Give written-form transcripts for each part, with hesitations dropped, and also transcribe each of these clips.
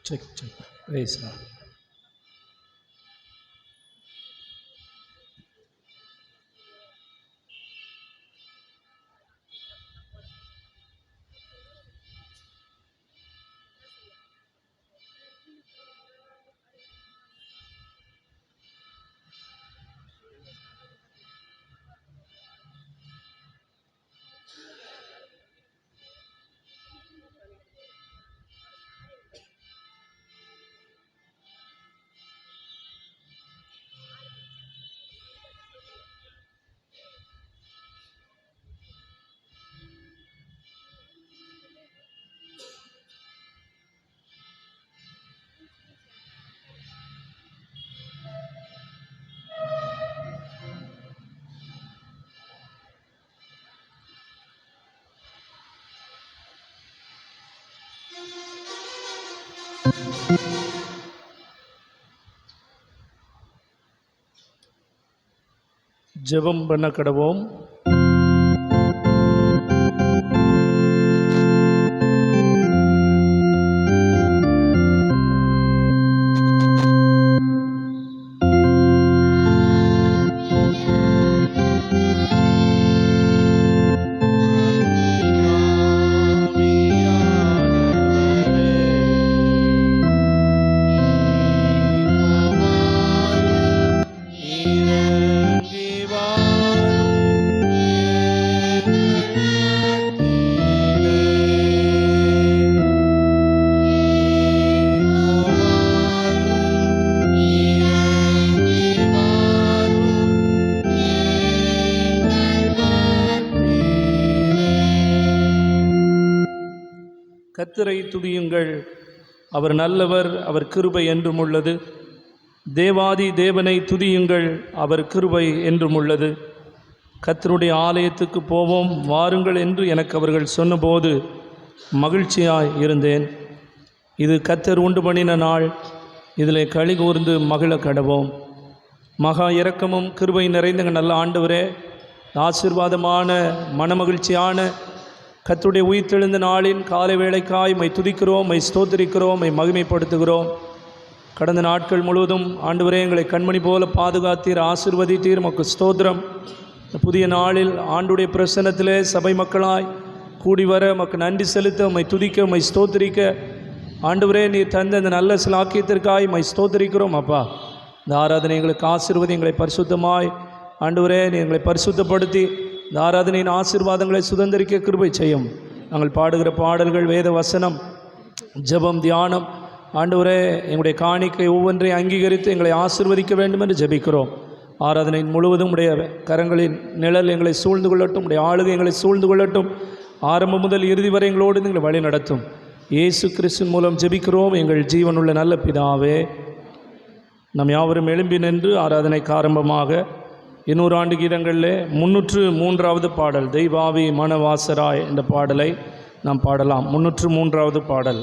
Check check பேசலாம். ஜெபம் பண்ண கடவோம். கர்த்தரை துதியுங்கள், அவர் நல்லவர், அவர் கிருபை என்றும் உள்ளது. தேவாதி தேவனை துதியுங்கள், அவர் கிருபை என்றும் உள்ளது. கர்த்தருடைய ஆலயத்துக்கு போவோம் வாருங்கள் என்று எனக்கு அவர்கள் சொன்னபோது மகிழ்ச்சியாய் இருந்தேன். இது கர்த்தர் உண்டு பண்ணின நாள், இதில் களி கூர்ந்து மகிழ கடவோம். மகா இரக்கமும் கிருபை நிறைந்த நல்ல ஆண்டவரே, ஆசீர்வாதமான மனமகிழ்ச்சியான கர்த்தருடைய உயிர்த்தெழுந்த நாளின் காலை வேளைக்காய் மை துதிக்கிறோம், மை ஸ்தோத்திரிக்கிறோம், மை மகிமைப்படுத்துகிறோம். கடந்த நாட்கள் முழுவதும் ஆண்டவரே எங்களை கண்மணி போல பாதுகாத்தீர், ஆசீர்வதித்தீர், மக்கு ஸ்தோத்திரம். புதிய நாளில் ஆண்டுடைய பிரசன்னத்திலே சபை மக்களாய் கூடி வர மக்கு நன்றி செலுத்த, மை துதிக்க, மை ஸ்தோத்திரிக்க ஆண்டவரே நீர் தந்த இந்த நல்ல சிலாக்கியத்திற்காய் மை ஸ்தோத்திரிக்கிறோம். அப்பா, இந்த ஆராதனை எங்களுக்கு ஆசீர்வதி, எங்களை பரிசுத்தமாய் ஆண்டவரே நீ எங்களை பரிசுத்தப்படுத்தி இந்த ஆராதனையின் ஆசீர்வாதங்களை சுதந்திரிக்க கிருபை செய்யும். நாங்கள் பாடுகிற பாடல்கள், வேத வசனம், ஜெபம், தியானம் ஆண்டவரே எங்களுடைய காணிக்கை ஒவ்வொன்றையும் அங்கீகரித்து எங்களை ஆசீர்வதிக்க வேண்டும் என்று ஜெபிக்கிறோம். ஆராதனையின் முழுவதும் உடைய கரங்களின் நிழல் எங்களை சூழ்ந்து கொள்ளட்டும், உடைய ஆளுகை எங்களை சூழ்ந்து கொள்ளட்டும். ஆரம்பம் முதல் இறுதி வரை எங்களோடு எங்களை வழி நடத்தும். இயேசு கிறிஸ்துவின் மூலம் ஜெபிக்கிறோம் எங்கள் ஜீவனுள்ள நல்ல பிதாவே. நம் யாவரும் எழும்பி நின்று ஆராதனைக்கு ஆரம்பமாக 200 ஆண்டு கீதங்களில் 303வது பாடல், தெய்வாவி மனவாசராய் என்ற பாடலை நாம் பாடலாம். 303வது பாடல்.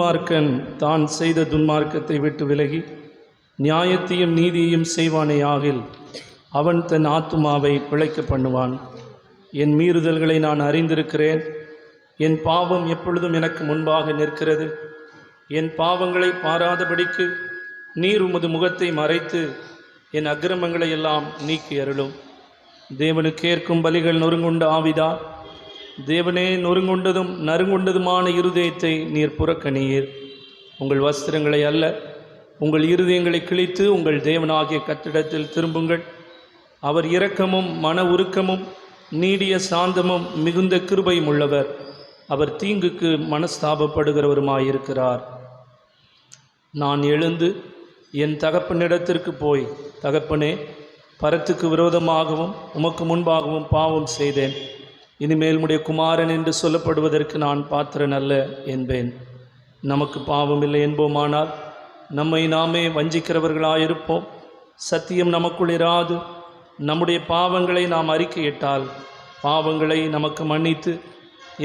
துன்மார்க்கன் தான் செய்த துன்மார்க்கத்தை விட்டு விலகி நியாயத்தையும் நீதியையும் செய்வானேயாகில் அவன் தன் ஆத்துமாவை பிழைக்க பண்ணுவான். என் மீறுதல்களை நான் அறிந்திருக்கிறேன். என் பாவம் எப்பொழுதும் எனக்கு முன்பாக நிற்கிறது. என் பாவங்களை பாராதபடிக்கு நீர் உமது முகத்தை மறைத்து என் அக்கிரமங்களை எல்லாம் நீக்கி அருளும். தேவனுக்கு ஏற்கும் பலிகள் நொறுங்குண்ட ஆவிதா. தேவனே, நொறுங்குண்டதும் நறுங்குண்டதுமான இருதயத்தை நீர் புறக்கணியீர். உங்கள் வஸ்திரங்களை அல்ல, உங்கள் இருதயங்களை கிழித்து உங்கள் தேவனாகிய கர்த்தரிடத்தில் திரும்புங்கள். அவர் இரக்கமும் மன உருக்கமும் நீடிய சாந்தமும் மிகுந்த கிருபையும் உள்ளவர். அவர் தீங்குக்கு மனஸ்தாபப்படுகிறவருமாயிருக்கிறார். நான் எழுந்து என் தகப்பனிடத்திற்கு போய், தகப்பனே, பரத்துக்கு விரோதமாகவும் உமக்கு முன்பாகவும் பாவம் செய்தேன். இனிமேல் உம்முடைய குமாரன் என்று சொல்லப்படுவதற்கு நான் பாத்திரன் அல்ல என்பேன். நமக்கு பாவம் இல்லை என்போமானால் நம்மை நாமே வஞ்சிக்கிறவர்களாயிருப்போம். சத்தியம் நமக்குள் இராது. நம்முடைய பாவங்களை நாம் அறிக்கையிட்டால் பாவங்களை நமக்கு மன்னித்து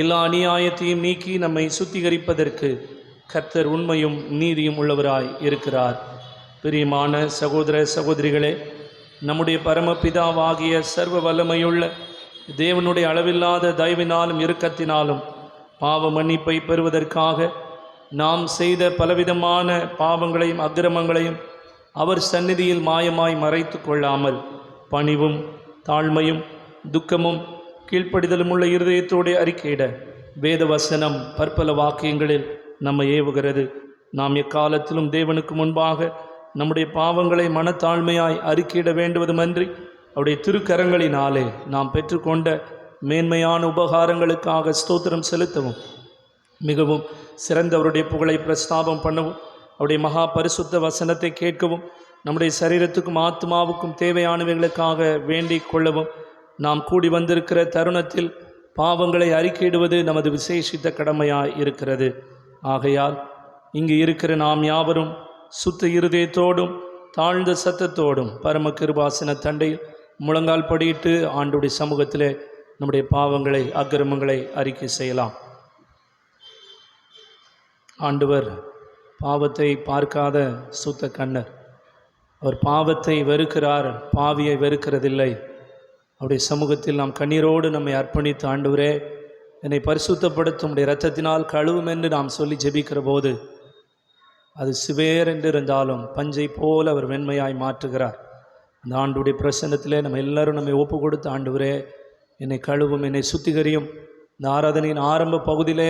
எல்லா அநியாயத்தையும் நீக்கி நம்மை சுத்திகரிப்பதற்கு கர்த்தர் உண்மையும் நீதியும் உள்ளவராய் இருக்கிறார். பிரியமான சகோதர சகோதரிகளே, நம்முடைய பரமபிதாவாகிய சர்வ வல்லமையுள்ள தேவனுடைய அளவில்லாத தயவினாலும் இரக்கத்தினாலும் பாவ மன்னிப்பை பெறுவதற்காக நாம் செய்த பலவிதமான பாவங்களையும் அக்கிரமங்களையும் அவர் சந்நிதியில் மாயமாய் மறைத்து கொள்ளாமல் பணிவும் தாழ்மையும் துக்கமும் கீழ்ப்படிதலும் உள்ள இருதயத்தோடு அறிக்கையிட வேத வசனம் பற்பல வாக்கியங்களில் நம்மை ஏவுகிறது. நாம் எக்காலத்திலும் தேவனுக்கு முன்பாக நம்முடைய பாவங்களை மனத்தாழ்மையாய் அறிக்கையிட வேண்டுவதுமன்றி அவருடைய திருக்கரங்களினாலே நாம் பெற்றுக்கொண்ட மேன்மையான உபகாரங்களுக்காக ஸ்தோத்திரம் செலுத்தவும், மிகவும் சிறந்தவருடைய புகழை பிரஸ்தாபம் பண்ணவும், அவருடைய மகா பரிசுத்த வசனத்தை கேட்கவும், நம்முடைய சரீரத்துக்கும் ஆத்மாவுக்கும் தேவையானவைகளுக்காக வேண்டிக் கொள்ளவும் நாம் கூடி வந்திருக்கிற தருணத்தில் பாவங்களை அறிக்கையிடுவது நமது விசேஷித்த கடமையாய் இருக்கிறது. ஆகையால் இங்கு இருக்கிற நாம் யாவரும் சுத்த இருதயத்தோடும் தாழ்ந்த சத்தத்தோடும் பரம கிருபாசன தண்டையில் முழங்கால் படியிட்டு ஆண்டுடைய சமூகத்திலே நம்முடைய பாவங்களை அக்கிரமங்களை அறிக்கை செய்யலாம். ஆண்டவர் பாவத்தை பார்க்காத சுத்த கண்ணர். அவர் பாவத்தை வெறுக்கிறார், பாவியை வெறுக்கிறதில்லை. அவருடைய சமூகத்தில் நாம் கண்ணீரோடு நம்மை அர்ப்பணித்து, ஆண்டவரே என்னை பரிசுத்தப்படுத்தும் உடைய இரத்தத்தினால் கழுவும் என்று நாம் சொல்லி ஜெபிக்கிற போது அது சிவேர் என்று இருந்தாலும் பஞ்சை போல் அவர் வெண்மையாய் மாற்றுகிறார். அந்த ஆண்டுடைய பிரசன்னத்திலே நம்ம எல்லாரும் நம்மை ஒப்பு கொடுத்து, ஆண்டவரே என்னை கழுவும், என்னை சுத்திகரியும். இந்த ஆராதனையின் ஆரம்ப பகுதியிலே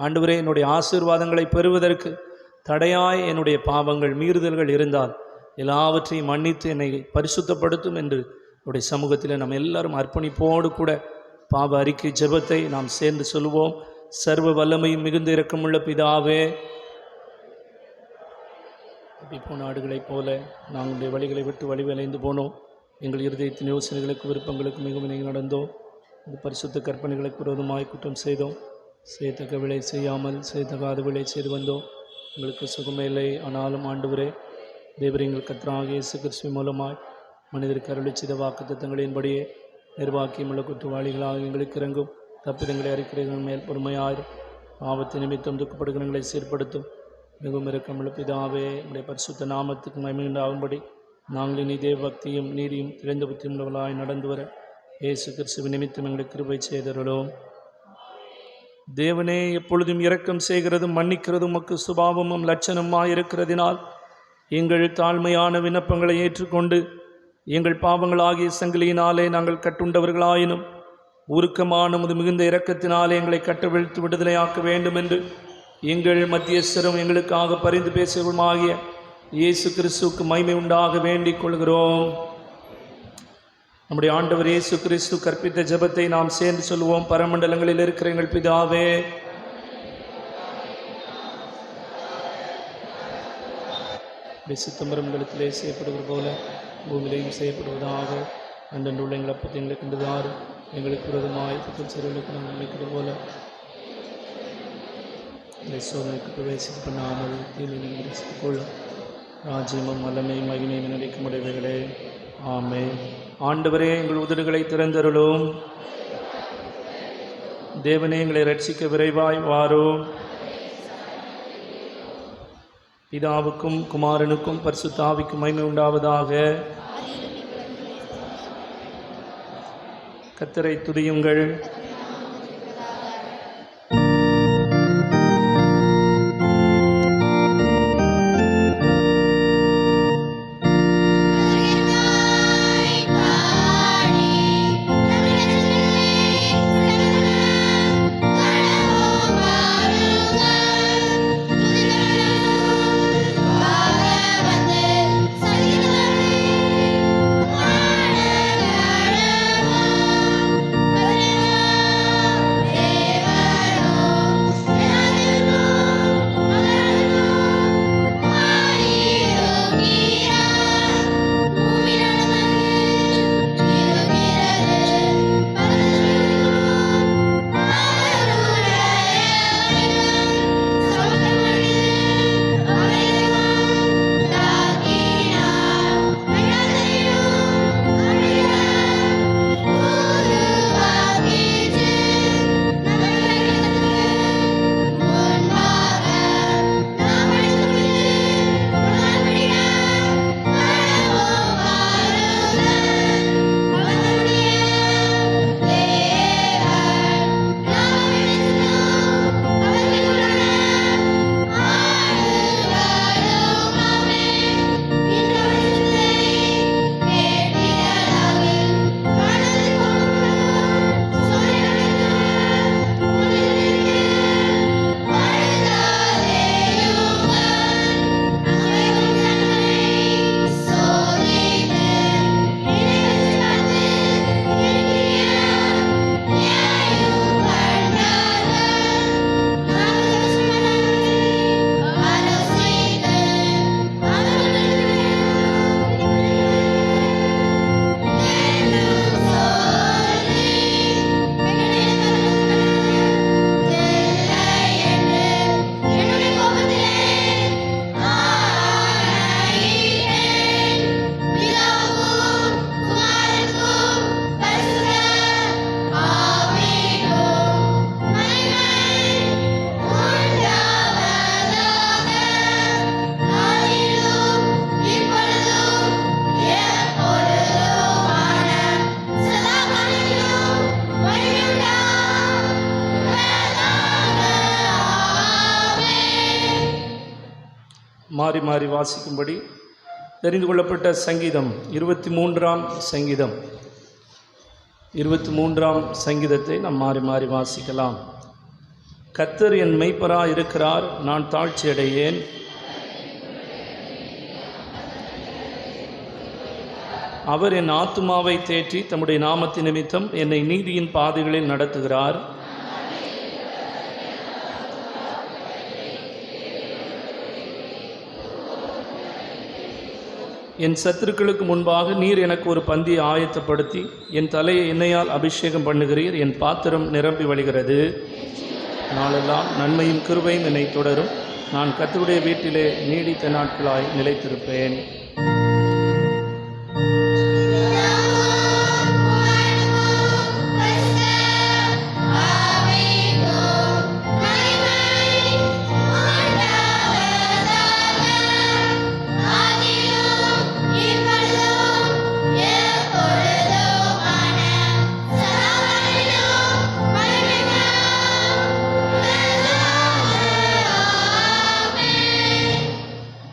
ஆண்டவரே என்னுடைய ஆசீர்வாதங்களை பெறுவதற்கு தடையாய் என்னுடைய பாவங்கள் மீறுதல்கள் இருந்தால் எல்லாவற்றையும் மன்னித்து என்னை பரிசுத்தப்படுத்தும் என்று அவருடைய சமூகத்தில் நம்ம எல்லாரும் அர்ப்பணிப்போடு கூட பாவ அறிக்கை ஜெபத்தை நாம் சேர்ந்து சொல்லுவோம். சர்வ வல்லமையும் மிகுந்த இரக்கமுள்ள பிதாவே, இப்போ நாடுகளைப் போல நாங்களுடைய வழிகளை விட்டு வழி விளைந்து போனோம். எங்கள் இருதயத்தின் யோசனைகளுக்கு விருப்பங்களுக்கு மிகவும் நடந்தோம். இந்த பரிசுத்த கற்பனைகளுக்கு விரோதமாய் குற்றம் செய்தோம். செய்யத்தக்க விலை செய்யாமல் செய்யத்தகாத விலை செய்து வந்தோம். எங்களுக்கு சுகமே இல்லை. ஆனாலும் ஆண்டவரே தேவரே, எங்கள் கர்த்தராகிய இயேசு கிறிஸ்து மூலமாய் மனிதருக்கு அருளிச் செய்த வாக்குத்தத்தங்களின்படியே நிர்வாக்கியமுள்ள குற்றவாளிகளாக எங்களுக்கு இறங்கும். தப்பிதங்களை அறிக்கிறவர்கள் மேல் பொறுமையாயிரும். பாவத்தை நிமித்தம் துக்கப்படுகிறவர்களை சீர்படுத்தும் மிகவும் இரக்கமுள்ள பிதாவே, உடைய பரிசுத்த நாமத்துக்கு மகிமையுண்டாகும்படி நாங்கள் இனி தேவ பக்தியும் நீதியும் திறந்த புத்தியும் உள்ளவர்களாய் நடந்து வர இயேசு கிறிஸ்துவின் நிமித்தம் எங்களுக்கு கிருபை செய்தருளும். தேவனே, எப்பொழுதும் இரக்கம் செய்கிறதும் மன்னிக்கிறதும் உமக்கு சுபாவமும் லட்சணமாய் இருக்கிறதினால் எங்கள் தாழ்மையான விண்ணப்பங்களை ஏற்றுக்கொண்டு எங்கள் பாவங்களாகிய சங்கிலியினாலே நாங்கள் கட்டுண்டவர்களாயினும் உருக்கமான முது மிகுந்த இரக்கத்தினாலே எங்களை கட்டவிழ்த்து விடுதலையாக்க வேண்டும் என்று எங்கள் மத்தியஸ்தரும் எங்களுக்காக பரிந்து பேசுவதுமாகிய இயேசு கிறிஸ்துவுக்கு மகிமை உண்டாக வேண்டிக் கொள்கிறோம். நம்முடைய ஆண்டவர் இயேசு கிறிஸ்து கற்பித்த ஜெபத்தை நாம் சேர்ந்து சொல்லுவோம். பரமண்டலங்களில் இருக்கிற எங்கள் பிதாவே, சித்தம்பரமண்டலத்திலே செய்யப்படுகிற போல பூமியிலையும் செய்யப்படுவதாக. அன்றன்றுள்ள எங்கள் அப்பத்தை எங்களுக்கு கண்டுதார். எங்களுக்கு விரோதமாய் குற்றம் செய்தவர்களுக்கு நாங்கள் நினைக்கிற போல சோதனைக்கு பிரவேசிக்க பண்ணாமல் தீமையை முடித்துக் கொள்ளும். ராஜ்யமும் வல்லமையும் மகிமையும் நினைக்கும் உடையவைகளே, ஆமென். ஆண்டவரே, எங்கள் உதடுகளை திறந்தருளும். தேவனே, எங்களை ரட்சிக்க விரைவாய் வாரும். பிதாவுக்கும் குமாரனுக்கும் பரிசுத்த ஆவிக்கும் மகிமை உண்டாவதாக. கர்த்தரை துதியுங்கள். மாறி மாறி வாசிக்கும்படி தெரிந்து கொள்ளப்பட்ட சங்கீதம் 23ஆம் சங்கீதம். 23ஆம் சங்கீதத்தை நாம் மாறி மாறி வாசிக்கலாம். கர்த்தர் என் மெய்ப்பராய் இருக்கிறார், நான் தாழ்ச்சி அடையேன். அவர் என் ஆத்துமாவை தேற்றி தம்முடைய நாமத்தின் நிமித்தம் என்னை நீதியின் பாதைகளில் நடத்துகிறார். என் சத்துருக்களுக்கு முன்பாக நீர் எனக்கு ஒரு பந்தியை ஆயத்தப்படுத்தி என் தலையை எண்ணெயால் அபிஷேகம் பண்ணுகிறீர். என் பாத்திரம் நிரம்பி வழிகிறது. நாளெல்லாம் நன்மையும் கிருபையும் என்னை தொடரும். நான் கர்த்தருடைய வீட்டிலே நீடித்த நாட்களாய் நிலைத்திருப்பேன்.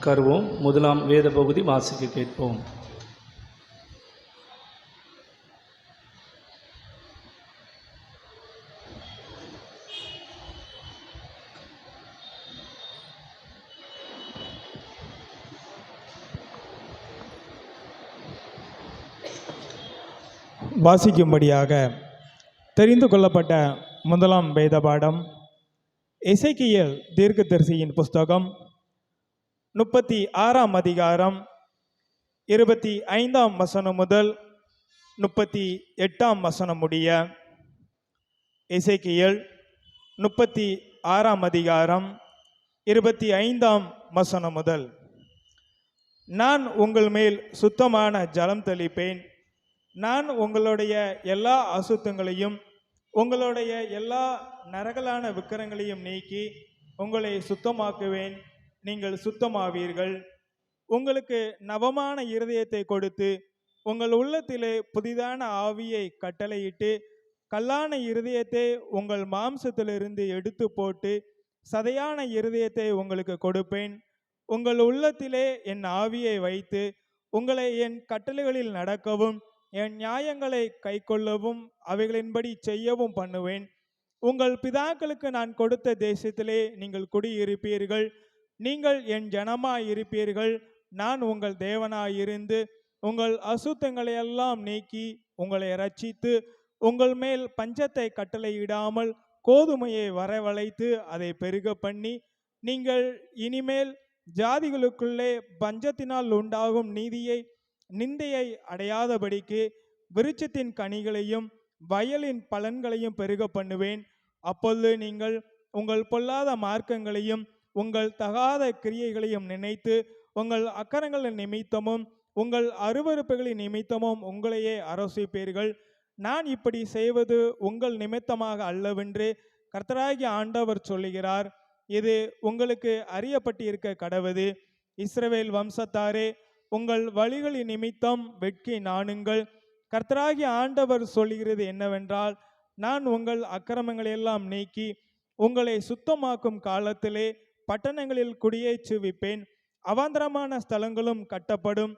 கருவோம். முதலாம் வேத பகுதி வாசிக்க கேட்போம். வாசிக்கும்படியாக தெரிந்து கொள்ளப்பட்ட முதலாம் வேத பாடம் எசேக்கியேல் தீர்க்கதரிசியின் புஸ்தகம் 36ஆம் அதிகாரம் 25ஆம் வசனம் முதல் 38ஆம் வசனம் முடிய. எசேக்கியேல் 36ஆம் அதிகாரம் 25ஆம் வசனம் முதல். நான் உங்கள் மேல் சுத்தமான ஜலம் தெளிப்பேன். நான் உங்களுடைய எல்லா அசுத்தங்களையும் உங்களுடைய எல்லா நரகலான விக்கிரங்களையும் நீக்கி உங்களை சுத்தமாக்குவேன். நீங்கள் சுத்தமாவீர்கள். உங்களுக்கு நவமான இருதயத்தை கொடுத்து உங்கள் உள்ளத்திலே புதிதான ஆவியை கட்டளையிட்டு கல்லான இருதயத்தை உங்கள் மாம்சத்திலிருந்து எடுத்து போட்டு சதையான இருதயத்தை உங்களுக்கு கொடுப்பேன். உங்கள் உள்ளத்திலே என் ஆவியை வைத்து உங்களை என் கட்டளைகளில் நடக்கவும் என் நியாயங்களை கைக்கொள்ளவும் அவைகளின்படி செய்யவும் பண்ணுவேன். உங்கள் பிதாக்களுக்கு நான் கொடுத்த தேசத்திலே நீங்கள் குடியிருப்பீர்கள். நீங்கள் என் ஜனமாய் இருப்பீர்கள். நான் உங்கள் தேவனாயிருந்து உங்கள் அசுத்தங்களையெல்லாம் நீக்கி உங்களை இரட்சித்து உங்கள் மேல் பஞ்சத்தை கட்டளையிடாமல் கோதுமையை வரவழைத்து அதை பெருக பண்ணி நீங்கள் இனிமேல் ஜாதிகளுக்குள்ளே பஞ்சத்தினால் உண்டாகும் நீதியை நிந்தையை அடையாதபடிக்கு விருட்சத்தின் கனிகளையும் வயலின் பலன்களையும் பெருக பண்ணுவேன். அப்பொழுது நீங்கள் உங்கள் பொல்லாத மார்க்கங்களையும் உங்கள் தகாத கிரியைகளையும் நினைத்து உங்கள் அக்கரங்களின் நிமித்தமும் உங்கள் அருவருப்புகளின் நிமித்தமும் உங்களையே அரசிப்பீர்கள். நான் இப்படி செய்வது உங்கள் நிமித்தமாக அல்லவென்று கர்த்தராகிய ஆண்டவர் சொல்லுகிறார். இது உங்களுக்கு அறியப்பட்டிருக்க கடவது. இஸ்ரவேல் வம்சத்தாரே, உங்கள் வழிகளின் நிமித்தம் வெட்கி நாணுங்கள். கர்த்தராகிய ஆண்டவர் சொல்லுகிறது என்னவென்றால், நான் உங்கள் அக்கிரமங்களையெல்லாம் நீக்கி உங்களை சுத்தமாக்கும் காலத்திலே பட்டணங்களில் குடியேற்றுவிப்பேன். அவாந்தரமான ஸ்தலங்களும் கட்டப்படும்.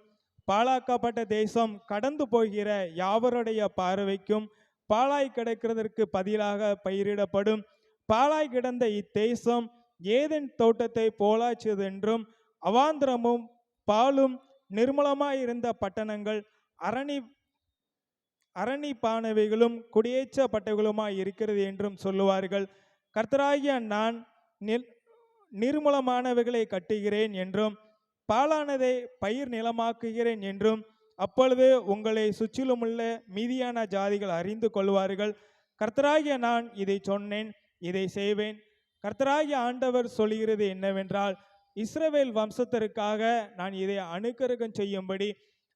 பாழாக்கப்பட்ட தேசம் கடந்து போகிற யாவருடைய பார்வைக்கும் பாழாய் கிடக்கிறதற்கு பதிலாக பயிரிடப்படும். பாழாய் கிடந்த இத்தேசம் ஏதேன் தோட்டத்தை போலாச்சதென்றும் அவாந்திரமும் பாலும் நிர்மலமாயிருந்த பட்டணங்கள் அரணிப்பானவைகளும் குடியேற்றப்பட்டவைகளுமாய் இருக்கிறது என்றும் சொல்லுவார்கள். கர்த்தராகிய நான் நிர்மூலமானவைகளை கட்டுகிறேன் என்றும் பாலானதை பயிர் நிலமாக்குகிறேன் என்றும் அப்பொழுது உங்களை சுற்றிலுமுள்ள மீதியான ஜாதிகள் அறிந்து கொள்வார்கள். கர்த்தராகிய நான் இதை சொன்னேன், இதை செய்வேன். கர்த்தராகிய ஆண்டவர் சொல்கிறது என்னவென்றால், இஸ்ரவேல் வம்சத்திற்காக நான் இதை அனுக்கிரகம் செய்யும்படி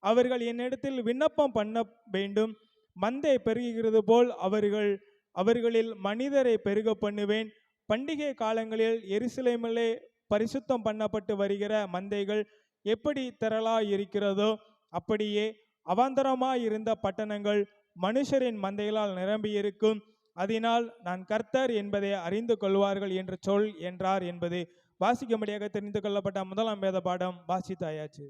அவர்கள் என்னிடத்தில் விண்ணப்பம் பண்ண வேண்டும். மந்தை பெருகுகிறது போல் அவர்களில் மனிதரை பெருக பண்ணுவேன். பண்டிகை காலங்களில் எருசலேமிலே பரிசுத்தம் பண்ணப்பட்டு வருகிற மந்தைகள் எப்படி திரளாய் இருக்கிறதோ அப்படியே அவாந்தரமாயிருந்த பட்டணங்கள் மனுஷரின் மந்தைகளால் நிரம்பியிருக்கும். அதனால் நான் கர்த்தர் என்பதை அறிந்து கொள்வார்கள் என்று சொல் என்றார் என்பது வாசிக்கும்படியாக தெரிந்து கொள்ளப்பட்ட முதலாம் வேத பாடம் வாசித்தாயாச்சு.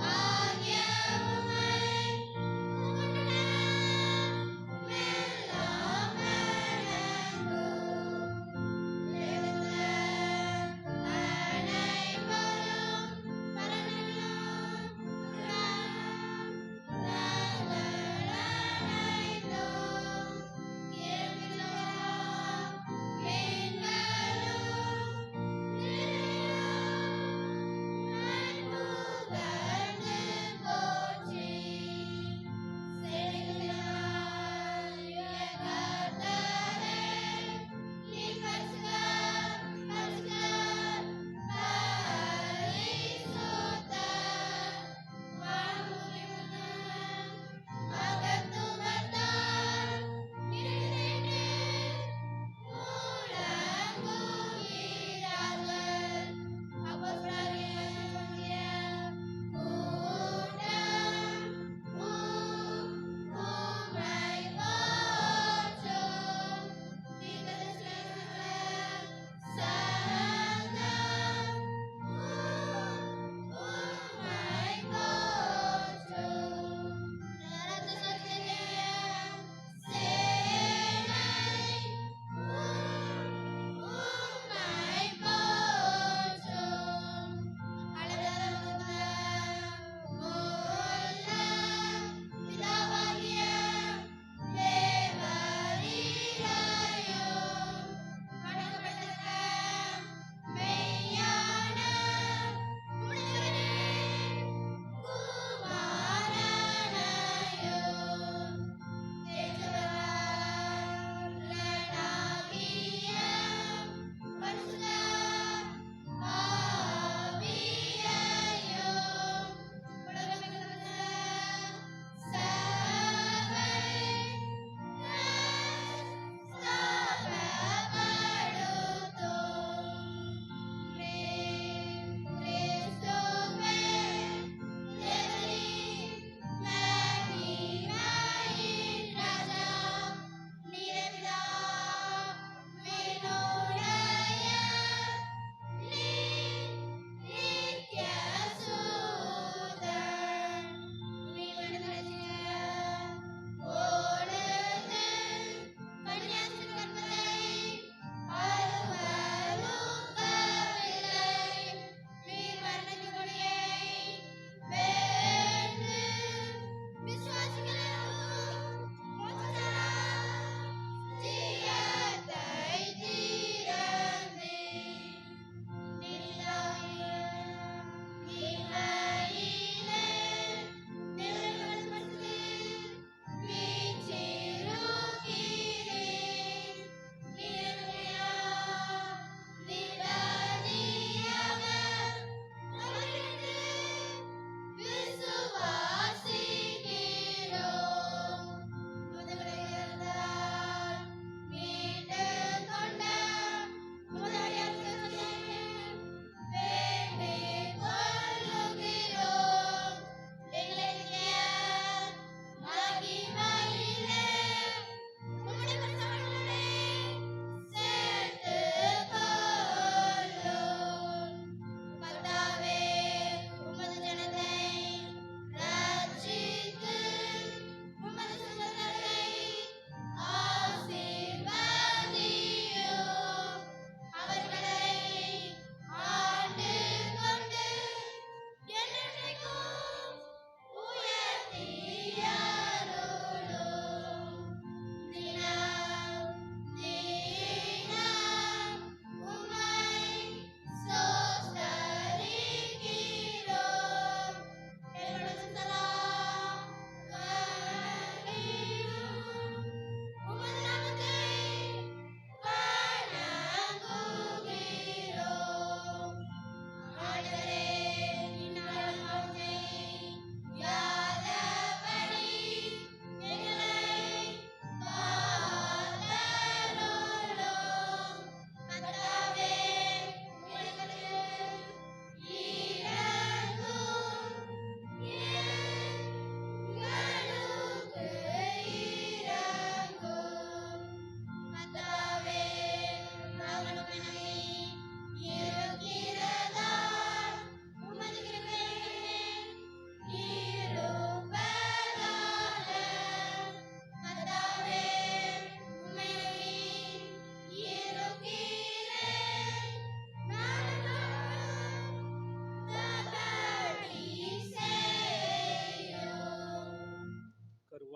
Ah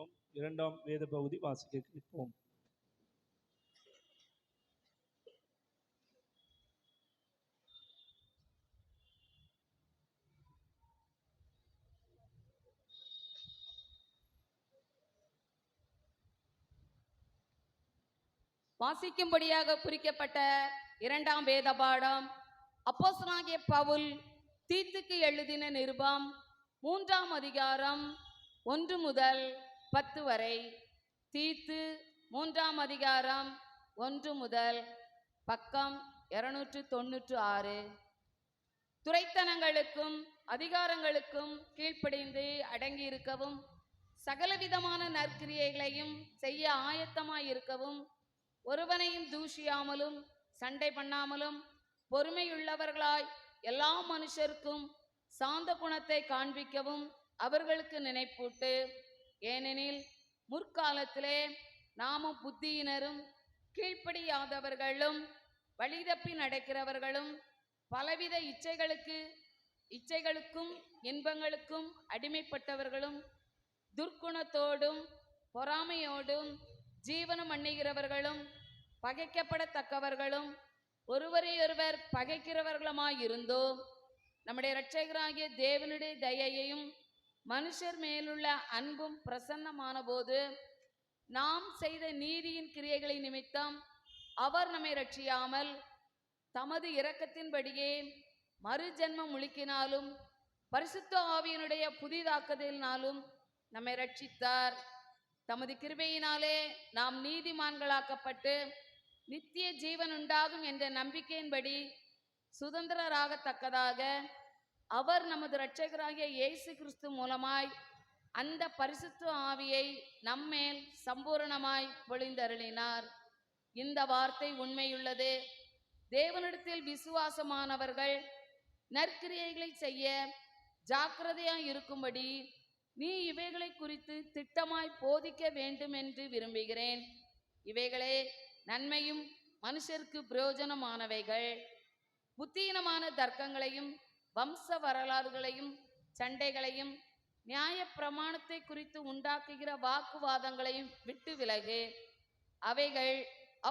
செய்வோம். இரண்டாம் வேத பகுதி வாசிக்க கேட்போம். வாசிக்கும்படியாக குறிக்கப்பட்ட இரண்டாம் வேத பாடம் அப்போஸ்தலனாகிய பவுல் தீத்துக்கு எழுதின நிருபம் 3ஆம் அதிகாரம் 1 முதல் 10 வரை. தீத்து 3ஆம் அதிகாரம் 1 முதல் பக்கம் 296. துரைத்தனங்களுக்கும் அதிகாரங்களுக்கும் கீழ்ப்படிந்து அடங்கியிருக்கவும் சகலவிதமான நற்கிரியைகளையும் செய்ய ஆயத்தமாயிருக்கவும் ஒருவனையும் தூஷியாமலும் சண்டை பண்ணாமலும் பொறுமையுள்ளவர்களாய் எல்லா மனுஷருக்கும் சாந்த குணத்தை காண்பிக்கவும் அவர்களுக்கு நினைப்பூட்டு. ஏனெனில் முற்காலத்திலே நாமும் புத்தியினரும் கீழ்ப்படியாதவர்களும் வழிதப்பி நடக்கிறவர்களும் பலவித இச்சைகளுக்கும் இன்பங்களுக்கும் அடிமைப்பட்டவர்களும் துர்க்குணத்தோடும் பொறாமையோடும் ஜீவனம் பண்ணுகிறவர்களும் பகைக்கப்படத்தக்கவர்களும் ஒருவரையொருவர் பகைக்கிறவர்களுமாயிருந்தோம். நம்முடைய இரட்சகராகிய தேவனுடைய தயையையும் மனுஷர் மேலுள்ள அன்பும் பிரசன்னமான போது நாம் செய்த நீதியின் கிரியைகளை நிமித்தம் அவர் நம்மை ரட்சியாமல் தமது இரக்கத்தின்படியே மறு ஜென்மம் முழுக்கினாலும் பரிசுத்த ஆவியினுடைய புதிதாக்குதலினாலும் நம்மை ரட்சித்தார். தமது கிருபையினாலே நாம் நீதிமான்களாக்கப்பட்டு நித்திய ஜீவன் உண்டாகும் என்ற நம்பிக்கையின்படி சுதந்திரராகத்தக்கதாக அவர் நமது இரட்சகராகிய இயேசு கிறிஸ்து மூலமாய் அந்த பரிசுத்த ஆவியை நம்மேல் சம்பூரணமாய் பொழிந்தருளினார். இந்த வார்த்தை உண்மையுள்ளது. தேவனிடத்தில் விசுவாசமானவர்கள் நற்கிரியைகளை செய்ய ஜாக்கிரதையாய் இருக்கும்படி நீ இவைகளை குறித்து திட்டமாய் போதிக்க வேண்டும் என்று விரும்புகிறேன். இவைகளே நன்மையும் மனுஷருக்கு பிரயோஜனமானவைகள். புத்தீனமான தர்க்கங்களையும் வம்ச வரலாறுகளையும் சண்டைகளையும் நியாய பிரமாணத்தை குறித்து உண்டாக்குகிற வாக்குவாதங்களையும் விட்டு விலகு. அவைகள்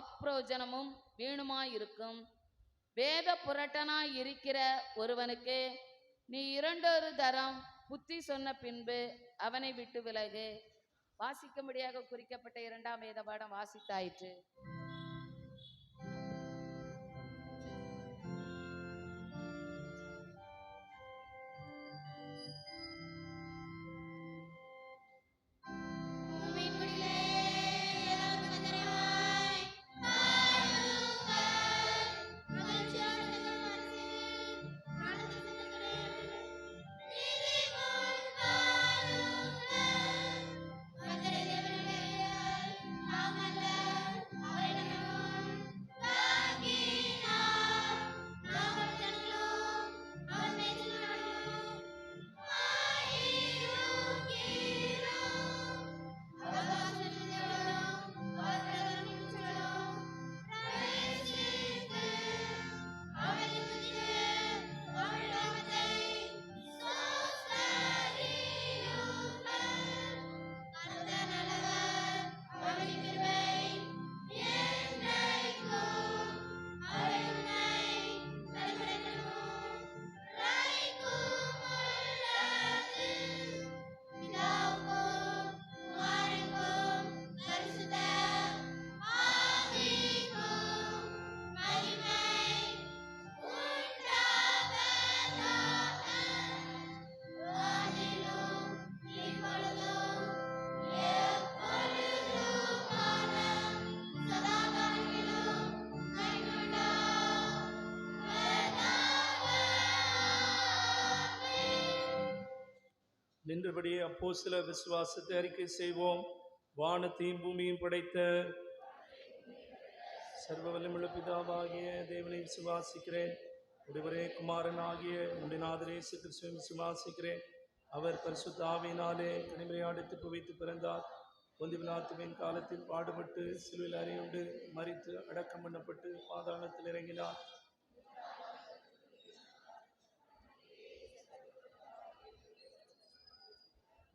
அப்பிரயோஜனமும் வீணுமாயிருக்கும். வேத புரட்டனாய் இருக்கிற ஒருவனுக்கு நீ 2 தரம் புத்தி சொன்ன பின்பு அவனை விட்டு விலகு. வாசிக்கும்படியாக குறிக்கப்பட்ட இரண்டாம் வேத பாடம் வாசித்தாயிற்று. நின்றபடியே அப்போஸ்தலர் விசுவாசத்தை அறிக்கை செய்வோம். வானத்தையும் பூமியும் படைத்த சர்வ வல்லமையுள்ள பிதாவாகிய தேவனை விசுவாசிக்கிறேன். ஒருவரே குமாரன் ஆகிய நம்முடைய நாதர் இயேசு கிறிஸ்துவை விசுவாசிக்கிறேன். அவர் பரிசுத்த ஆவியினாலே கனிமறையாடித்து புவித்து பிறந்தார். பொந்திய பிலாத்துவின் காலத்தில் பாடுபட்டு சிலுவையில் அறையுண்டு மரித்து அடக்கம் பண்ணப்பட்டு பாதாளத்தில் இறங்கினார்.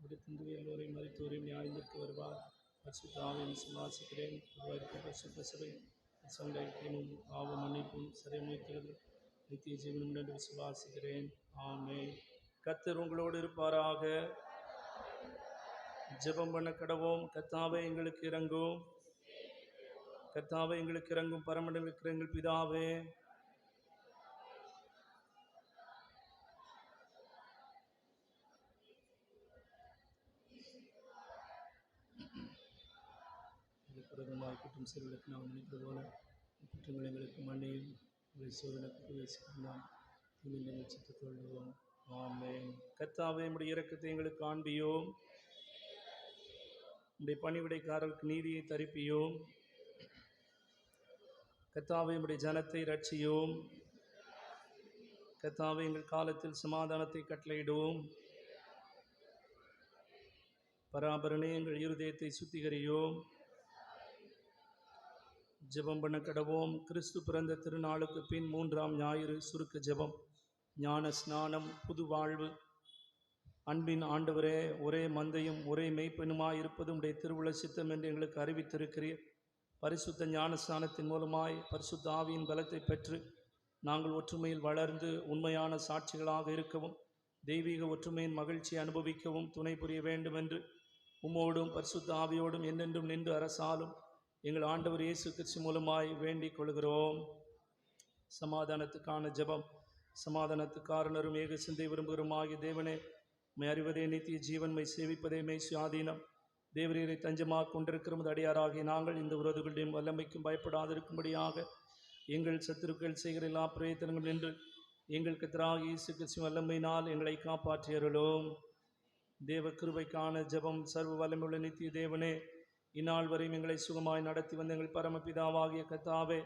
திருத்துந்து எல்லோரையும் மறித்தோரையும் நியாயத்திற்கு வருவார். பரிசுத்த ஆவியை விசுவாசிக்கிறேன். பரிசுத்த சபை சங்கைக்கியமும் பாவ மன்னிப்பும் சிறைமுய்க்கிறது நித்திய ஜீவனும் என்று விசுவாசிக்கிறேன். ஆமென். கர்த்தர் உங்களோடு இருப்பாராக. ஜெபம் பண்ண கடவோம். கர்த்தாவே எங்களுக்கு இறங்கும். கர்த்தாவே எங்களுக்கு இறங்கும். பரமண்டலில் இருக்கிற எங்கள் பிதாவே, குற்றம் செய்வதற்கு நாம் நினைப்பது போல குற்றங்கள் எங்களுக்கு மன்னியும். உங்களை சோதனைக்கு பிரவேசிக்கலாம் தீமையை சித்துக் கொள்வோம். ஆமென். கர்த்தாவே உம்முடைய இரக்கத்தை எங்களுக்கு காண்பியோம். உம்முடைய பணிவிடைக்காரருக்கு நீதியை தரிப்பியோம். கர்த்தாவே உம்முடைய ஜனத்தை ரட்சியோம். கர்த்தாவே எங்கள் காலத்தில் சமாதானத்தை கட்டளையிடுவோம். பராபரனே எங்கள் இருதயத்தை சுத்திகரியோம். ஜெபம் பண்ண கடவோம். கிறிஸ்து பிறந்த திருநாளுக்கு பின் 3ஆம் ஞாயிறு சுருக்க ஜெபம். ஞான ஸ்நானம். புது வாழ்வு. அன்பின் ஆண்டவரே, ஒரே மந்தையும் ஒரே மெய்ப்பெண்ணுமாய் இருப்பது உடைய திருவுள சித்தம் என்று எங்களுக்கு அறிவித்திருக்கிறீர். பரிசுத்த ஞான ஸ்நானத்தின் மூலமாய் பரிசுத்த ஆவியின் பலத்தை பெற்று நாங்கள் ஒற்றுமையில் வளர்ந்து உண்மையான சாட்சிகளாக இருக்கவும் தெய்வீக ஒற்றுமையின் மகிழ்ச்சியை அனுபவிக்கவும் துணை புரிய வேண்டும் என்று உம்மோடும் பரிசுத்த ஆவியோடும் என்னென்றும் நின்று அரசாலும் எங்கள் ஆண்டவர் இயேசு கிறிஸ்து மூலமாய் வேண்டிக் கொள்கிறோம். சமாதானத்துக்கான ஜெபம். சமாதானத்துக்கு காரணரும் ஏக சிந்தை விரும்புகிறோமாகிய தேவனே, மை அறிவதே நித்திய ஜீவன்மை சேவிப்பதே மெய் சுயாதீனம். தேவரீரை தஞ்சமாக கொண்டிருக்கிறோம் அடியாராகிய நாங்கள் இந்த உறவுகளுடைய வல்லமைக்கும் பயப்படாதிருக்கும்படியாக எங்கள் சத்துருக்கள் செய்கிற எல்லா பிரயத்தனங்கள் நின்று எங்கள் கர்த்தராகிய இயேசு கிறிஸ்து வல்லமையினால் எங்களை காப்பாற்றியருளும். தேவ கிருபைக்கான ஜெபம். சர்வ வல்லமையுள்ள நித்திய தேவனே, இந்நாள் வரையும் எங்களை சுகமாய் நடத்தி வந்த எங்கள் பரமபிதாவாகிய கர்த்தாவே,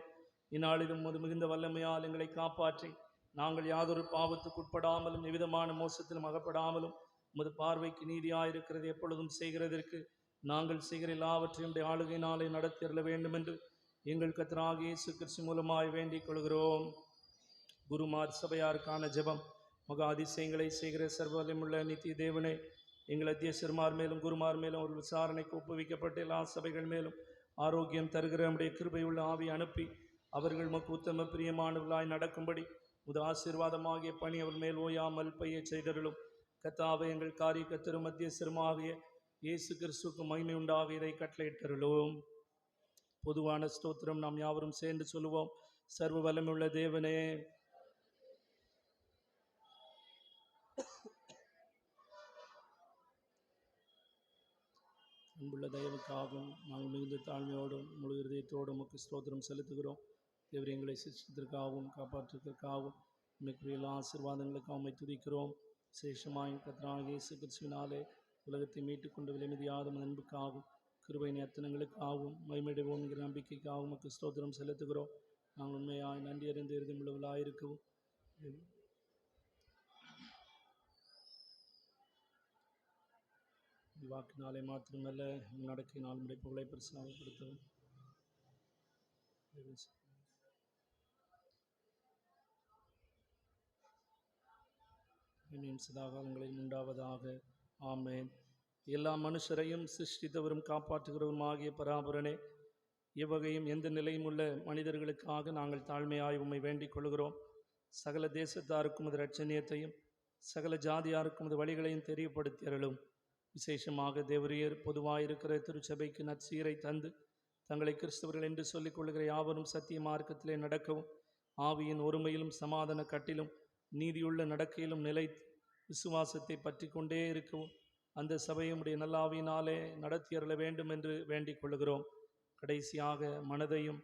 இந்நாளிலும் அது மிகுந்த வல்லமையால் எங்களை காப்பாற்றி நாங்கள் யாதொரு பாவத்துக்குட்படாமலும் எவ்விதமான மோசத்திலும் அகப்படாமலும் உமது பார்வைக்கு நீதியாயிருக்கிறது எப்பொழுதும் செய்கிறதற்கு நாங்கள் செய்கிற எல்லாவற்றையும் ஆளுகையினாலே நடத்தியருள வேண்டும் என்று எங்கள் கர்த்தராகிய இயேசு கிறிஸ்து மூலமாய் வேண்டிக் கொள்கிறோம். குருமார் சபையாருக்கான ஜெபம். மகா அதிசயங்களை செய்கிற சர்வவல்லமையுள்ள நித்திய தேவனே, எங்கள் அத்தியட்சர்மார் மேலும் குருமார் மேலும் ஒரு விசாரணைக்கு ஒப்புவிக்கப்பட்ட எல்லா சபைகள் மேலும் ஆரோக்கியம் தருகிற நம்முடைய கிருபையுள்ள ஆவி அனுப்பி அவர்கள் மக்கு உத்தம பிரியமானவர்களாய் நடக்கும்படி உது ஆசீர்வாதமாகிய பணி அவர் மேல் ஓயாமல் பெய்ய செய்தருளும். கர்த்தாவே, எங்கள் காரிய கர்த்தரும் மத்தியஸ்தருமாகிய இயேசு கிறிஸ்துவுக்கு மகிமை உண்டாக இதை கட்டளையிட்டருளும். பொதுவான ஸ்தோத்திரம் நாம் யாவரும் சேர்ந்து சொல்லுவோம். சர்வ வல்லமையுள்ள தேவனே, அன்புள்ள தயவுக்காகவும் நாங்கள் மிகுந்த தாழ்மையோடும் முழு இதயத்தோடும் உமக்கு ஸ்தோத்திரம் செலுத்துகிறோம். தேவரே, எங்களை சிருஷ்டித்திற்காகவும் காப்பாற்றுவதற்காகவும் உமக்குரிய எல்லா ஆசீர்வாதங்களுக்காக உம்மை துதிக்கிறோம். விசேஷமாய் கர்த்தராகிய இயேசு கிறிஸ்துவினாலே உலகத்தை மீட்டுக்கொண்டு விலைமதியாத அன்புக்காகவும் கிருபையின் அத்தனங்களுக்காகவும் மகிமையடைவோம் என்கிற நம்பிக்கைக்காகவும் உமக்கு ஸ்தோத்திரம் செலுத்துகிறோம். நாங்கள் உண்மையாய் நன்றி அறிந்து இறுதியுள்ளவர்களாயிருக்கவும் வாக்கினாலே மாத்திரமல்ல நடக்கையினால் உடைய புகழை பிரசனப்படுத்தவும் சதாகாலங்களில் உண்டாவதாக. ஆமென். எல்லா மனுஷரையும் சிருஷ்டித்தவரும் காப்பாற்றுகிறவரும் ஆகிய பராபரனே, இவ்வகையும் எந்த நிலையும் உள்ள மனிதர்களுக்காக நாங்கள் தாழ்மையாய் உம்மை வேண்டிக் கொள்கிறோம். சகல தேசத்தாருக்கும் அது இரட்சணியத்தையும் சகல ஜாதியாருக்கும் அது வழிகளையும் தெரியப்படுத்தியருளும். விசேஷமாக தேவரீர் பொதுவாயிருக்கிற திருச்சபைக்கு நற்சீரை தந்து தங்களை கிறிஸ்தவர்கள் என்று சொல்லிக் கொள்கிற யாவரும் சத்திய மார்க்கத்திலே நடக்கவும் ஆவியின் ஒருமையிலும் சமாதான கட்டிலும் நீதியுள்ள நடக்கையிலும் நிலைத்து விசுவாசத்தை பற்றி கொண்டே இருக்கவும் அந்த சபையுடைய நல்ல ஆவியினாலே நடத்தியருள வேண்டும் என்று வேண்டிக் கொள்கிறோம். கடைசியாக மனதையும்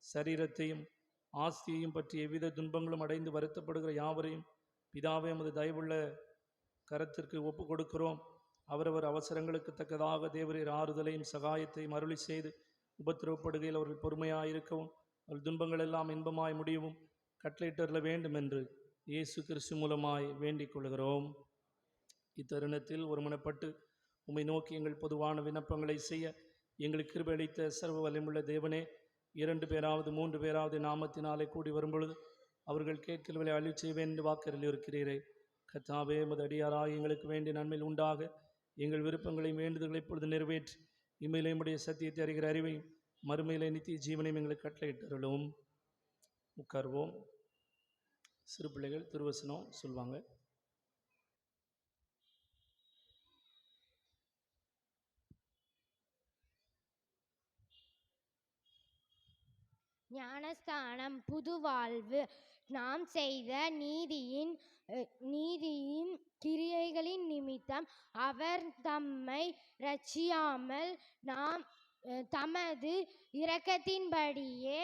சரீரத்தையும் ஆஸ்தியையும் பற்றி எவ்வித துன்பங்களும் அடைந்து வருத்தப்படுகிற யாவரையும் பிதாவே உமது தயவுள்ள கரத்திற்கு ஒப்பு கொடுக்கிறோம். அவரவர் அவசரங்களுக்கு தக்கதாக தேவரீர் ஆறுதலையும் சகாயத்தையும் அருளி செய்து உபத்திரவப்படுகையில் அவர்கள் பொறுமையாயிருக்கவும் அவர்கள் துன்பங்கள் எல்லாம் இன்பமாய் முடியவும் கட்டளையிட்டருள வேண்டும் என்று இயேசு கிறிஸ்து மூலமாய் வேண்டிக் கொள்கிறோம். இத்தருணத்தில் ஒருமனப்பட்டு உம்மை நோக்கி எங்கள் பொதுவான விண்ணப்பங்களை செய்ய எங்களுக்கு கிருபை அளித்த சர்வ வல்லமையுள்ள தேவனே, 2 பேராவது 3 பேராவது நாமத்தினாலே கூடி வரும்பொழுது அவர்கள் கேட்கிறவர்களை அழிவு செய்வேன் என்று வாக்கரில் இருக்கிறீரே. கர்த்தாவே, உமது அடியாராக எங்களுக்கு வேண்டிய நன்மையில் உண்டாக எங்கள் விருப்பங்களையும் வேண்டுதல்களை இப்பொழுது நிறைவேற்றி இம்மையிலே நம்முடைய சத்தியத்தை அறிகிற அறிவை மறுமையிலே நித்திய ஜீவனையும் எங்களுக்கு கட்டளையிட்டருளும். உட்கார்வோம். சிறு பிள்ளைகள் திருவசனம் சொல்வாங்க. ஞானஸ்தானம் புது வாழ்வு. நாம் செய்த நீதியின் கிரியைகளின் நிமித்தம் அவர் தம்மை ரட்சியாமல் நாம் தமது இரக்கத்தின்படியே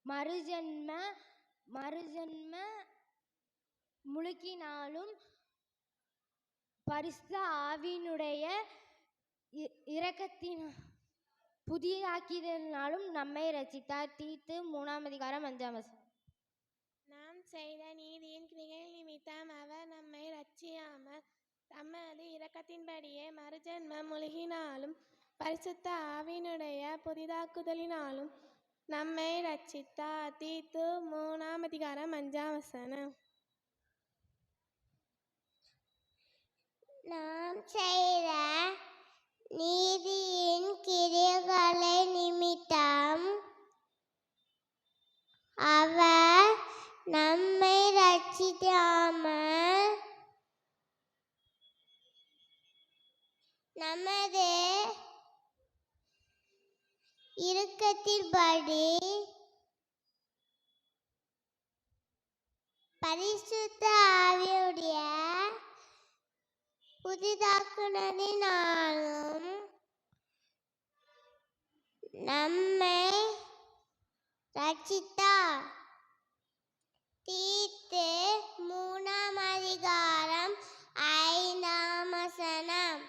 மறுஜன்ம முழுக்கினாலும் பரிசுத்த ஆவியினுடைய இரக்கத்தின் புதிதாக்கினாலும் நம்மை ரட்சித்தார். தீத்து 3:5. நாம் செய்த நீதியின் கிரிகைகள் நிமித்தம் அவர் நம்மை ரட்சியாமல் தமது இரக்கத்தின்படியே மறுஜன்ம முழுகினாலும் பரிசுத்த ஆவியினுடைய புதிதாக்குதலினாலும் நம்மை ரட்சித்தார். தீத்து 3:5. நாம் செய்த நீதியின் கிரியைகளை நிமித்தம் அவர் நம்மை ரட்சியாமல் நமது இரக்கத்தின்படி பரிசுத்த ஆவியுடைய புதிதாக்குனதினாலும் நம்மை ரட்சித்தார். தீத்து 3:5.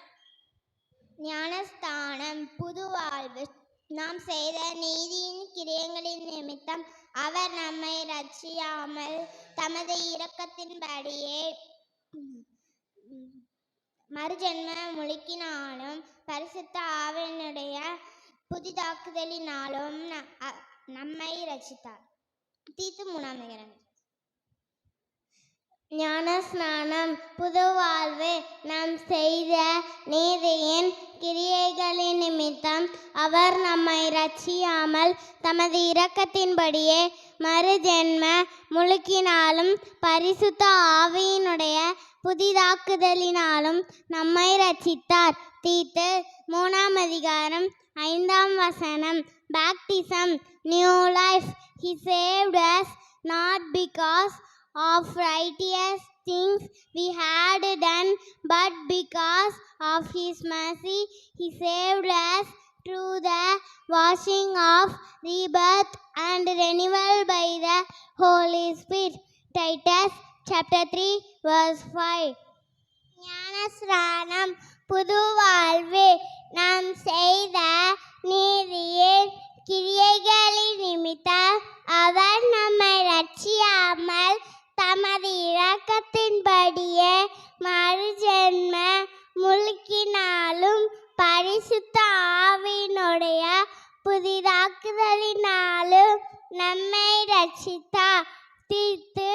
ஞானஸ்தானம் புது வாழ்வு. நாம் செய்த நீதியின் கிரியைகளின் நிமித்தம் அவர் நம்மை ரட்சியாமல் தமது இரக்கத்தின்படியே மறுஜன்ம முழுக்கினாலும் பரிசுத்த ஆவியினுடைய புதிதாக்குதலினாலும் நம்மை ரட்சித்தார். தீத்து 3:5. ஞானஸ்நானம் புது வாழ்வு. நாம் செய்த நீதியின் கிரியைகளின் நிமித்தம் அவர் நம்மை ரட்சியாமல் தமது இரக்கத்தின்படியே மறுஜென்ம முழுக்கினாலும் பரிசுத்த ஆவியினுடைய புதிதாக்குதலினாலும் நம்மை ரட்சித்தார். தீத்து 3:5. Baptism, new life. He saved us not because of righteous things we had done, but because of His mercy. He saved us through the washing of rebirth and renewal by the Holy Spirit. Titus chapter 3:5. ஞானஸ்நானம் புது வாழ்வு. நாம் செய்த நீதியின் கிரியைகளின் நிமித்தம் அவர் நம்மை ரட்சியாமல் தமது இரக்கத்தின்படியே மறுஜென்ம முழுக்கினாலும் பரிசுத்த ஆவியினுடைய புதிதாக்குதலினாலும் நம்மை ரட்சித்தார். தீத்து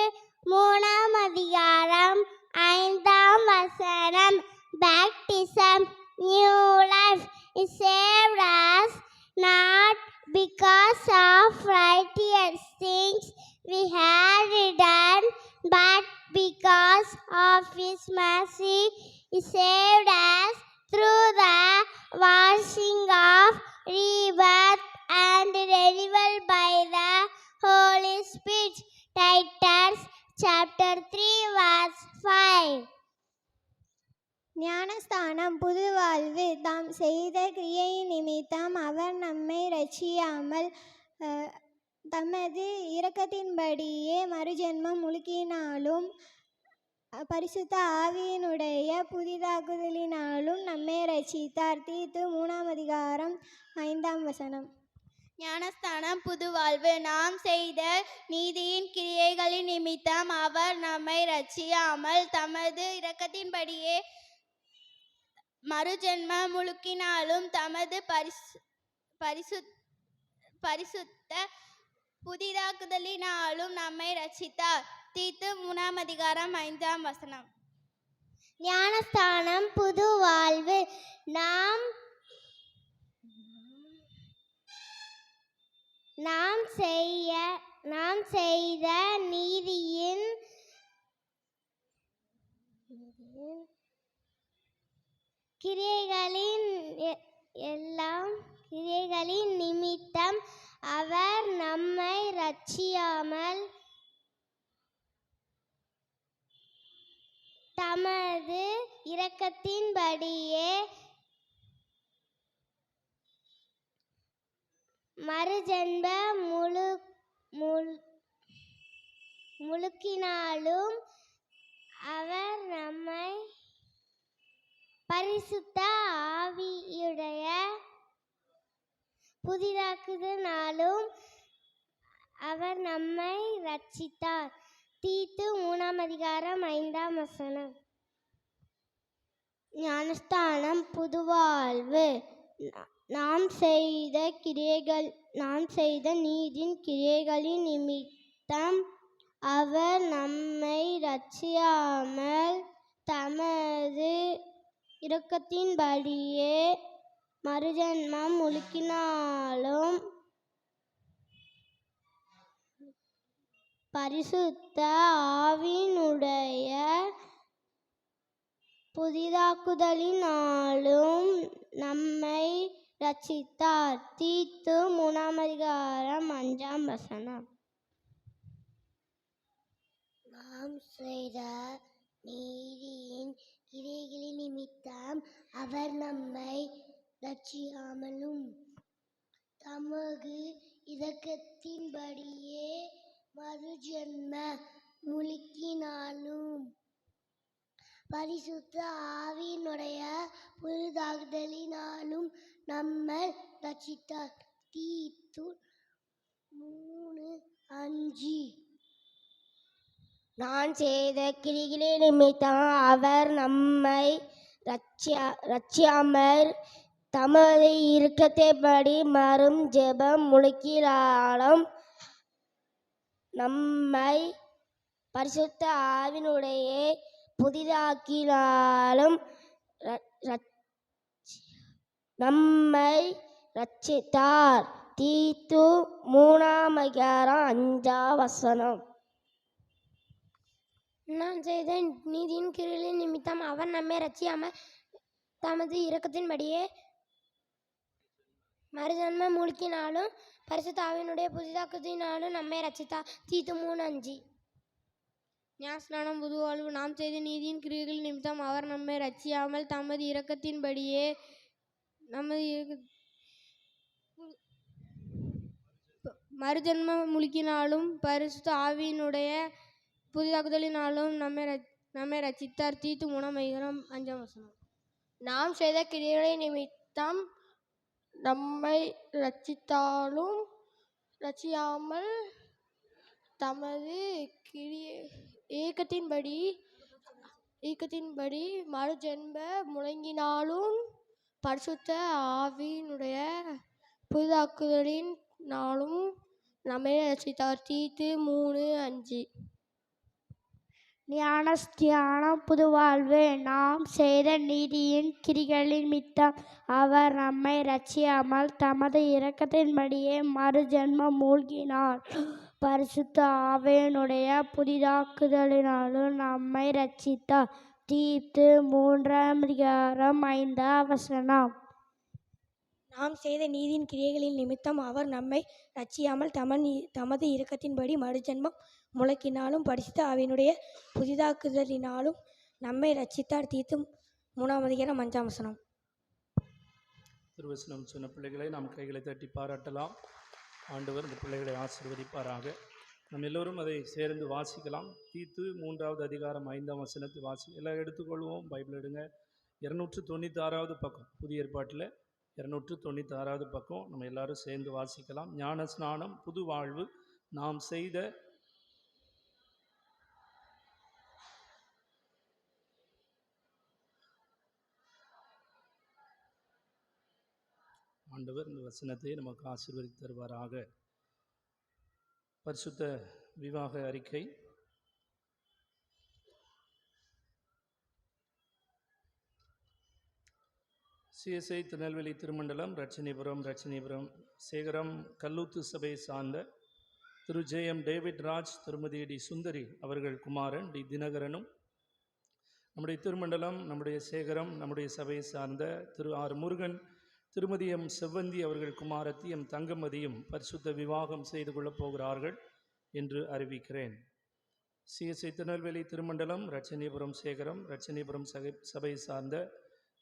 3:5. Baptism, new life. He saved us not because of righteous things we had done, but because of His mercy. He saved us through the washing of rebirth and renewal by the Holy Spirit. Titus chapter 3:5. ஞானஸ்தானம் புது வாழ்வு. தாம் செய்த கிரியை நிமித்தம் அவர் நம்மை ரட்சியாமல் தமது இரக்கத்தின்படியே மறுஜென்மம் முழுக்கினாலும் பரிசுத்த ஆவியினுடைய புதிதாக்குதலினாலும் நம்மை ரட்சித்தார். தீத்து 3:5. ஞானஸ்தானம் புது வாழ்வு. நாம் செய்த நீதியின் கிரியைகளின் நிமித்தம் அவர் நம்மை ரட்சியாமல் தமது இரக்கத்தின்படியே மறுஜென்ம முழுக்கினாலும் தமது பரிசுத்த புதிதாக்குதலினாலும் நம்மை ரட்சித்தார். தீத்து 3:5. ஞானஸ்தானம் புது வாழ்வு. நாம் நாம் செய்த நீதியின் கிரியைகளின் நிமித்தம் அவர் நம்மை ரட்சியாமல் தமது இரக்கத்தின்படியே மறுஜென்ம முழுக்கினாலும் அவர் நம்மை பரிசுத்த ஆவியுடைய புதிதாக்குதலினாலும் அவர் நம்மை ரட்சித்தார். தீத்து 3:5. ஞானஸ்தானம் புதுவாழ்வு. நாம் செய்த நீதியின் கிரியைகளின் நிமித்தம் அவர் நம்மை ரட்சியாமல் தமது இரக்கத்தின்படியே மறுஜென்மம் முழுக்கினாலும் பரிசுத்த ஆவியினுடைய புதிதாக்குதலினாலும் நம்மை ரட்சித்தார். தீத்து 3:5. நாம் செய்த நீதியின் கிரியைகளின் நிமித்தம் அவர் நம்மை ரட்சியாமலும் தமது இரக்கத்தின்படியே மறுஜென்ம முழுக்கினாலும் பரிசுத்த ஆவியினுடைய புதிதாக்குதலினாலும் நம்மை ரட்சித்தார். தீத்து 3:5. நான் செய்த கிரிகளின் நிமித்தம் அவர் நம்மை ரட்சியாமல் தமது இரக்கத்தின்படி மறும் ஜெபம் முழுக்கினாலும் நம்மை பரிசுத்த ஆவியினுடைய புதிதாக்கினாலும் நம்மை ரட்சித்தார். தீத்து 3:5. நான் செய்த நீதியின் கிரியைகளின் நிமித்தம் அவர் நம்மை ரட்சியாமல் தமது இரக்கத்தின்படியே மறுஜென்ம முழுக்கினாலும் பரிசுத்த ஆவியினுடைய புதிதாக்குதலினாலும் நம்மை ரட்சித்தார். தீத்து 3:5. ஞானஸ்நானம் புதுவாழ்வு. நாம் செய்த நீதியின் கிரியைகளின் நிமித்தம் அவர் நம்மை ரட்சியாமல் தமது இரக்கத்தின்படியே மறுஜென்ம முழுக்கினாலும் பரிசுத்த ஆவியினுடைய புதிதாக்குதலினாலும் நம்மை ரட்சித்தார். தீத்து 3:5. நாம் செய்த கிரியைகளின் நிமித்தம் நம்மை ரட்சியாமல் தமது ஏக்கத்தின்படி மறுஜென்ம முழங்கினாலும் பரிசுத்த ஆவியினுடைய புதிதாக்குதலினாலும் நம்மை ரட்சித்தார். தீத்து 3:5. ஞானஸ்நானம் புதுவாழ்வு. நாம் செய்த நீதியின் கிரியைகளின் நிமித்தம் அவர் நம்மை ரட்சியாமல் தமது இரக்கத்தின்படியே மறுஜென்மம் மூழ்கினார் பரிசுத்த ஆவியினுடைய புதிதாக்குதலினாலும் நம்மை ரட்சித்தார். தீத்து 3:5. நாம் செய்த நீதியின் கிரியைகளின் நிமித்தம் அவர் நம்மை ரட்சியாமல் தமது இரக்கத்தின்படி மறுஜென்மம் முழக்கினாலும் பரிசுத்த ஆவியினுடைய புதிதாக்குதலினாலும் நம்மை ரட்சித்தார். தீத்து 3:5. திருவசனம் சொன்ன பிள்ளைகளை நாம் கைகளை தட்டி பாராட்டலாம். ஆண்டவர் இந்த பிள்ளைகளை ஆசீர்வதிப்பாராக. நம்ம எல்லோரும் அதை சேர்ந்து வாசிக்கலாம். தீத்து 3:5 வாசி. எல்லாம் எடுத்துக்கொள்வோம். பைபிள் எடுங்க. 296 பக்கம், புதிய ஏற்பாட்டில் 296 பக்கம். நம்ம எல்லாரும் சேர்ந்து வாசிக்கலாம். ஞானஸ்நானம் புது வாழ்வு. நாம் செய்த ஆண்டவர் இந்த வசனத்தை நமக்கு ஆசீர்வதித்து தருவாராக. பரிசுத்த விவாக அறிக்கை. சிஎஸ்ஐ திருநெல்வேலி திருமண்டலம் ரட்சணிபுரம் சேகரம் கல்லூத்து சபையை சார்ந்த திரு ஜே.எம். டேவிட் ராஜ், திருமதி டி. சுந்தரி அவர்கள் குமாரன் டி. தினகரனும், நம்முடைய திருமண்டலம், நம்முடைய சேகரம், நம்முடைய சபையை சார்ந்த திரு ஆர். முருகன், திருமதி எம். செவ்வந்தி அவர்கள் குமாரத்தி எம். தங்கமதியும் பரிசுத்த விவாகம் செய்து கொள்ளப் போகிறார்கள் என்று அறிவிக்கிறேன். சிஎஸ்ஐ திருநெல்வேலி திருமண்டலம் ரட்சணிபுரம் சேகரம் ரட்சணிபுரம் சபையை சார்ந்த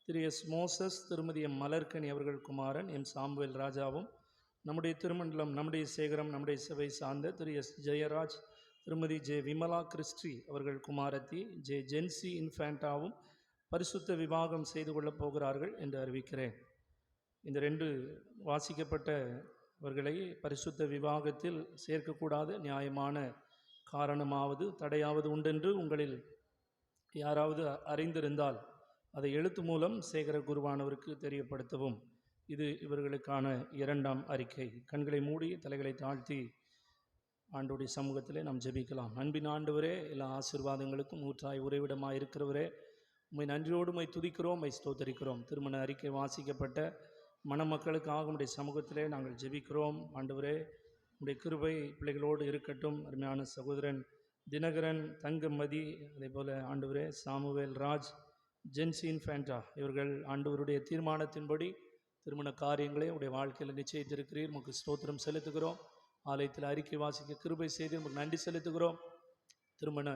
திரு எஸ். மோசஸ், திருமதி எம். மலர்கனி அவர்கள் குமாரன் எம். சாமுவேல் ராஜாவும், நம்முடைய திருமண்டலம், நம்முடைய சேகரம், நம்முடைய சபை சார்ந்த திரு எஸ். ஜெயராஜ், திருமதி ஜே. விமலா கிறிஸ்டி அவர்கள் குமாரத்தி ஜே. ஜென்சி இன்ஃபேண்டாவும் பரிசுத்த விவாகம் செய்து கொள்ளப் போகிறார்கள் என்று அறிவிக்கிறேன். இந்த 2 வாசிக்கப்பட்டவர்களை பரிசுத்த விவாகத்தில் சேர்க்கக்கூடாத நியாயமான காரணமாவது தடையாவது உண்டென்று உங்களில் யாராவது அறிந்திருந்தால் அதை எழுத்து மூலம் சேகர குருவானவருக்கு தெரியப்படுத்தவும். இது இவர்களுக்கான 2ஆம் அறிக்கை. கண்களை மூடி தலைகளை தாழ்த்தி ஆண்டோடைய சமூகத்திலே நாம் ஜெபிக்கலாம். அன்பின் ஆண்டவரே, எல்லா ஆசீர்வாதங்களுக்கும் ஊற்றாய் உறைவிடமாக இருக்கிறவரே, உம்மை நன்றியோடு உம்மை துதிக்கிறோம், உம்மை ஸ்தோத்தரிக்கிறோம். திருமண அறிக்கை வாசிக்கப்பட்ட மணமக்களுக்காக உம்முடைய சமூகத்திலே நாங்கள் ஜெபிக்கிறோம். ஆண்டவரே, உம்முடைய கிருபை பிள்ளைகளோடு இருக்கட்டும். அருமையான சகோதரன் தினகரன், தங்கமதி, அதே போல் ஆண்டவரே சாமுவேல் ராஜ், ஜென்சி இன்ஃபேண்டா இவர்கள் ஆண்டவருடைய தீர்மானத்தின்படி திருமண காரியங்களை உடைய வாழ்க்கையில் நிச்சயித்திருக்கிறீர். உமக்கு ஸ்தோத்திரம் செலுத்துகிறோம். ஆலயத்தில் அறிக்கை வாசிக்க கிருபை செய்து உமக்கு நன்றி செலுத்துகிறோம். திருமண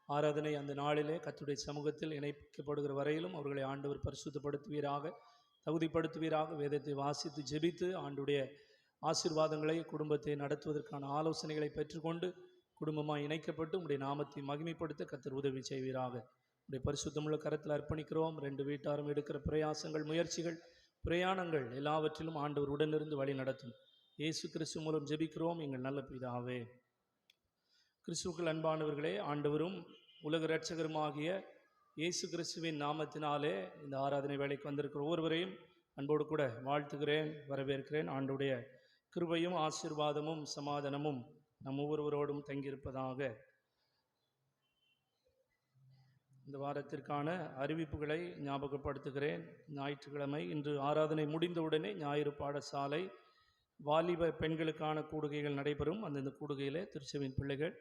ஆராதனை அந்த நாளிலே கர்த்தருடைய சமூகத்தில் இணைக்கப்படுகிற வரையிலும் அவர்களை ஆண்டவர் பரிசுத்தப்படுத்துவீராக, தகுதிப்படுத்துவீராக. வேதத்தை வாசித்து ஜெபித்து ஆண்டுடைய ஆசீர்வாதங்களை, குடும்பத்தை நடத்துவதற்கான ஆலோசனைகளை பெற்றுக்கொண்டு குடும்பமாக இணைக்கப்பட்டு உடைய நாமத்தை மகிமைப்படுத்த கர்த்தர் உதவி செய்வீராக. உடைய பரிசுத்தமுள்ள கரத்தில் அர்ப்பணிக்கிறோம். 2 வீட்டாரும் எடுக்கிற பிரயாசங்கள், முயற்சிகள், பிரயாணங்கள் எல்லாவற்றிலும் ஆண்டவர் உடனிருந்து வழி நடத்தும். இயேசு கிறிஸ்து மூலம் ஜெபிக்கிறோம் எங்கள் நல்ல பிதாவே. கிறிஸ்துவுக்குள் அன்பானவர்களே, ஆண்டவரும் உலக இரட்சகருமாகிய இயேசு கிறிஸ்துவின் நாமத்தினாலே இந்த ஆராதனை வேலைக்கு வந்திருக்கிற ஒவ்வொருவரையும் அன்போடு கூட வாழ்த்துகிறேன், வரவேற்கிறேன். ஆண்டுடைய கிருபையும் ஆசீர்வாதமும் சமாதானமும் நம் ஒவ்வொருவரோடும் தங்கியிருப்பதாக. இந்த வாரத்திற்கான அறிவிப்புகளை ஞாபகப்படுத்துகிறேன். ஞாயிற்றுக்கிழமை இன்று ஆராதனை முடிந்தவுடனே ஞாயிறு பாடசாலை வாலிப பெண்களுக்கான கூடுகைகள் நடைபெறும். அந்தந்த கூடுகையில் திருச்சபையின் பிள்ளைகள்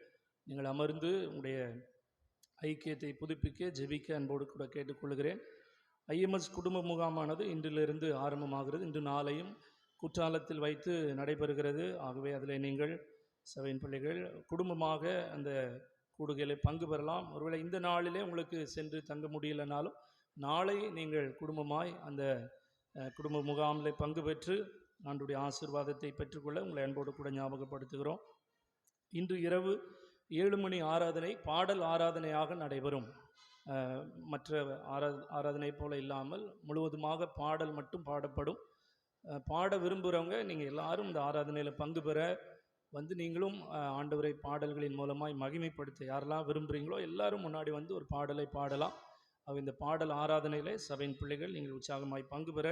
நீங்கள் அமர்ந்து உங்களுடைய ஐக்கியத்தை புதுப்பிக்க ஜெபிக்க அன்போடு கூட கேட்டுக்கொள்கிறேன். ஐஎம்எஸ் குடும்ப முகாமானது இன்றிலிருந்து ஆரம்பமாகிறது. இன்று நாளையும் குற்றாலத்தில் வைத்து நடைபெறுகிறது. ஆகவே அதில் நீங்கள் சபையின் பிள்ளைகள் குடும்பமாக அந்த கூடுகையில் பங்கு பெறலாம். ஒருவேளை இந்த நாளிலே உங்களுக்கு சென்று தங்க முடியலைனாலும் நாளை நீங்கள் குடும்பமாய் அந்த குடும்ப முகாமில் பங்கு பெற்று ஆண்டுடைய ஆசீர்வாதத்தை பெற்றுக்கொள்ள உங்களை அன்போடு கூட ஞாபகப்படுத்துகிறோம். இன்று இரவு 7 மணி ஆராதனை பாடல் ஆராதனையாக நடைபெறும். மற்ற ஆராதனை போல இல்லாமல் முழுவதுமாக பாடல் மட்டும் பாடப்படும். பாட விரும்புகிறவங்க நீங்கள் எல்லாரும் இந்த ஆராதனையில் பங்கு பெற வந்து நீங்களும் ஆண்டவரை பாடல்களின் மூலமாய் மகிமைப்படுத்த யாரெல்லாம் விரும்புகிறீங்களோ எல்லாரும் முன்னாடி வந்து ஒரு பாடலை பாடலாம். இந்த பாடல் ஆராதனையில் சபையின் பிள்ளைகள் நீங்கள் உற்சாகமாய் பங்கு பெற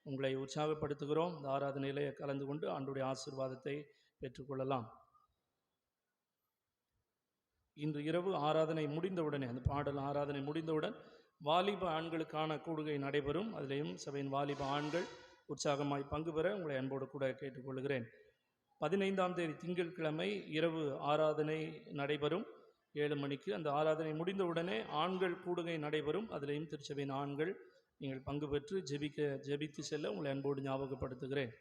உங்களை உற்சாகப்படுத்துகிறோம். இந்த ஆராதனையிலே கலந்து கொண்டு ஆண்டவருடைய ஆசீர்வாதத்தை பெற்றுக்கொள்ளலாம். இன்று இரவு ஆராதனை முடிந்தவுடனே, அந்த பாடல் ஆராதனை முடிந்தவுடன் வாலிப ஆண்களுக்கான கூடுகை நடைபெறும். அதிலேயும் சபையின் வாலிப ஆண்கள் உற்சாகமாய் பங்கு பெற உங்களை அன்போடு கூட கேட்டுக்கொள்கிறேன். 15ஆம் தேதி திங்கட்கிழமை இரவு ஆராதனை நடைபெறும் 7 மணிக்கு. அந்த ஆராதனை முடிந்தவுடனே ஆண்கள் கூடுகை நடைபெறும். அதிலேயும் திருச்சபையின் ஆண்கள் நீங்கள் பங்கு பெற்று ஜெபித்து செல்ல உங்களை அன்போடு ஞாபகப்படுத்துகிறேன்.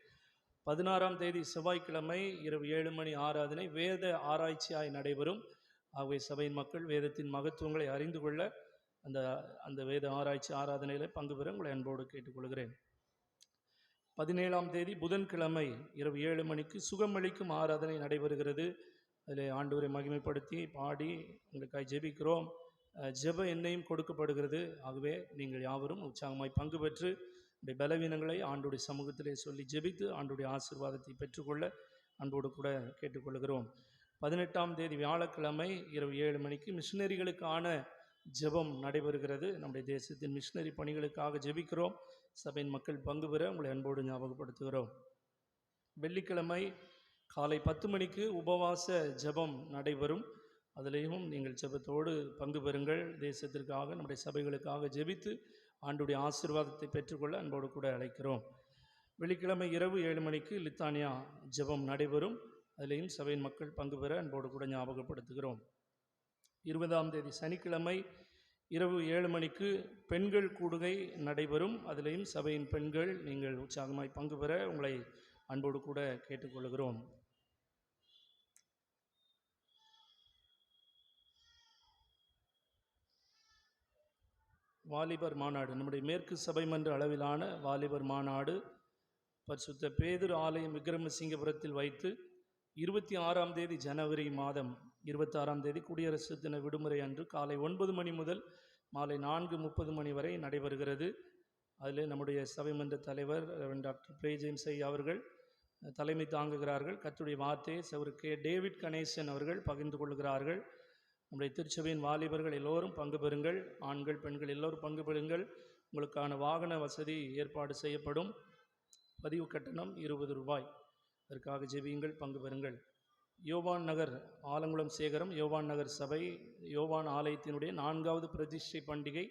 16ஆம் தேதி செவ்வாய்க்கிழமை இரவு 7 மணி ஆராதனை வேத ஆராய்ச்சியாய் நடைபெறும். ஆகவே சபையின் மக்கள் வேதத்தின் மகத்துவங்களை அறிந்து கொள்ள அந்த வேத ஆராய்ச்சி ஆராதனையில் பங்கு பெற உங்களை அன்போடு கேட்டுக்கொள்கிறேன். 17ஆம் தேதி புதன்கிழமை இரவு 7 மணிக்கு சுகமளிக்கும் ஆராதனை நடைபெறுகிறது. அதில் ஆண்டவரை மகிமைப்படுத்தி பாடி உங்களுக்காக ஜெபிக்கிறோம். ஜெப எண்ணெயும் கொடுக்கப்படுகிறது. ஆகவே நீங்கள் யாவரும் உற்சாகமாய் பங்கு பெற்று உடைய பலவீனங்களை ஆண்டுடைய சமூகத்திலே சொல்லி ஜெபித்து ஆண்டுடைய ஆசீர்வாதத்தை பெற்றுக்கொள்ள அன்போடு கூட கேட்டுக்கொள்கிறோம். 18ஆம் தேதி வியாழக்கிழமை இரவு 7 மணிக்கு மிஷினரிகளுக்கான ஜெபம் நடைபெறுகிறது. நம்முடைய தேசத்தின் மிஷினரி பணிகளுக்காக ஜெபிக்கிறோம். சபையின் மக்கள் பங்கு பெற உங்களை அன்போடு ஞாபகப்படுத்துகிறோம். வெள்ளிக்கிழமை காலை 10 மணிக்கு உபவாச ஜெபம் நடைபெறும். அதிலேயும் நீங்கள் ஜெபத்தோடு பங்கு பெறுங்கள். தேசத்திற்காக, நம்முடைய சபைகளுக்காக ஜெபித்து ஆண்டுடைய ஆசீர்வாதத்தை பெற்றுக்கொள்ள அன்போடு கூட அழைக்கிறோம். வெள்ளிக்கிழமை இரவு 7 மணிக்கு லித்தானியா ஜெபம் நடைபெறும். அதிலேயும் சபையின் மக்கள் பங்கு பெற அன்போடு கூட ஞாபகப்படுத்துகிறோம். 20ஆம் தேதி சனிக்கிழமை இரவு 7 மணிக்கு பெண்கள் கூடுகை நடைபெறும். அதிலேயும் சபையின் பெண்கள் நீங்கள் உற்சாகமாய் பங்கு பெற உங்களை அன்போடு கூட கேட்டுக்கொள்கிறோம். வாலிபர் மாநாடு, நம்முடைய மேற்கு சபை மன்ற அளவிலான வாலிபர் மாநாடு பரிசுத்த பேதுரு ஆலயம் விக்கிரமசிங்கபுரத்தில் வைத்து 26ஆம் தேதி ஜனவரி மாதம் 26ஆம் தேதி குடியரசு தின விடுமுறை அன்று காலை 9 மணி முதல் மாலை 4:30 மணி வரை நடைபெறுகிறது. அதில் நம்முடைய சபை மன்ற தலைவர் டாக்டர் பிரே ஜேம்ஸ் ஐயா அவர்கள் தலைமை தாங்குகிறார்கள். கர்த்தருடைய வார்த்தையை சகோதரர் கே. டேவிட் கணேசன் அவர்கள் பகிர்ந்து கொள்கிறார்கள். நம்முடைய திருச்சபையின் வாலிபர்கள் எல்லோரும் பங்கு பெறுங்கள். ஆண்கள் பெண்கள் எல்லோரும் பங்கு பெறுங்கள். உங்களுக்கான வாகன வசதி ஏற்பாடு செய்யப்படும். பதிவு கட்டணம் 20 ரூபாய். அதற்காக ஜெபியுங்கள், பங்கு பெறுங்கள். யோவான் நகர் ஆலங்குளம் சேகரம் யோவான் நகர் சபை யோவான் ஆலயத்தினுடைய 4வது பிரதிஷ்டை பண்டிகை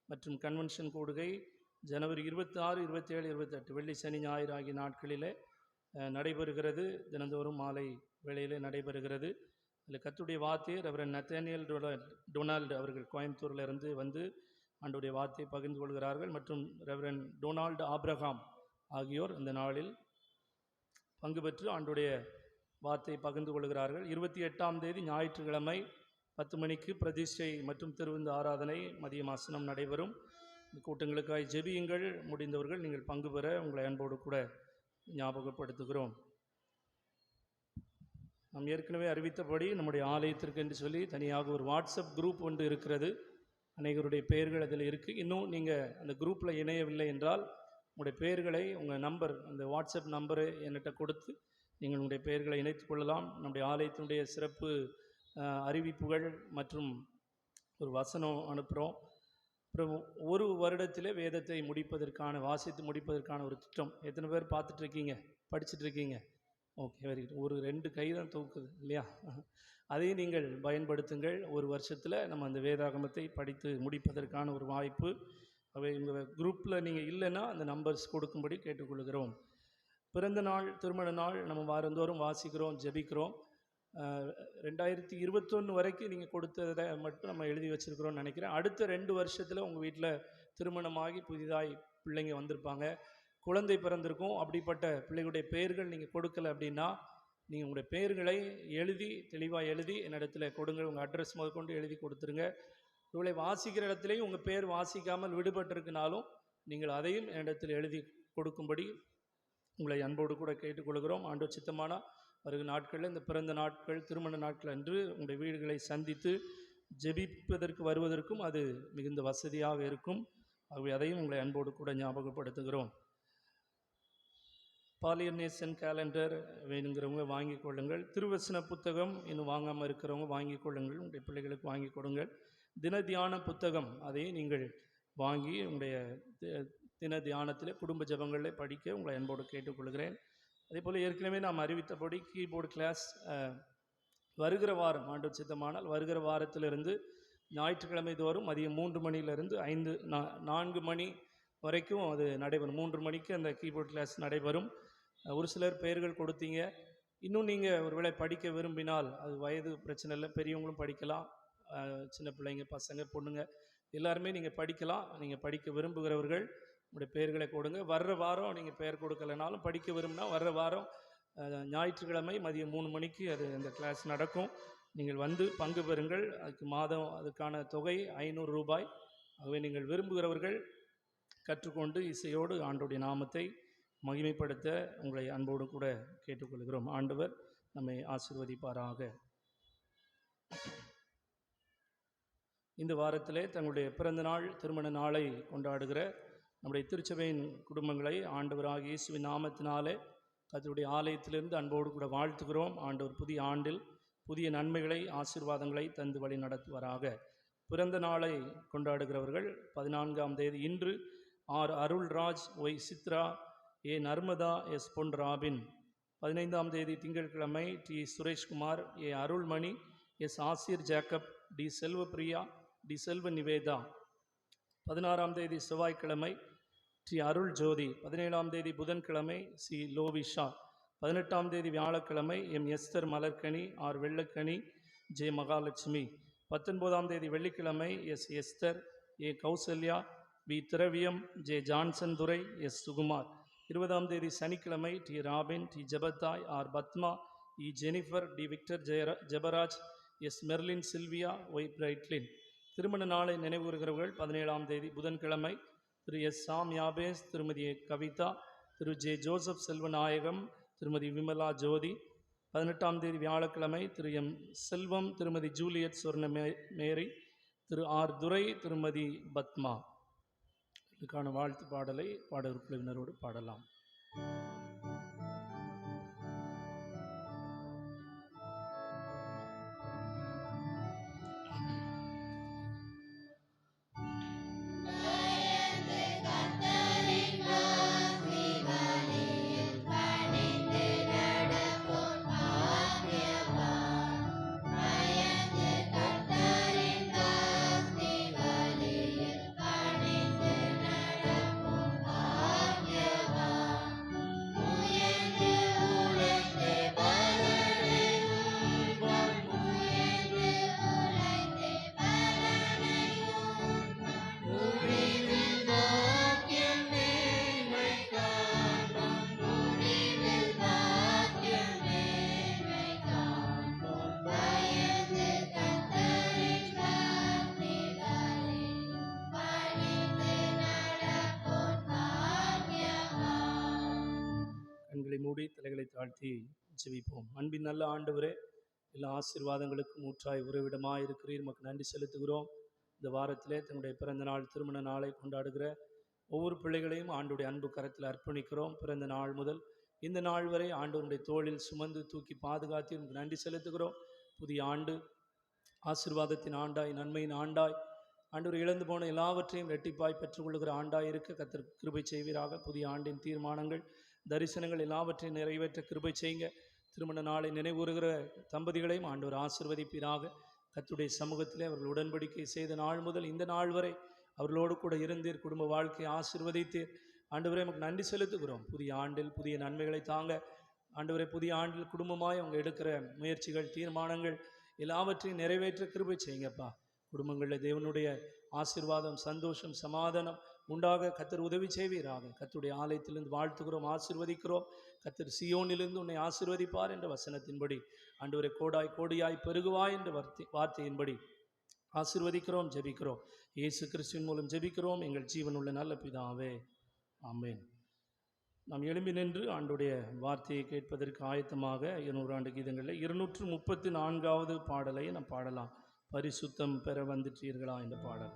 மற்றும் கன்வென்ஷன் கூடுகை ஜனவரி 26, 27, 28 வெள்ளி சனி ஞாயிறு ஆகிய நாட்களில் நடைபெறுகிறது. தினந்தோறும் மாலை வேளையில் நடைபெறுகிறது. அதில் கர்த்தருடைய வார்த்தையை ரெவரண்ட் நத்தானியல் டொனால்டு அவர்கள் கோயம்புத்தூரில் இருந்து வந்து ஆண்டவருடைய வார்த்தையை பகிர்ந்து கொள்கிறார்கள். மற்றும் ரெவரண்ட் டொனால்டு ஆப்ரஹாம் ஆகியோர் இந்த நாளில் பங்கு பெற்று ஆண்டவருடைய வார்த்தையை பகிர்ந்து கொள்கிறார்கள். 28ஆம் தேதி ஞாயிற்றுக்கிழமை 10 மணிக்கு பிரதிஷ்டை மற்றும் திருவிருந்து ஆராதனை மதியம் ஆசனம் நடைபெறும். இந்த கூட்டங்களுக்காய் ஜெபியுங்கள். முடிந்தவர்கள் நீங்கள் பங்கு பெற உங்களை அன்போடு கூட ஞாபகப்படுத்துகிறோம். நாம் ஏற்கனவே அறிவித்தபடி நம்முடைய ஆலயத்திற்கு என்று சொல்லி தனியாக ஒரு வாட்ஸ்அப் குரூப் ஒன்று இருக்கிறது. அநேகருடைய பெயர்கள் அதில் இருக்குது. இன்னும் நீங்கள் அந்த குரூப்பில் இணையவில்லை என்றால் உங்களுடைய பெயர்களை, உங்கள் நம்பர், அந்த வாட்ஸ்அப் நம்பரை என்கிட்ட கொடுத்து நீங்கள் உங்களுடைய பெயர்களை இணைத்து கொள்ளலாம். நம்முடைய ஆலயத்தினுடைய சிறப்பு அறிவிப்புகள் மற்றும் ஒரு வசனம் அனுப்புகிறோம். அப்புறம் ஒரு வருடத்திலே வேதத்தை முடிப்பதற்கான, வாசித்து முடிப்பதற்கான ஒரு திட்டம். எத்தனை பேர் பார்த்துட்ருக்கீங்க, படிச்சுட்ருக்கீங்க? Okay, very good. ஒரு 2 கை தான் தூக்குது இல்லையா? அதையும் நீங்கள் பயன்படுத்துங்கள். ஒரு வருஷத்தில் நம்ம அந்த வேதாகமத்தை படித்து முடிப்பதற்கான ஒரு வாய்ப்பு. அவை உங்கள் குரூப்பில் நீங்கள் இல்லைன்னா அந்த நம்பர்ஸ் கொடுக்கும்படி கேட்டுக்கொள்கிறோம். பிறந்த நாள், திருமண நாள் நம்ம வாரந்தோறும் வாசிக்கிறோம், ஜெபிக்கிறோம். 2021 வரைக்கும் நீங்கள் கொடுத்ததை மட்டும் நம்ம எழுதி வச்சுருக்கிறோன்னு நினைக்கிறேன். அடுத்த 2 வருஷத்தில் உங்கள் வீட்டில் திருமணமாகி புதிதாய் பிள்ளைங்க வந்திருப்பாங்க, குழந்தை பிறந்திருக்கும். அப்படிப்பட்ட பிள்ளைகளுடைய பெயர்கள் நீங்கள் கொடுக்கல அப்படின்னா நீங்கள் உங்களுடைய பெயர்களை எழுதி தெளிவாக எழுதி என்னிடத்தில் கொடுங்க. உங்கள் அட்ரஸ் முதற்கொண்டு எழுதி கொடுத்துருங்க. இவளை வாசிக்கிற இடத்துலையும் உங்கள் பேர் வாசிக்காமல் விடுபட்டிருக்குனாலும் நீங்கள் அதையும் என்னிடத்தில் எழுதி கொடுக்கும்படி உங்களை அன்போடு கூட கேட்டுக்கொள்கிறோம். ஆண்டவர் சித்தமானா வருகிற நாட்களில் இந்த பிறந்த நாட்கள், திருமண நாட்கள் அன்று உங்களுடைய வீடுகளை சந்தித்து ஜெபிப்பதற்கு வருவதற்கும் அது மிகுந்த வசதியாக இருக்கும். ஆகவே அதையும் உங்களை அன்போடு கூட ஞாபகப்படுத்துகிறோம். பாலியர்னேசன் கேலண்டர் வேணுங்கிறவங்க வாங்கி கொள்ளுங்கள். திருவசன புத்தகம் இன்னும் வாங்காமல் இருக்கிறவங்க வாங்கி கொள்ளுங்கள். உங்களுடைய பிள்ளைகளுக்கு வாங்கி கொடுங்கள். தின தியான புத்தகம் அதையும் நீங்கள் வாங்கி உங்களுடைய தின தியானத்தில் குடும்ப ஜெபங்களில் படிக்க உங்களை அன்போடு கேட்டுக்கொள்கிறேன். அதே போல் ஏற்கனவே நாம் அறிவித்தபடி கீபோர்டு கிளாஸ் வருகிற வாரம், ஆண்டவர் சித்தமானால் வருகிற வாரத்திலிருந்து ஞாயிற்றுக்கிழமை தோறும் மதியம் 3 மணியிலிருந்து 4 மணி வரைக்கும் அது நடைபெறும். 3 மணிக்கு அந்த கீபோர்டு கிளாஸ் நடைபெறும். ஒரு சிலர் பெயர்கள் கொடுத்தீங்க. இன்னும் நீங்கள் ஒருவேளை படிக்க விரும்பினால், அது வயது பிரச்சனை இல்லை, பெரியவங்களும் படிக்கலாம். சின்ன பிள்ளைங்க, பசங்க, பொண்ணுங்க எல்லாருமே நீங்கள் படிக்கலாம். நீங்கள் படிக்க விரும்புகிறவர்கள் உங்களுடைய பெயர்களை கொடுங்க. வர்ற வாரம் நீங்கள் பெயர் கொடுக்கலைனாலும் படிக்க விரும்பினா வர்ற வாரம் ஞாயிற்றுக்கிழமை மதியம் 3 மணிக்கு அது அந்த கிளாஸ் நடக்கும். நீங்கள் வந்து பங்கு பெறுங்கள். அதுக்கான தொகை 500 ரூபாய். ஆகவே நீங்கள் விரும்புகிறவர்கள் கற்றுக்கொண்டு இசையோடு ஆண்டவருடைய நாமத்தை மகிமைப்படுத்த உங்களை அன்போடு கூட கேட்டுக்கொள்கிறோம். ஆண்டவர் நம்மை ஆசீர்வதிப்பாராக. இந்த வாரத்திலே தங்களுடைய பிறந்த நாள், திருமண நாளை கொண்டாடுகிற நம்முடைய திருச்சபையின் குடும்பங்களை ஆண்டவராகிய இயேசுவின் நாமத்தினாலே கர்த்தருடைய ஆலயத்திலிருந்து அன்போடு கூட வாழ்த்துகிறோம். ஆண்டவர் புதிய ஆண்டில் புதிய நன்மைகளை, ஆசீர்வாதங்களை தந்து வழி நடத்துவாராக. பிறந்த நாளை கொண்டாடுகிறவர்கள் 14ஆம் தேதி இன்று R Arulraj, Y Chitra, A Narmada, S Pon Robin. 15ஆம் தேதி திங்கட்கிழமை T Sureshkumar, A Arulmani, S Asir Jacob, T Selvapriya, T Selva Nivetha. 16ஆம் தேதி செவ்வாய்க்கிழமை டி அருள் ஜோதி. 17ஆம் தேதி புதன்கிழமை சி லோவிஷா. 18ஆம் தேதி வியாழக்கிழமை M Esther Malarkani, R Vellakani, J Mahalakshmi. 19ஆம் தேதி வெள்ளிக்கிழமை S Esther, A Kausalya, V Thiraviyam, J Johnson Durai, S Sukumar. 20ஆம் தேதி சனிக்கிழமை T Robin, T Jebathai, R Padma, E Jennifer, T Victor Jebaraj, S Merlin Silvia, Y Brightlin. திருமண நாளை நினைவுறுகிறவர்கள் 17ஆம் தேதி புதன்கிழமை திரு எஸ் சாம் யாபேஸ், திருமதி கவிதா, திரு ஜே ஜோசப் செல்வநாயகம், திருமதி விமலா ஜோதி. 18ஆம் தேதி வியாழக்கிழமை திரு எம் செல்வம், திருமதி ஜூலியட் சொர்ண மேரி, திரு ஆர் துரை, திருமதி பத்மா. இதுக்கான வாழ்த்து பாடலை பாடல் குழுவினரோடு பாடலாம். கண்களை மூடி தலைகளை தாழ்த்தி ஜெபிப்போம். அன்பின் நல்ல ஆண்டவரே, எல்லா ஆசீர்வாதங்களுக்கும் ஊற்றாய் உறவிடமாக இருக்கிறீர். நமக்கு நன்றி செலுத்துகிறோம். இந்த வாரத்திலே தன்னுடைய பிறந்த நாள், திருமண நாளை கொண்டாடுகிற ஒவ்வொரு பிள்ளைகளையும் ஆண்டுடைய அன்பு கரத்தில் அர்ப்பணிக்கிறோம். பிறந்த நாள் முதல் இந்த நாள் வரை ஆண்டவருடைய தோளில் சுமந்து தூக்கி பாதுகாத்து நமக்கு நன்றி செலுத்துகிறோம். புதிய ஆண்டு ஆசீர்வாதத்தின் ஆண்டாய், நன்மையின் ஆண்டாய், ஆண்டவர் இழந்து போன எல்லாவற்றையும் இரட்டிப்பாய் பெற்றுக்கொள்ளுகிற ஆண்டாய் இருக்க கர்த்தர் கிருபை செய்வீராக. புதிய ஆண்டின் தீர்மானங்கள், தரிசனங்கள் எல்லாவற்றையும் நிறைவேற்ற கிருபை செய்யுங்க. திருமண நாளை நினைவுறுகிற தம்பதிகளையும் ஆண்டவர் ஆசீர்வதிப்பீராக. கர்த்தருடைய சமூகத்திலே அவர்கள் உடன்படிக்கை செய்த நாள் முதல் இந்த நாள் வரை அவர்களோடு கூட இருந்தீர். குடும்ப வாழ்க்கையை ஆசீர்வதித்தீர். ஆண்டவரே நமக்கு நன்றி செலுத்துகிறோம். புதிய ஆண்டில் புதிய நன்மைகளை தாங்க ஆண்டவரே. புதிய ஆண்டில் குடும்பமாய் அவங்க எடுக்கிற முயற்சிகள், தீர்மானங்கள் எல்லாவற்றையும் நிறைவேற்ற கிருபை செய்யுங்கப்பா. குடும்பங்களில் தேவனுடைய ஆசீர்வாதம், சந்தோஷம், சமாதானம் உண்டாக கர்த்தர் உதவி செய்வீராக. கர்த்தருடைய ஆலயத்திலிருந்து வாழ்த்துகிறோம், ஆசீர்வதிக்கிறோம். கர்த்தர் சியோனிலிருந்து உன்னை ஆசீர்வதிப்பார் என்ற வசனத்தின்படி ஆண்டவரை கோடாய் கோடியாய் பெருகுவாய் என்ற வார்த்தையின்படி ஆசீர்வதிக்கிறோம், ஜெபிக்கிறோம். இயேசு கிறிஸ்துவின் மூலம் ஜெபிக்கிறோம் எங்கள் ஜீவனுள்ள நல்ல பிதாவே, ஆமென். நாம் எழும்பி நின்று ஆண்டுடைய வார்த்தையை கேட்பதற்கு ஆயத்தமாக 200 ஆண்டு கீதங்களில் 234வது பாடலை நாம் பாடலாம். பரிசுத்தம் பெற வந்துட்டீர்களா என்ற பாடல்.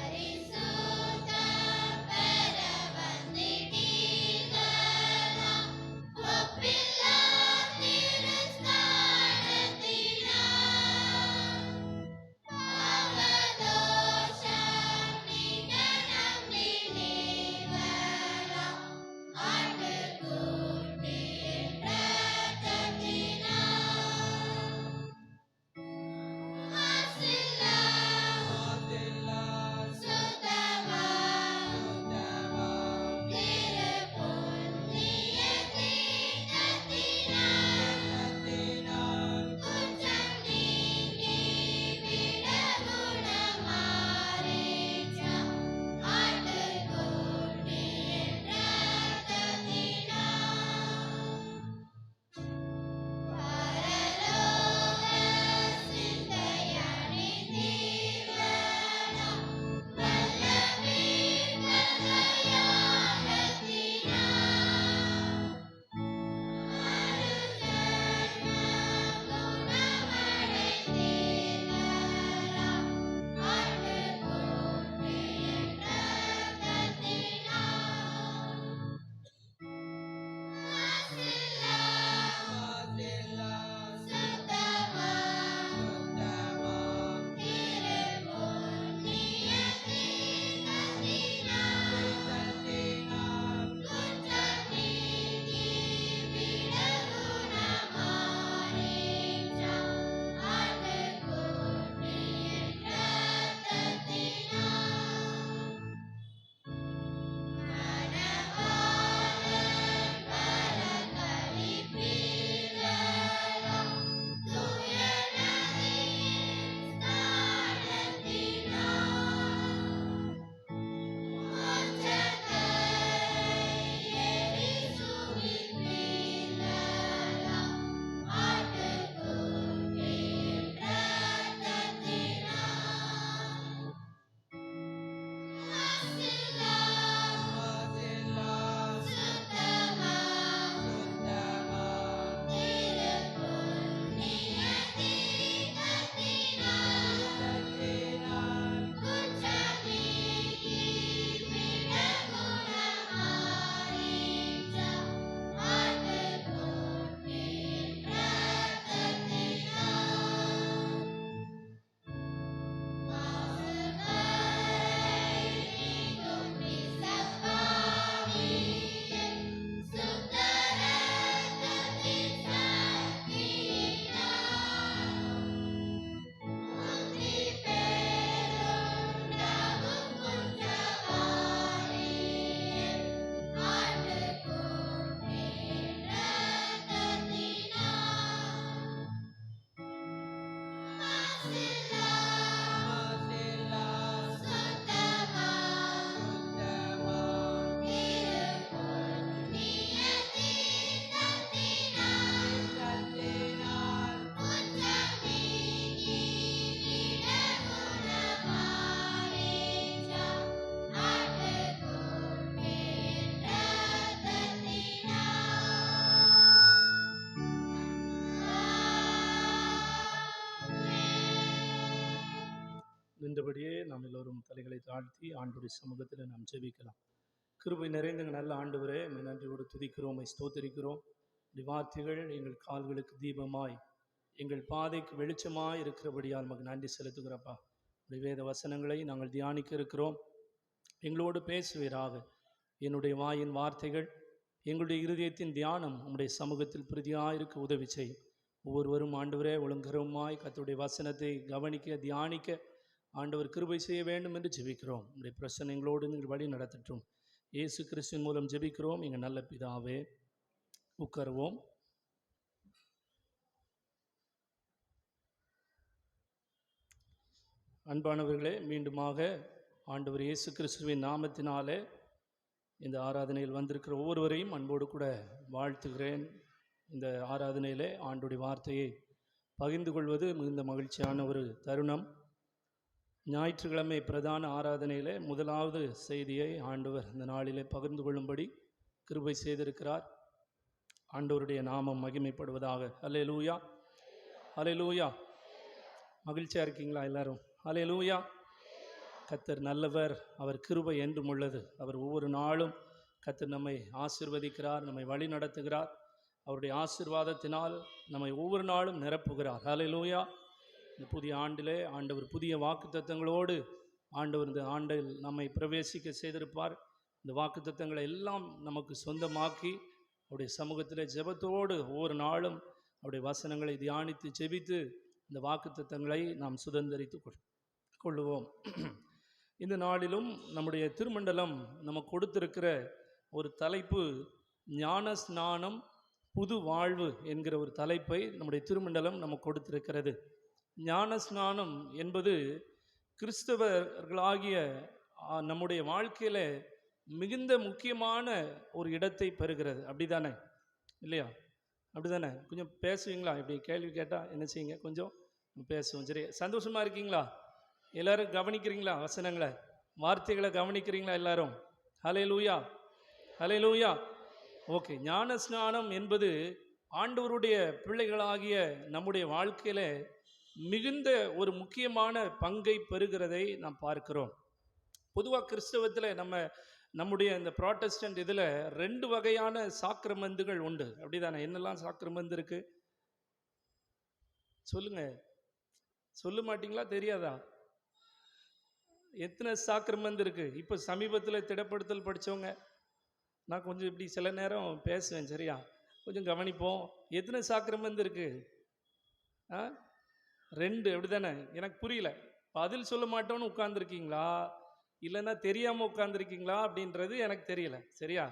பரிசுத்தம் பெற வந்திட்டீர்கள் நின்றபடியே நாம் எல்லோரும் தலைகளை தாழ்த்தி ஆண்டவருடைய சமூகத்தில் நாம் ஜெபிக்கலாம். கிருபை நிறைந்த நல்ல ஆண்டவரே, உம்மை நன்றியோடு துதிக்கிறோம், உம்மை ஸ்தோத்திரிக்கிறோம். உம்முடைய வார்த்தைகள் எங்கள் கால்களுக்கு தீபமாய், எங்கள் பாதைக்கு வெளிச்சமாய் இருக்கிறபடியால் நமக்கு நன்றி செலுத்துகிறப்பா. உடைய வேத வசனங்களை நாங்கள் தியானிக்க இருக்கிறோம். எங்களோடு பேசுவீராக. என்னுடைய வாயின் வார்த்தைகள், எங்களுடைய இருதயத்தின் தியானம் உம்முடைய சமூகத்தில் பிரதியாயிருக்க உதவி செய்யும். ஒவ்வொருவரும் ஆண்டவரே ஒழுங்கரமாய் கர்த்தருடைய வசனத்தை கவனிக்க, தியானிக்க ஆண்டவர் கிருபை செய்ய வேண்டும் என்று ஜெபிக்கிறோம். உம்முடைய பிரசன்னம் எங்களோடு நீங்கள் வழி நடத்தட்டும். இயேசு கிறிஸ்துவின் மூலம் ஜெபிக்கிறோம் எங்கள் நல்ல பிதாவே. உட்காருவோம். அன்பானவர்களே, மீண்டுமாக ஆண்டவர் இயேசு கிறிஸ்துவின் நாமத்தினாலே இந்த ஆராதனையில் வந்திருக்கிற ஒவ்வொருவரையும் அன்போடு கூட வாழ்த்துகிறேன். இந்த ஆராதனையிலே ஆண்டுடைய வார்த்தையை பகிர்ந்து கொள்வது மிகுந்த மகிழ்ச்சியான ஒரு தருணம். ஞாயிற்றுக்கிழமை பிரதான ஆராதனையிலே முதலாவது செய்தியை ஆண்டவர் இந்த நாளிலே பகிர்ந்து கொள்ளும்படி கிருபை செய்திருக்கிறார். ஆண்டவருடைய நாமம் மகிமைப்படுவதாக. அல்லேலூயா, அல்லேலூயா. மகிழ்ச்சியாக இருக்கீங்களா எல்லாரும்? அல்லேலூயா. கர்த்தர் நல்லவர், அவர் கிருபை என்றும் உள்ளது. அவர் ஒவ்வொரு நாளும் கர்த்தர் நம்மை ஆசீர்வதிக்கிறார், நம்மை வழி நடத்துகிறார். அவருடைய ஆசீர்வாதத்தினால் நம்மை ஒவ்வொரு நாளும் நிரப்புகிறார். அல்லேலூயா. இந்த புதிய ஆண்டிலே ஆண்டவர் புதிய வாக்குத்தத்தங்களோடு ஆண்டவர் இந்த ஆண்டில் நம்மை பிரவேசிக்க செய்திருப்பார். இந்த வாக்குத்தத்தங்களை எல்லாம் நமக்கு சொந்தமாக்கி அவருடைய சமூகத்திலே ஜெபத்தோடு ஒவ்வொரு நாளும் அவருடைய வசனங்களை தியானித்து ஜெபித்து இந்த வாக்குத்தத்தங்களை நாம் சுதந்திரித்து கொள்ளுவோம். இந்த நாளிலும் நம்முடைய திருமண்டலம் நமக்கு கொடுத்திருக்கிற ஒரு தலைப்பு, ஞான ஸ்நானம் புது வாழ்வு என்கிற ஒரு தலைப்பை நம்முடைய திருமண்டலம் நமக்கு கொடுத்திருக்கிறது. ஞான ஸ்நானம் என்பது கிறிஸ்தவர்களாகிய நம்முடைய வாழ்க்கையில் மிகுந்த முக்கியமான ஒரு இடத்தை பெறுகிறது. அப்படி தானே? இல்லையா? அப்படி தானே? கொஞ்சம் பேசுவீங்களா? இப்படி கேள்வி கேட்டால் என்ன செய்யுங்க, கொஞ்சம் பேசுவோம். சரி, சந்தோஷமாக இருக்கீங்களா? எல்லோரும் கவனிக்கிறீங்களா? வசனங்களை, வார்த்தைகளை கவனிக்கிறீங்களா எல்லாரும்? ஹல்லேலூயா, ஹல்லேலூயா. ஓகே. ஞான ஸ்நானம் என்பது ஆண்டவருடைய பிள்ளைகளாகிய நம்முடைய வாழ்க்கையில் மிகுந்த ஒரு முக்கியமான பங்கை பெறுகிறதை நாம் பார்க்கிறோம். பொதுவாக கிறிஸ்தவத்தில் நம்முடைய இந்த ப்ராட்டஸ்டன்ட் இதில் 2 வகையான சாக்கிரமந்துகள் உண்டு. அப்படி தானே? என்னெல்லாம் சாக்கிரமந்து இருக்குது சொல்லுங்க. சொல்ல மாட்டிங்களா? தெரியாதா? எத்தனை சாக்கிரமந்து இருக்குது? இப்போ சமீபத்தில் திடப்படுத்தல் படித்தவங்க, நான் கொஞ்சம் இப்படி சில நேரம் பேசுவேன், சரியா? கொஞ்சம் கவனிப்போம். எத்தனை சாக்கிரமந்து இருக்குது? 2. அப்படி தானே? எனக்கு புரியல. பதில் சொல்ல மாட்டோன்னு உட்காந்துருக்கீங்களா, இல்லைன்னா தெரியாமல் உட்காந்துருக்கீங்களா அப்படின்றது எனக்கு தெரியல. சரியா?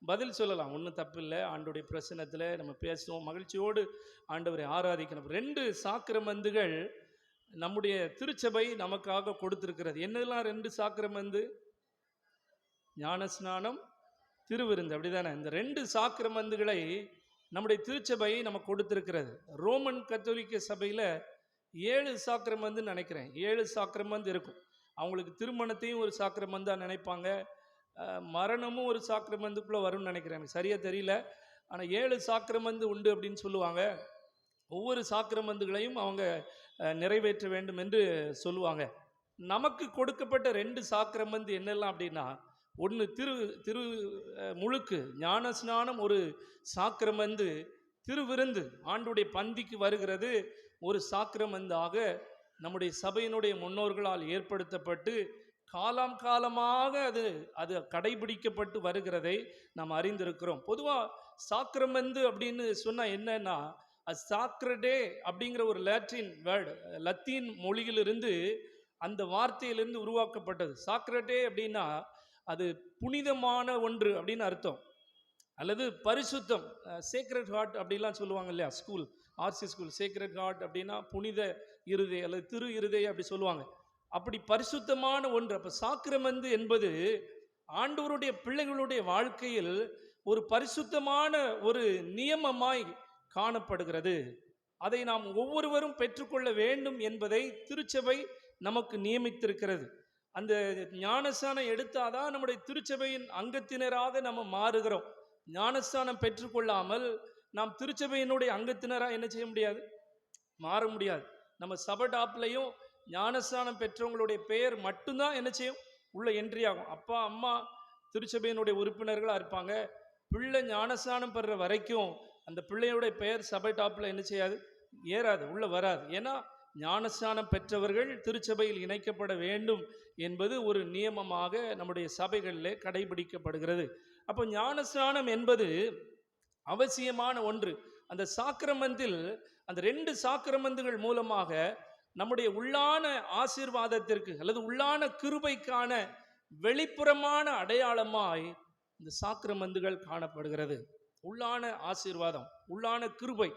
பதில் சொல்லலாம், ஒன்றும் தப்பு இல்லை. ஆண்டோடைய பிரசன்னத்தில் நம்ம பேசுவோம், மகிழ்ச்சியோடு ஆண்டவரை ஆராதிக்கணும். 2 சாக்கிரமந்துகள் நம்முடைய திருச்சபை நமக்காக கொடுத்திருக்கிறது. என்னெல்லாம் 2 சாக்கிரமந்து? ஞானஸ்நானம், திருவிருந்து. அப்படி தானே? இந்த 2 சாக்கிரமந்துகளை நம்முடைய திருச்சபை நமக்கு கொடுத்திருக்கிறது. ரோமன் கத்தோலிக்க சபையில் 7 சாக்கிரமந்துன்னு நினைக்கிறேன். 7 சாக்கிரமந்து இருக்கும். அவங்களுக்கு திருமணத்தையும் ஒரு சாக்கிரமந்தாக நினைப்பாங்க, மரணமும் ஒரு சாக்கிரமந்துக்குள்ளே வரும்னு நினைக்கிறேன், எனக்கு சரியாக தெரியல. ஆனால் 7 சாக்கிரமந்து உண்டு அப்படின்னு சொல்லுவாங்க. ஒவ்வொரு சாக்கிரமந்துகளையும் அவங்க நிறைவேற்ற வேண்டும் என்று சொல்லுவாங்க. நமக்கு கொடுக்கப்பட்ட 2 சாக்கிரமந்து என்னெல்லாம் அப்படின்னா, ஒன்று திரு முழுக்கு ஞானஸ்நானம் ஒரு சாக்கிரமந்து, திருவிருந்து ஆண்டுடைய பந்திக்கு வருகிறது ஒரு சாக்கிரமந்தாக நம்முடைய சபையினுடைய முன்னோர்களால் ஏற்படுத்தப்பட்டு காலம் காலமாக அது கடைபிடிக்கப்பட்டு வருகிறதை நாம் அறிந்திருக்கிறோம். பொதுவாக சாக்கிரமந்து அப்படின்னு சொன்னால் என்னன்னா, சாக்ரடே அப்படிங்கிற ஒரு லத்தீன் மொழியிலிருந்து, அந்த வார்த்தையிலிருந்து உருவாக்கப்பட்டது. சாக்ரடே அப்படின்னா அது புனிதமான ஒன்று அப்படின்னு அர்த்தம், அல்லது பரிசுத்தம். சேக்ரெட் ஹார்ட் அப்படிலாம் சொல்லுவாங்க இல்லையா? School, RC school, sacred heart அப்படின்னா புனித இருதய அல்லது திரு இருதய அப்படி சொல்லுவாங்க. அப்படி பரிசுத்தமான ஒன்று. அப்போ சாக்கிரமந்து என்பது ஆண்டவருடைய பிள்ளைகளுடைய வாழ்க்கையில் ஒரு பரிசுத்தமான ஒரு நியமமாய் காணப்படுகிறது. அதை நாம் ஒவ்வொருவரும் பெற்றுக்கொள்ள வேண்டும் என்பதை திருச்சபை நமக்கு நியமித்திருக்கிறது. அந்த ஞானஸ்தானம் எடுத்தாதான் நம்முடைய திருச்சபையின் அங்கத்தினராக நம்ம மாறுகிறோம். ஞானஸ்தானம் பெற்றுக்கொள்ளாமல் நாம் திருச்சபையினுடைய அங்கத்தினராக என்ன செய்ய முடியாது? மாற முடியாது. நம்ம சபடாப்லையும் ஞானஸ்நானம் பெற்றவங்களுடைய பெயர் மட்டும்தான் என்ன செய்யும் உள்ள என்ட்ரி ஆகும். அப்பா அம்மா திருச்சபையினுடைய உறுப்பினர்களாக இருப்பாங்க. பிள்ளை ஞானஸ்நானம் பெறுற வரைக்கும் அந்த பிள்ளையுடைய பெயர் சபை டாப்பில் என்ன செய்யாது, ஏறாது, உள்ள வராது. ஏன்னா ஞானஸ்நானம் பெற்றவர்கள் திருச்சபையில் இணைக்கப்பட வேண்டும் என்பது ஒரு நியமமாக நம்முடைய சபைகளில் கடைபிடிக்கப்படுகிறது. அப்போ ஞானஸ்நானம் என்பது அவசியமான ஒன்று. அந்த சாக்கிரமத்தில், அந்த 2 சாக்கிரமந்துகள் மூலமாக நம்முடைய உள்ளான ஆசீர்வாதத்திற்கு அல்லது உள்ளான கிருபைக்கான வெளிப்புறமான அடையாளமாய் இந்த சாக்கிரமந்துகள் காணப்படுகிறது. உள்ளான ஆசீர்வாதம், உள்ளான கிருபை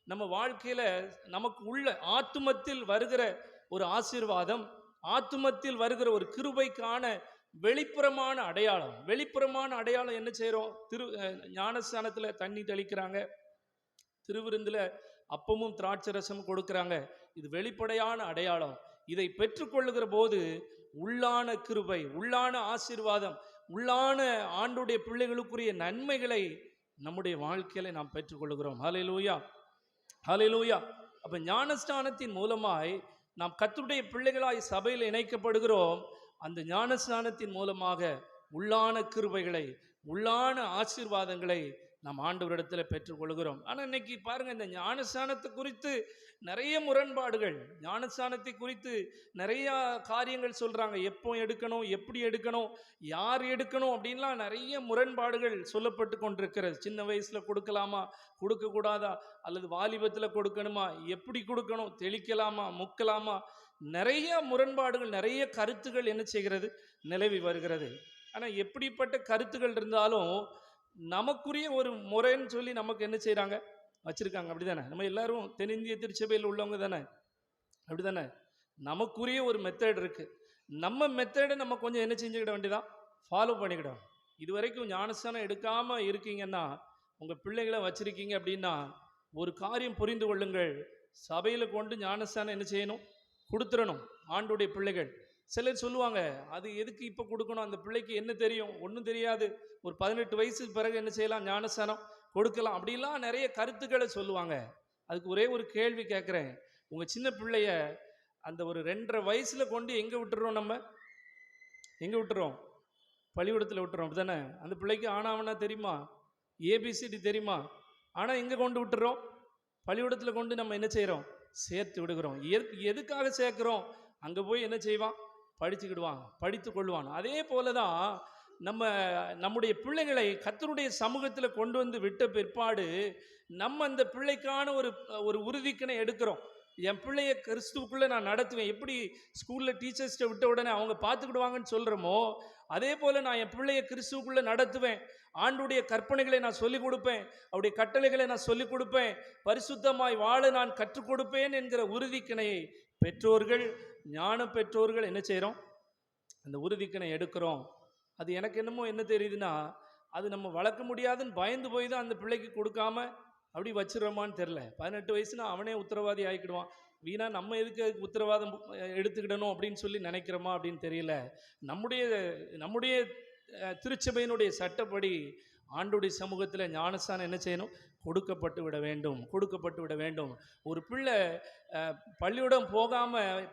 நம்ம வாழ்க்கையில நமக்கு உள்ள ஆத்துமத்தில் வருகிற ஒரு ஆசீர்வாதம், ஆத்துமத்தில் வருகிற ஒரு கிருபைக்கான வெளிப்புறமான அடையாளம். வெளிப்புறமான அடையாளம் என்ன செய்கிறோம்? ஞானஸ்தானத்தில் தண்ணி தெளிக்கிறாங்க, திருவிருந்தில் அப்பமும் திராட்சை ரசம் கொடுக்குறாங்க. இது வெளிப்படையான அடையாளம். இதை பெற்றுக்கொள்ளுகிற போது உள்ளான கிருபை, உள்ளான ஆசீர்வாதம், உள்ளான ஆண்டுடைய பிள்ளைகளுக்குரிய நன்மைகளை நம்முடைய வாழ்க்கையில நாம் பெற்றுக்கொள்கிறோம். ஹல்லேலூயா, ஹல்லேலூயா. அப்ப ஞானஸ்நானத்தின் மூலமாய் நாம் கர்த்தருடைய பிள்ளைகளாய் சபையில் இணைக்கப்படுகிறோம். அந்த ஞானஸ்நானத்தின் மூலமாக உள்ளான கிருபைகளை, உள்ளான ஆசீர்வாதங்களை நாம் ஆண்டவரிடத்தில் பெற்றுக்கொள்கிறோம். ஆனால் இன்னைக்கு பாருங்க, இந்த ஞானஸ்நானத்தை குறித்து நிறைய முரண்பாடுகள், ஞானஸ்நானத்தை குறித்து நிறைய காரியங்கள் சொல்றாங்க. எப்போ எடுக்கணும், எப்படி எடுக்கணும், யார் எடுக்கணும் அப்படின்லாம் நிறைய முரண்பாடுகள் சொல்லப்பட்டு கொண்டிருக்கிறது. சின்ன வயசுல கொடுக்கலாமா, கொடுக்க கூடாதா, அல்லது வாலிபத்தில் கொடுக்கணுமா, எப்படி கொடுக்கணும், தெளிக்கலாமா, முக்கலாமா, நிறைய முரண்பாடுகள், நிறைய கருத்துகள் என்ன செய்கிறது, நிலவி வருகிறது. ஆனால் எப்படிப்பட்ட கருத்துகள் இருந்தாலும் நமக்குரிய ஒரு முறைன்னு சொல்லி நமக்கு என்ன செய்கிறாங்க, வச்சுருக்காங்க. அப்படி தானே? நம்ம எல்லாரும் தென்னிந்திய திருச்சபையில் உள்ளவங்க தானே, அப்படி தானே? நமக்குரிய ஒரு மெத்தட் இருக்குது. நம்ம மெத்தடை நம்ம கொஞ்சம் என்ன செஞ்சுக்கிட வேண்டியதான், ஃபாலோ பண்ணிக்கிட்டோம். இது வரைக்கும் ஞானஸ்தானம் எடுக்காமல் இருக்கீங்கன்னா, உங்கள் பிள்ளைகளை வச்சுருக்கீங்க அப்படின்னா, ஒரு காரியம் புரிந்து கொள்ளுங்கள். சபையில் கொண்டு ஞானஸ்தானம் என்ன செய்யணும், கொடுத்துடணும். ஆண்டுடைய பிள்ளைகள் சிலர் சொல்லுவாங்க, அது எதுக்கு இப்போ கொடுக்கணும், அந்த பிள்ளைக்கு என்ன தெரியும், ஒன்றும் தெரியாது, ஒரு 18 வயசுக்கு பிறகு என்ன செய்யலாம், ஞானஸ்தானம் கொடுக்கலாம், அப்படிலாம் நிறைய கருத்துக்களை சொல்லுவாங்க. அதுக்கு ஒரே ஒரு கேள்வி கேட்குறேன். உங்கள் சின்ன பிள்ளைய அந்த ஒரு 2.5 வயசில் கொண்டு எங்கே விட்டுறோம்? நம்ம எங்கே விட்டுறோம்? பள்ளிக்கூடத்தில் விட்டுறோம், அப்படி தானே? அந்த பிள்ளைக்கு ஆனாவனா தெரியுமா, ஏபிசிடி தெரியுமா? ஆனால் எங்கே கொண்டு விட்டுறோம்? பள்ளிக்கூடத்தில் கொண்டு நம்ம என்ன செய்கிறோம், சேர்த்து விடுகிறோம். எதுக்காக சேர்க்குறோம்? அங்கே போய் என்ன செய்வான், படிச்சுக்கிடுவான், படித்து கொள்வான். அதே போல தான் நம்முடைய பிள்ளைகளை கர்த்தருடைய சமூகத்தில் கொண்டு வந்து விட்ட பிற்பாடு நம்ம அந்த பிள்ளைக்கான ஒரு உறுதிக்கினை எடுக்கிறோம். என் பிள்ளைய கிறிஸ்துவுக்குள்ளே நான் நடத்துவேன். எப்படி ஸ்கூலில் டீச்சர்ஸ்ட்டை விட்ட உடனே அவங்க பார்த்துக்கிடுவாங்கன்னு சொல்கிறோமோ, அதே போல் நான் என் பிள்ளைய கிறிஸ்துவுக்குள்ளே நடத்துவேன். ஆண்டுடைய கற்பனைகளை நான் சொல்லிக் கொடுப்பேன், அவருடைய கட்டளைகளை நான் சொல்லிக் கொடுப்பேன், பரிசுத்தமாய் வாழ நான் கற்றுக் கொடுப்பேன் என்கிற உறுதிக்கினையை பெற்றோர்கள், ஞான பெற்றோர்கள் என்ன செய்கிறோம், அந்த உறுதிக்கினை எடுக்கிறோம். அது எனக்கு என்னமோ என்ன தெரியுதுன்னா, அது நம்ம வளர்க்க முடியாதுன்னு பயந்து போய் தான் அந்த பிள்ளைக்கு கொடுக்காம அப்படி வச்சிடறோமான்னு தெரில. 18 வயசுனா அவனே உத்தரவாதி ஆகிக்கிடுவான். வீணா நம்ம எதுக்கு அதுக்கு உத்தரவாதம் எடுத்துக்கிடணும் அப்படின்னு சொல்லி நினைக்கிறோமா அப்படின்னு தெரியல. நம்முடைய திருச்சபையினுடைய சட்டப்படி ஆண்டுடைய சமூகத்தில் ஞானஸ்தானம் என்ன செய்யணும், கொடுக்கப்பட்டு விட வேண்டும், கொடுக்கப்பட்டு விட வேண்டும். ஒரு பிள்ளை பள்ளிக்கூடம் போகாமல்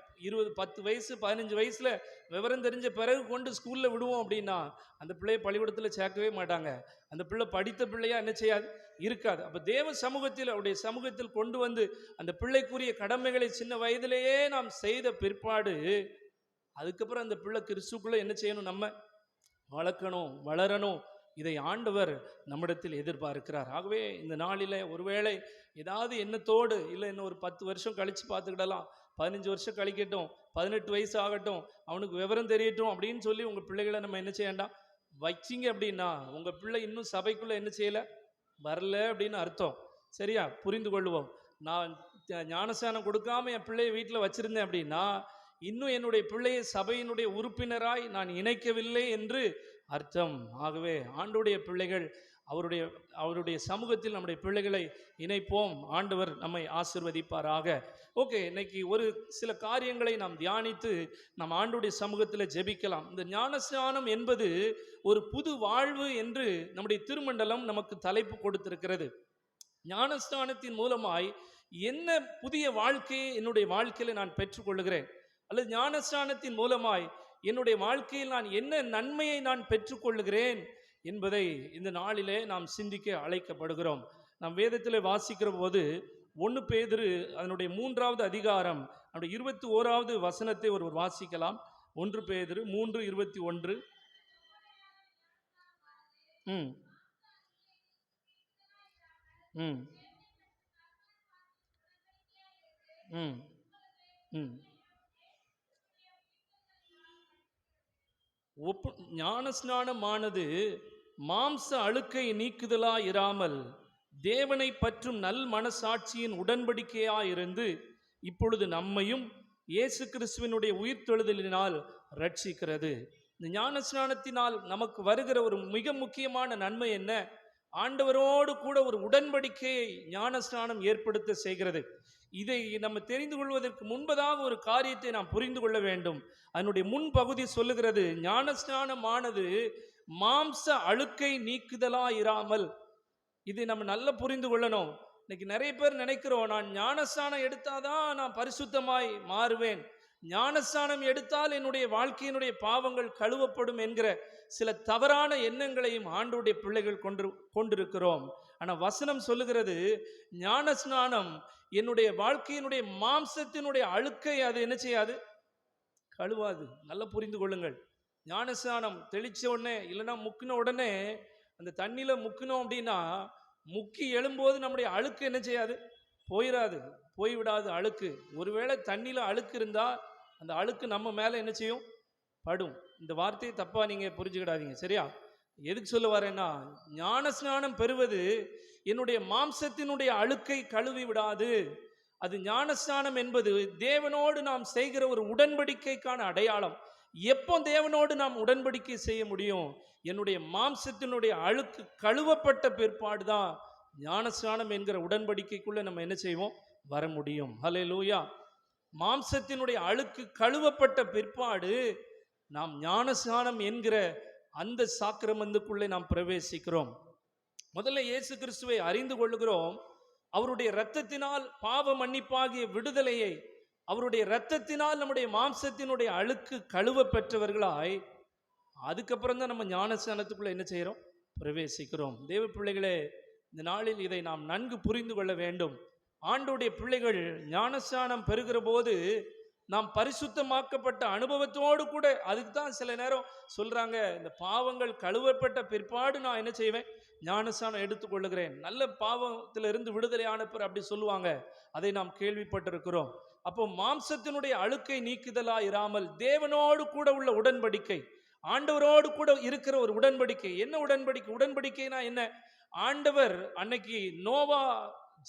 10 வயசு 15 வயசில் விவரம் தெரிஞ்ச பிறகு கொண்டு ஸ்கூலில் விடுவோம் அப்படின்னா அந்த பிள்ளையை பள்ளிக்கூடத்தில் சேர்க்கவே மாட்டாங்க. அந்த பிள்ளை படித்த பிள்ளையாக என்ன செய்யாது, இருக்காது. அப்போ தேவ சமூகத்தில், அவருடைய சமூகத்தில் கொண்டு வந்து அந்த பிள்ளைக்குரிய கடமைகளை சின்ன வயதிலேயே நாம் செய்த பிற்பாடு அதுக்கப்புறம் அந்த பிள்ளை கிறிஸ்துக்குள்ளே என்ன செய்யணும், நம்ம வளர்க்கணும், வளரணும். இதை ஆண்டவர் நம்மிடத்தில் எதிர்பார்க்கிறார். ஆகவே இந்த நாளில் ஒருவேளை ஏதாவது எண்ணத்தோடு, இல்லை இன்னும் ஒரு 10 வருஷம் கழித்து பார்த்துக்கிடலாம், 15 வருஷம் கழிக்கட்டும், 18 வயசு ஆகட்டும், அவனுக்கு விவரம் தெரியட்டும் அப்படின்னு சொல்லி உங்கள் பிள்ளைகளை நம்ம என்ன செய்யண்டாம் வச்சிங்க அப்படின்னா உங்கள் பிள்ளை இன்னும் சபைக்குள்ளே என்ன செய்யலை, வரல அப்படின்னு அர்த்தம். சரியா? புரிந்து கொள்வோம். நான் ஞானஸ்தானம் கொடுக்காம என் பிள்ளையை வீட்டில் வச்சுருந்தேன் அப்படின்னா இன்னும் என்னுடைய பிள்ளையை சபையினுடைய உறுப்பினராய் நான் இணைக்கவில்லை என்று அர்த்தம். ஆகவே ஆண்டவருடைய பிள்ளைகள், அவருடைய சமூகத்தில் நம்முடைய பிள்ளைகளை இணைப்போம். ஆண்டவர் நம்மை ஆசீர்வதிப்பாராக. ஓகே, இன்னைக்கு ஒரு சில காரியங்களை நாம் தியானித்து நாம் ஆண்டவருடைய சமூகத்தில் ஜெபிக்கலாம். இந்த ஞானஸ்நானம் என்பது ஒரு புது வாழ்வு என்று நம்முடைய திருமண்டலம் நமக்கு தலைப்பு கொடுத்திருக்கிறது. ஞானஸ்நானத்தின் மூலமாய் என்ன புதிய வாழ்க்கையை என்னுடைய வாழ்க்கையில் நான் பெற்றுக்கொள்கிறேன், அல்லது ஞானஸ்நானத்தின் மூலமாய் என்னுடைய வாழ்க்கையில் நான் என்ன நன்மையை நான் பெற்றுக்கொள்ளுகிறேன் என்பதை இந்த நாளிலே நாம் சிந்திக்க அழைக்கப்படுகிறோம். நாம் வேதத்திலே வாசிக்கிற போது 1 பேதுரு அதனுடைய 3வது அதிகாரம் நம்முடைய 21வது வசனத்தை ஒருவர் வாசிக்கலாம். 1 பேதுரு 3:21. ம் ம் ம் ம் ஞானஸ்நானமானது மாம்ச அழுக்கை நீக்குதலாயிராமல் தேவனை பற்றும் நல் மனசாட்சியின் உடன்படிக்கையாயிருந்து இப்பொழுது நம்மையும் இயேசு கிறிஸ்துவினுடைய உயிர்த்தெழுதலினால் ரட்சிக்கிறது. இந்த ஞானஸ்நானத்தினால் நமக்கு வருகிற ஒரு மிக முக்கியமான நன்மை என்ன? ஆண்டவரோடு கூட ஒரு உடன்படிக்கையை ஞானஸ்நானம் ஏற்படுத்த செய்கிறது. இதை நம்ம தெரிந்து கொள்வதற்கு முன்பதாக ஒரு காரியத்தை நாம் புரிந்து கொள்ள வேண்டும். அதனுடைய முன்பகுதி சொல்லுகிறது, ஞானஸ்நானமானது மாம்ச அழுக்கை நீக்குதலாயிராமல். இதை நம்ம நல்லா புரிந்து கொள்ளணும். இன்னைக்கு நிறைய பேர் நினைக்கிறோம், நான் ஞானஸ்நானம் எடுத்தாதான் நான் பரிசுத்தமாய் மாறுவேன், ஞானஸ்நானம் எடுத்தால் என்னுடைய வாழ்க்கையினுடைய பாவங்கள் கழுவப்படும் என்கிற சில தவறான எண்ணங்களையும் ஆண்டவருடைய பிள்ளைகள் கொண்டிருக்கிறோம். ஆனால் வசனம் சொல்லுகிறது, ஞானஸ்நானம் என்னுடைய வாழ்க்கையினுடைய மாம்சத்தினுடைய அழுக்கை அது என்ன செய்யாது? கழுவாது. நல்லா புரிந்து கொள்ளுங்கள். ஞானஸ்நானம் தெளிச்ச உடனே இல்லைன்னா முக்கின உடனே அந்த தண்ணியில முக்கினோம் அப்படின்னா முக்கி எழும்போது நம்முடைய அழுக்கு என்ன செய்யாது? போய்விடாது அழுக்கு. ஒருவேளை தண்ணியில அழுக்கு இருந்தா அந்த அழுக்கு நம்ம மேல என்ன செய்யும்? படும். இந்த வார்த்தையை தப்பா நீங்க புரிஞ்சுக்கிடாதீங்க, சரியா? எதுக்கு சொல்ல வரேன்னா, ஞானஸ்நானம் பெறுவது என்னுடைய மாம்சத்தினுடைய அழுக்கை கழுவி விடாது. அது ஞானஸ்நானம் என்பது தேவனோடு நாம் செய்கிற ஒரு உடன்படிக்கைக்கான அடையாளம். எப்போ தேவனோடு நாம் உடன்படிக்கை செய்ய முடியும்? என்னுடைய மாம்சத்தினுடைய அழுக்கு கழுவப்பட்ட பிற்பாடுதான் ஞானஸ்நானம் என்கிற உடன்படிக்கைக்குள்ள நம்ம என்ன செய்வோம்? வர முடியும். ஹல்லேலூயா. மாம்சத்தினுடைய அழுக்கு கழுவப்பட்ட பிற்பாடு நாம் ஞானஸ்நானம் என்கிற அந்த சாக்கிரமத்துக்குள்ளே நாம் பிரவேசிக்கிறோம். முதல்ல இயேசு கிறிஸ்துவை அறிந்து கொள்ளுகிறோம். அவருடைய இரத்தத்தினால் பாவ மன்னிப்பாகிய விடுதலையை, அவருடைய இரத்தத்தினால் நம்முடைய மாம்சத்தினுடைய அழுக்கு கழுவ பெற்றவர்களாய் அதுக்கப்புறம் தான் நம்ம ஞானஸ்நானத்துக்குள்ள என்ன செய்கிறோம்? பிரவேசிக்கிறோம். தேவ பிள்ளைகளே, இந்த நாளில் இதை நாம் நன்கு புரிந்து கொள்ள வேண்டும். ஆண்டவருடைய பிள்ளைகள் ஞானஸ்நானம் பெறுகிற போது நாம் பரிசுத்தமாக்கப்பட்ட அனுபவத்தோடு கூட, அதுக்கு தான் சில நேரம் சொல்றாங்க, இந்த பாவங்கள் கழுவப்பட்ட பிற்பாடு நான் என்ன செய்வேன்? ஞானஸ்நானம் எடுத்துக்கொள்ளுகிறேன். நல்ல பாவத்திலிருந்து விடுதலை ஆனப்பர் அப்படி சொல்லுவாங்க. அதை நாம் கேள்விப்பட்டிருக்கிறோம். அப்போ மாம்சத்தினுடைய அழுக்கை நீக்குதலா இராமல் தேவனோடு கூட உள்ள உடன்படிக்கை, ஆண்டவரோடு கூட இருக்கிற ஒரு உடன்படிக்கை. என்ன உடன்படிக்கை? உடன்படிக்கைனா என்ன? ஆண்டவர் அன்னைக்கு நோவா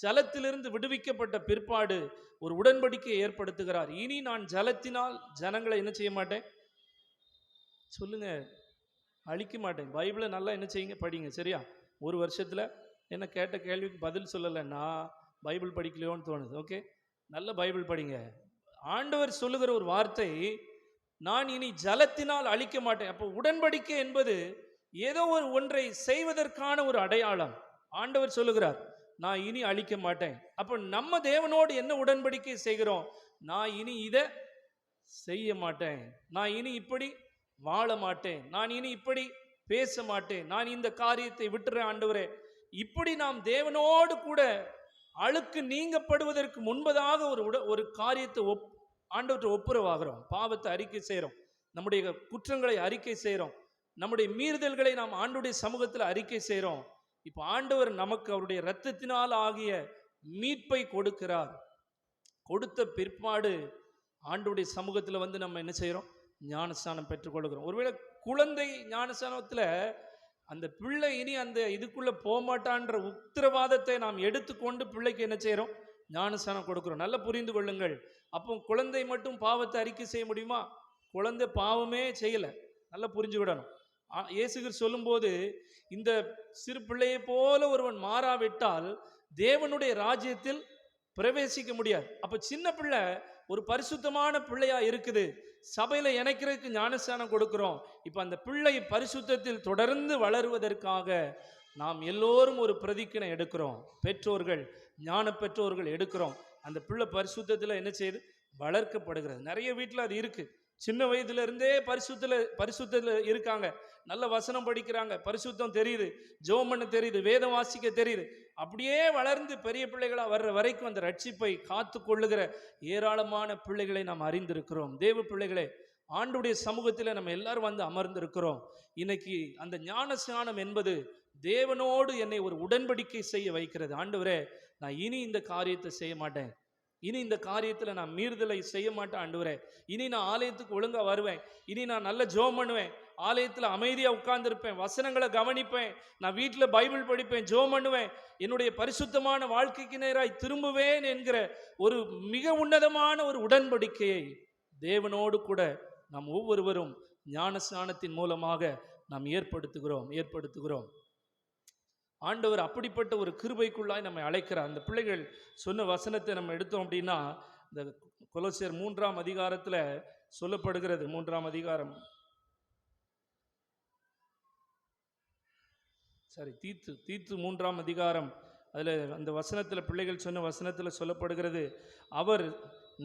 ஜலத்திலிருந்து விடுவிக்கப்பட்ட பிற்பாடு ஒரு உடன்படிக்கையை ஏற்படுத்துகிறார். இனி நான் ஜலத்தினால் ஜனங்களை என்ன செய்ய மாட்டேன்? சொல்லுங்க, அழிக்க மாட்டேன். பைபிளை நல்லா என்ன செய்யுங்க? படிங்க, சரியா? ஒரு வருஷத்துல என்ன கேட்ட கேள்விக்கு பதில் சொல்லலைன்னா பைபிள் படிக்கலையோன்னு தோணுது. ஓகே, நல்ல பைபிள் படிங்க. ஆண்டவர் சொல்லுகிற ஒரு வார்த்தை, நான் இனி ஜலத்தினால் அழிக்க மாட்டேன். அப்போ உடன்படிக்கை என்பது ஏதோ ஒரு ஒன்றை செய்வதற்கான ஒரு அடையாளம். ஆண்டவர் சொல்லுகிறார், நான் இனி அழிக்க மாட்டேன். அப்போ நம்ம தேவனோடு என்ன உடன்படிக்கை செய்கிறோம்? நான் இனி இதை செய்ய மாட்டேன், நான் இனி இப்படி வாழ மாட்டேன், நான் இனி இப்படி பேச மாட்டேன், நான் இந்த காரியத்தை விட்டுறேன் ஆண்டவரே. இப்படி நாம் தேவனோடு கூட அழுக்கு நீங்கப்படுவதற்கு முன்பதாக ஒரு காரியத்தை ஆண்டவற்றை ஒப்புரவாகிறோம். பாவத்தை அறிக்கை செய்கிறோம், நம்முடைய குற்றங்களை அறிக்கை செய்கிறோம், நம்முடைய மீறுதல்களை நாம் ஆண்டவருடைய சமூகத்தில் அறிக்கை செய்கிறோம். இப்போ ஆண்டவர் நமக்கு அவருடைய இரத்தத்தினால் ஆகிய மீட்பை கொடுக்கிறார். கொடுத்த பிற்பாடு ஆண்டவருடைய சமூகத்தில் வந்து நம்ம என்ன செய்கிறோம்? ஞானஸ்நானம் பெற்றுக்கொள்கிறோம். ஒருவேளை குழந்தை ஞானஸ்நானத்தில் அந்த பிள்ளை இனி அந்த இதுக்குள்ளே போகமாட்டான்ற உத்தரவாதத்தை நாம் எடுத்துக்கொண்டு பிள்ளைக்கு என்ன செய்கிறோம்? ஞானஸ்நானம் கொடுக்குறோம். நல்லா புரிந்து கொள்ளுங்கள். அப்போ குழந்தை மட்டும் பாவத்தை அறிக்கை செய்ய முடியுமா? குழந்தை பாவமே செய்யலை. நல்லா புரிஞ்சுவிடணும். இயேசுகிறிஸ்து சொல்லும்போது, இந்த சிறு பிள்ளையை போல ஒருவன் மாறாவிட்டால் தேவனுடைய ராஜ்யத்தில் பிரவேசிக்க முடியாது. அப்ப சின்ன பிள்ளை ஒரு பரிசுத்தமான பிள்ளையா இருக்குது, சபையில இணைக்கிறதுக்கு ஞானஸ்நானம் கொடுக்கிறோம். இப்ப அந்த பிள்ளை பரிசுத்தத்தில் தொடர்ந்து வளருவதற்காக நாம் எல்லோரும் ஒரு பிரதிக்கினை எடுக்கிறோம். பெற்றோர்கள், ஞான பெற்றோர்கள் எடுக்கிறோம். அந்த பிள்ளை பரிசுத்தத்தில் என்ன செய்யுது? வளர்க்கப்படுகிறது. நிறைய வீட்டில் அது இருக்கு. சின்ன வயதுல இருந்தே பரிசுத்தத்துல இருக்காங்க, நல்ல வசனம் படிக்கிறாங்க, பரிசுத்தம் தெரியுது, ஜெபம் பண்ண தெரியுது, வேதம் வாசிக்க தெரியுது. அப்படியே வளர்ந்து பெரிய பிள்ளைகளா வர்ற வரைக்கும் அந்த ரட்சிப்பை காத்து கொள்ளுகிற ஏராளமான பிள்ளைகளை நாம் அறிந்திருக்கிறோம். தேவ பிள்ளைகளே, ஆண்டுடைய சமூகத்தில் நம்ம எல்லாரும் வந்து அமர்ந்திருக்கிறோம். இன்னைக்கு அந்த ஞானஸ்நானம் என்பது தேவனோடு என்னை ஒரு உடன்படிக்கை செய்ய வைக்கிறது. ஆண்டவரே, நான் இனி இந்த காரியத்தை செய்ய மாட்டேன், இனி இந்த காரியத்தில் நான் மீறுதலை செய்ய மாட்டேன் ஆண்டவரே, இனி நான் ஆலயத்துக்கு ஒழுங்கா வருவேன், இனி நான் நல்ல ஜெபம் பண்ணுவேன், ஆலயத்தில் அமைதியாக உட்கார்ந்துருப்பேன், வசனங்களை கவனிப்பேன், நான் வீட்டில் பைபிள் படிப்பேன், ஜெபம் பண்ணுவேன், என்னுடைய பரிசுத்தமான வாழ்க்கைக்கு நேராய் திரும்புவேன் என்கிற ஒரு மிக உன்னதமான ஒரு உடன்படிக்கையை தேவனோடு கூட நாம் ஒவ்வொருவரும் ஞானஸ்நானத்தின் மூலமாக நாம் ஏற்படுத்துகிறோம். ஆண்டவர் அப்படிப்பட்ட ஒரு கிருபைக்குள்ளாய் நம்மை அழைக்கிறார். அந்த பிள்ளைகள் சொன்ன வசனத்தை நம்ம எடுத்தோம் அப்படின்னா, இந்த கொலோசியர் 3ஆம் அதிகாரத்தில் சொல்லப்படுகிறது. 3ஆம் அதிகாரம், தீத்து 3ஆம் அதிகாரம், அதில் அந்த வசனத்தில் பிள்ளைகள் சொன்ன வசனத்தில் சொல்லப்படுகிறது, அவர்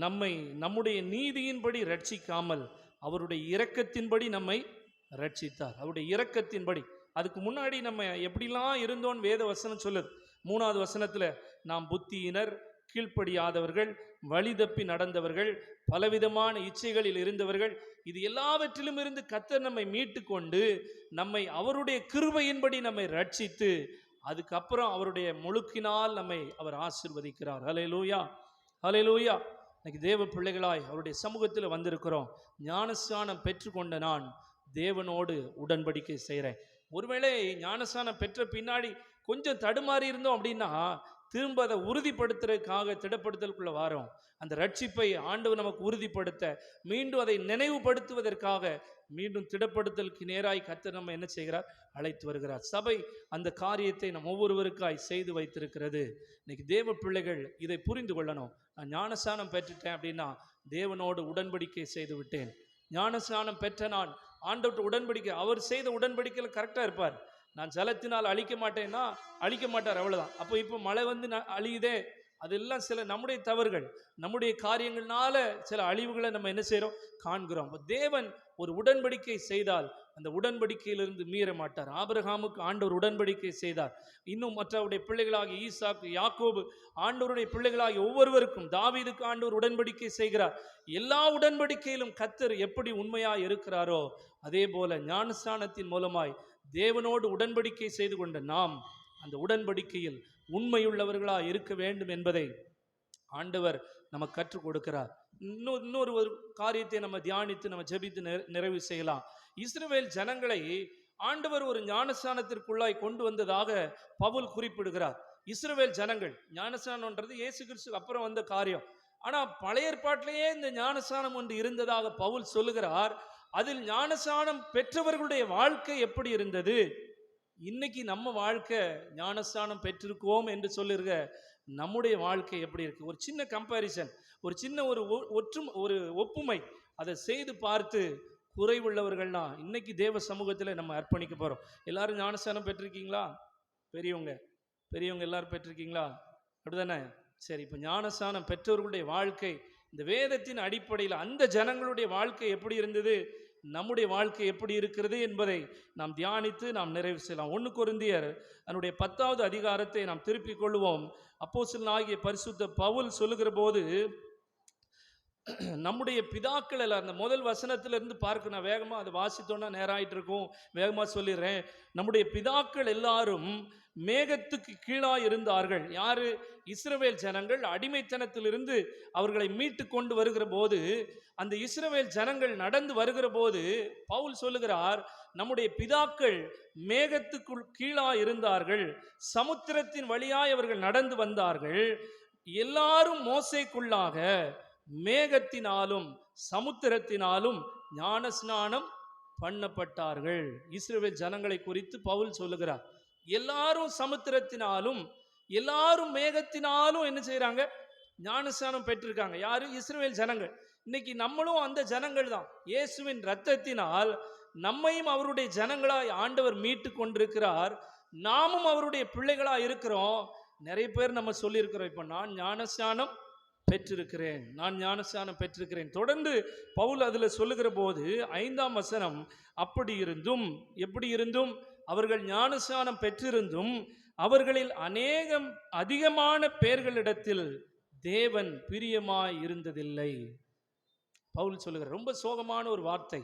நம்மை நம்முடைய நீதியின்படி ரட்சிக்காமல் அவருடைய இரக்கத்தின்படி நம்மை ரட்சித்தார். அவருடைய இரக்கத்தின்படி. அதுக்கு முன்னாடி நம்ம எப்படிலாம் இருந்தோன்னு வேத வசனம் சொல்லுது. 3வது வசனத்தில், நாம் புத்தியினர், கீழ்ப்படியாதவர்கள், வழி தப்பி நடந்தவர்கள், பலவிதமான இச்சைகளில் இருந்தவர்கள், இது எல்லாவற்றிலும் இருந்து கர்த்தர் நம்மை மீட்டு கொண்டு நம்மை அவருடைய கிருபையின்படி நம்மை ரட்சித்து அதுக்கப்புறம் அவருடைய முழுக்கினால் நம்மை அவர் ஆசீர்வதிக்கிறார். ஹல்லேலூயா, ஹல்லேலூயா. இன்னைக்கு தேவ பிள்ளைகளாய் அவருடைய சமூகத்தில் வந்திருக்கிறோம். ஞானஸ்நானம் பெற்றுக்கொண்ட நான் தேவனோடு உடன்படிக்கை செய்கிறேன். ஒருவேளை ஞானஸ்நானம் பெற்ற பின்னாடி கொஞ்சம் தடுமாறி இருந்தோம் அப்படின்னா, திரும்ப அதை உறுதிப்படுத்துறதுக்காக திடப்படுத்தலுக்குள்ள வாரோம். அந்த ரட்சிப்பை ஆண்டவர் நமக்கு உறுதிப்படுத்த, மீண்டும் அதை நினைவுபடுத்துவதற்காக மீண்டும் திடப்படுத்தலுக்கு நேராய் கர்த்தர் நம்ம என்ன செய்கிறார்? அழைத்து வருகிறார். சபை அந்த காரியத்தை நம் ஒவ்வொருவருக்காய் செய்து வைத்திருக்கிறது. இன்னைக்கு தேவ பிள்ளைகள் இதை புரிந்து கொள்ளணும். நான் ஞானஸ்நானம் பெற்றுட்டேன் அப்படின்னா தேவனோடு உடன்படிக்கை செய்து விட்டேன். ஞானஸ்நானம் பெற்ற நான் ஆண்டவர்கிட்ட உடன்படிக்கை, அவர் செய்த உடன்படிக்கையில் கரெக்டாக இருப்பார். நான் ஜலத்தினால் அழிக்க மாட்டேன்னா அழிக்க மாட்டார், அவ்வளோதான். அப்போ இப்போ மழை வந்து அழியுதே, அதெல்லாம் சில நம்முடைய தவறுகள், நம்முடைய காரியங்கள்னால சில அழிவுகளை நம்ம என்ன செய்கிறோம்? காண்கிறோம். தேவன் ஒரு உடன்படிக்கை செய்தால் அந்த உடன்படிக்கையிலிருந்து மீற மாட்டார். ஆபிரகாமுக்கு ஆண்டவர் உடன்படிக்கை செய்தார். இன்னும் மற்றவருடைய பிள்ளைகளாகி ஈசாக்கு, யாக்கோபு, ஆண்டவருடைய பிள்ளைகளாகி ஒவ்வொருவருக்கும், தாவீதுக்கு ஆண்டவர் உடன்படிக்கை செய்கிறார். எல்லா உடன்படிக்கையிலும் கர்த்தர் எப்படி உண்மையாய் இருக்கிறாரோ அதே போல ஞானஸ்நானத்தின் மூலமாய் தேவனோடு உடன்படிக்கை செய்து கொண்ட நாம் அந்த உடன்படிக்கையில் உண்மையுள்ளவர்களாக இருக்க வேண்டும் என்பதை ஆண்டவர் நமக்கு கற்றுக் கொடுக்கிறார். இன்னொரு காரியத்தை நம்ம தியானித்து நம்ம ஜெபித்து நிறைவு செய்யலாம். இஸ்ரவேல் ஜனங்களை ஆண்டவர் ஒரு ஞானஸ்நானத்திற்குள்ளாய் கொண்டு வந்ததாக பவுல் குறிப்பிடுகிறார். இஸ்ரவேல் ஜனங்கள், ஞானஸ்நானம்ன்றது இயேசு கிறிஸ்துக்கு அப்புறம் வந்த காரியம். ஆனால் பழைய ஏற்பாட்டிலேயே இந்த ஞானஸ்நானம் ஒன்று இருந்ததாக பவுல் சொல்லுகிறார். அதில் ஞானஸ்நானம் பெற்றவர்களுடைய வாழ்க்கை எப்படி இருந்தது? இன்னைக்கு நம்ம வாழ்க்கை ஞானஸ்நானம் பெற்றிருக்கோம் என்று சொல்லிருக்க நம்முடைய வாழ்க்கை எப்படி இருக்கு? ஒரு சின்ன கம்பேரிசன், ஒரு சின்ன ஒரு ஒப்புமை, அதை செய்து பார்த்து குறைவுள்ளவர்கள்னா இன்னைக்கு தேவ சமூகத்தில் நம்ம அர்ப்பணிக்க போகிறோம். எல்லாரும் ஞானஸ்நானம் பெற்றிருக்கீங்களா? பெரியவங்க எல்லாரும் பெற்றிருக்கீங்களா? அப்படிதானே? சரி, இப்போ ஞானஸ்நானம் பெற்றவர்களுடைய வாழ்க்கை இந்த வேதத்தின் அடிப்படையில் அந்த ஜனங்களுடைய வாழ்க்கை எப்படி இருந்தது, நம்முடைய வாழ்க்கை எப்படி இருக்கிறது என்பதை நாம் தியானித்து நாம் நிறைவு செய்யலாம். 1 கொரிந்தியர் அதனுடைய 10வது அதிகாரத்தை நாம் திருப்பிக் கொள்வோம். அப்போஸ்தலனாகிய பரிசுத்த பவுல் சொல்லுகிற போது, நம்முடைய பிதாக்கள் எல்லாம், அந்த முதல் வசனத்திலிருந்து பார்க்க, நான் வேகமாக அதை வாசித்தோன்னா நேரம் ஆகிட்டு இருக்கும், வேகமாக சொல்லிடுறேன். நம்முடைய பிதாக்கள் எல்லாரும் மேகத்துக்கு கீழாய் இருந்தார்கள். யாரு? இஸ்ரவேல் ஜனங்கள் அடிமைத்தனத்திலிருந்து அவர்களை மீட்டு கொண்டு வருகிற போது, அந்த இஸ்ரவேல் ஜனங்கள் நடந்து வருகிற போது பவுல் சொல்லுகிறார், நம்முடைய பிதாக்கள் மேகத்துக்குள் கீழாய் இருந்தார்கள், சமுத்திரத்தின் வழியாய் அவர்கள் நடந்து வந்தார்கள், எல்லாரும் மோசேக்குள்ளாக மேகத்தினாலும் சமுத்திரத்தினாலும் ஞானஸ்நானம் பண்ணப்பட்டார்கள். இஸ்ரவேல் ஜனங்களை குறித்து பவுல் சொல்லுகிறார். எல்லாரும் சமுத்திரத்தினாலும் எல்லாரும் மேகத்தினாலும் என்ன செய்யறாங்க? ஞானஸ்நானம் பெற்றிருக்காங்க. யாரு? இஸ்ரவேல் ஜனங்கள். இன்னைக்கு நம்மளும் அந்த ஜனங்கள் தான். இயேசுவின் இரத்தத்தினால் நம்மையும் அவருடைய ஜனங்களாய் ஆண்டவர் மீட்டு கொண்டிருக்கிறார். நாமும் அவருடைய பிள்ளைகளாய் இருக்கிறோம். நிறைய பேர் நம்ம சொல்லியிருக்கிறோம், இப்போ நான் ஞானஸ்நானம் பெற்றிருக்கிறேன், நான் ஞானஸ்நானம் பெற்றிருக்கிறேன். தொடர்ந்து பவுல் அதில் சொல்லுகிற போது 5ஆம் வசனம், அப்படி இருந்தும் எப்படி இருந்தும் அவர்கள் ஞானஸ்நானம் பெற்றிருந்தும் அவர்களில் அதிகமான பேர்களிடத்தில் தேவன் பிரியமாய் இருந்ததில்லை. பவுல் சொல்லுகிறார். ரொம்ப சோகமான ஒரு வார்த்தை,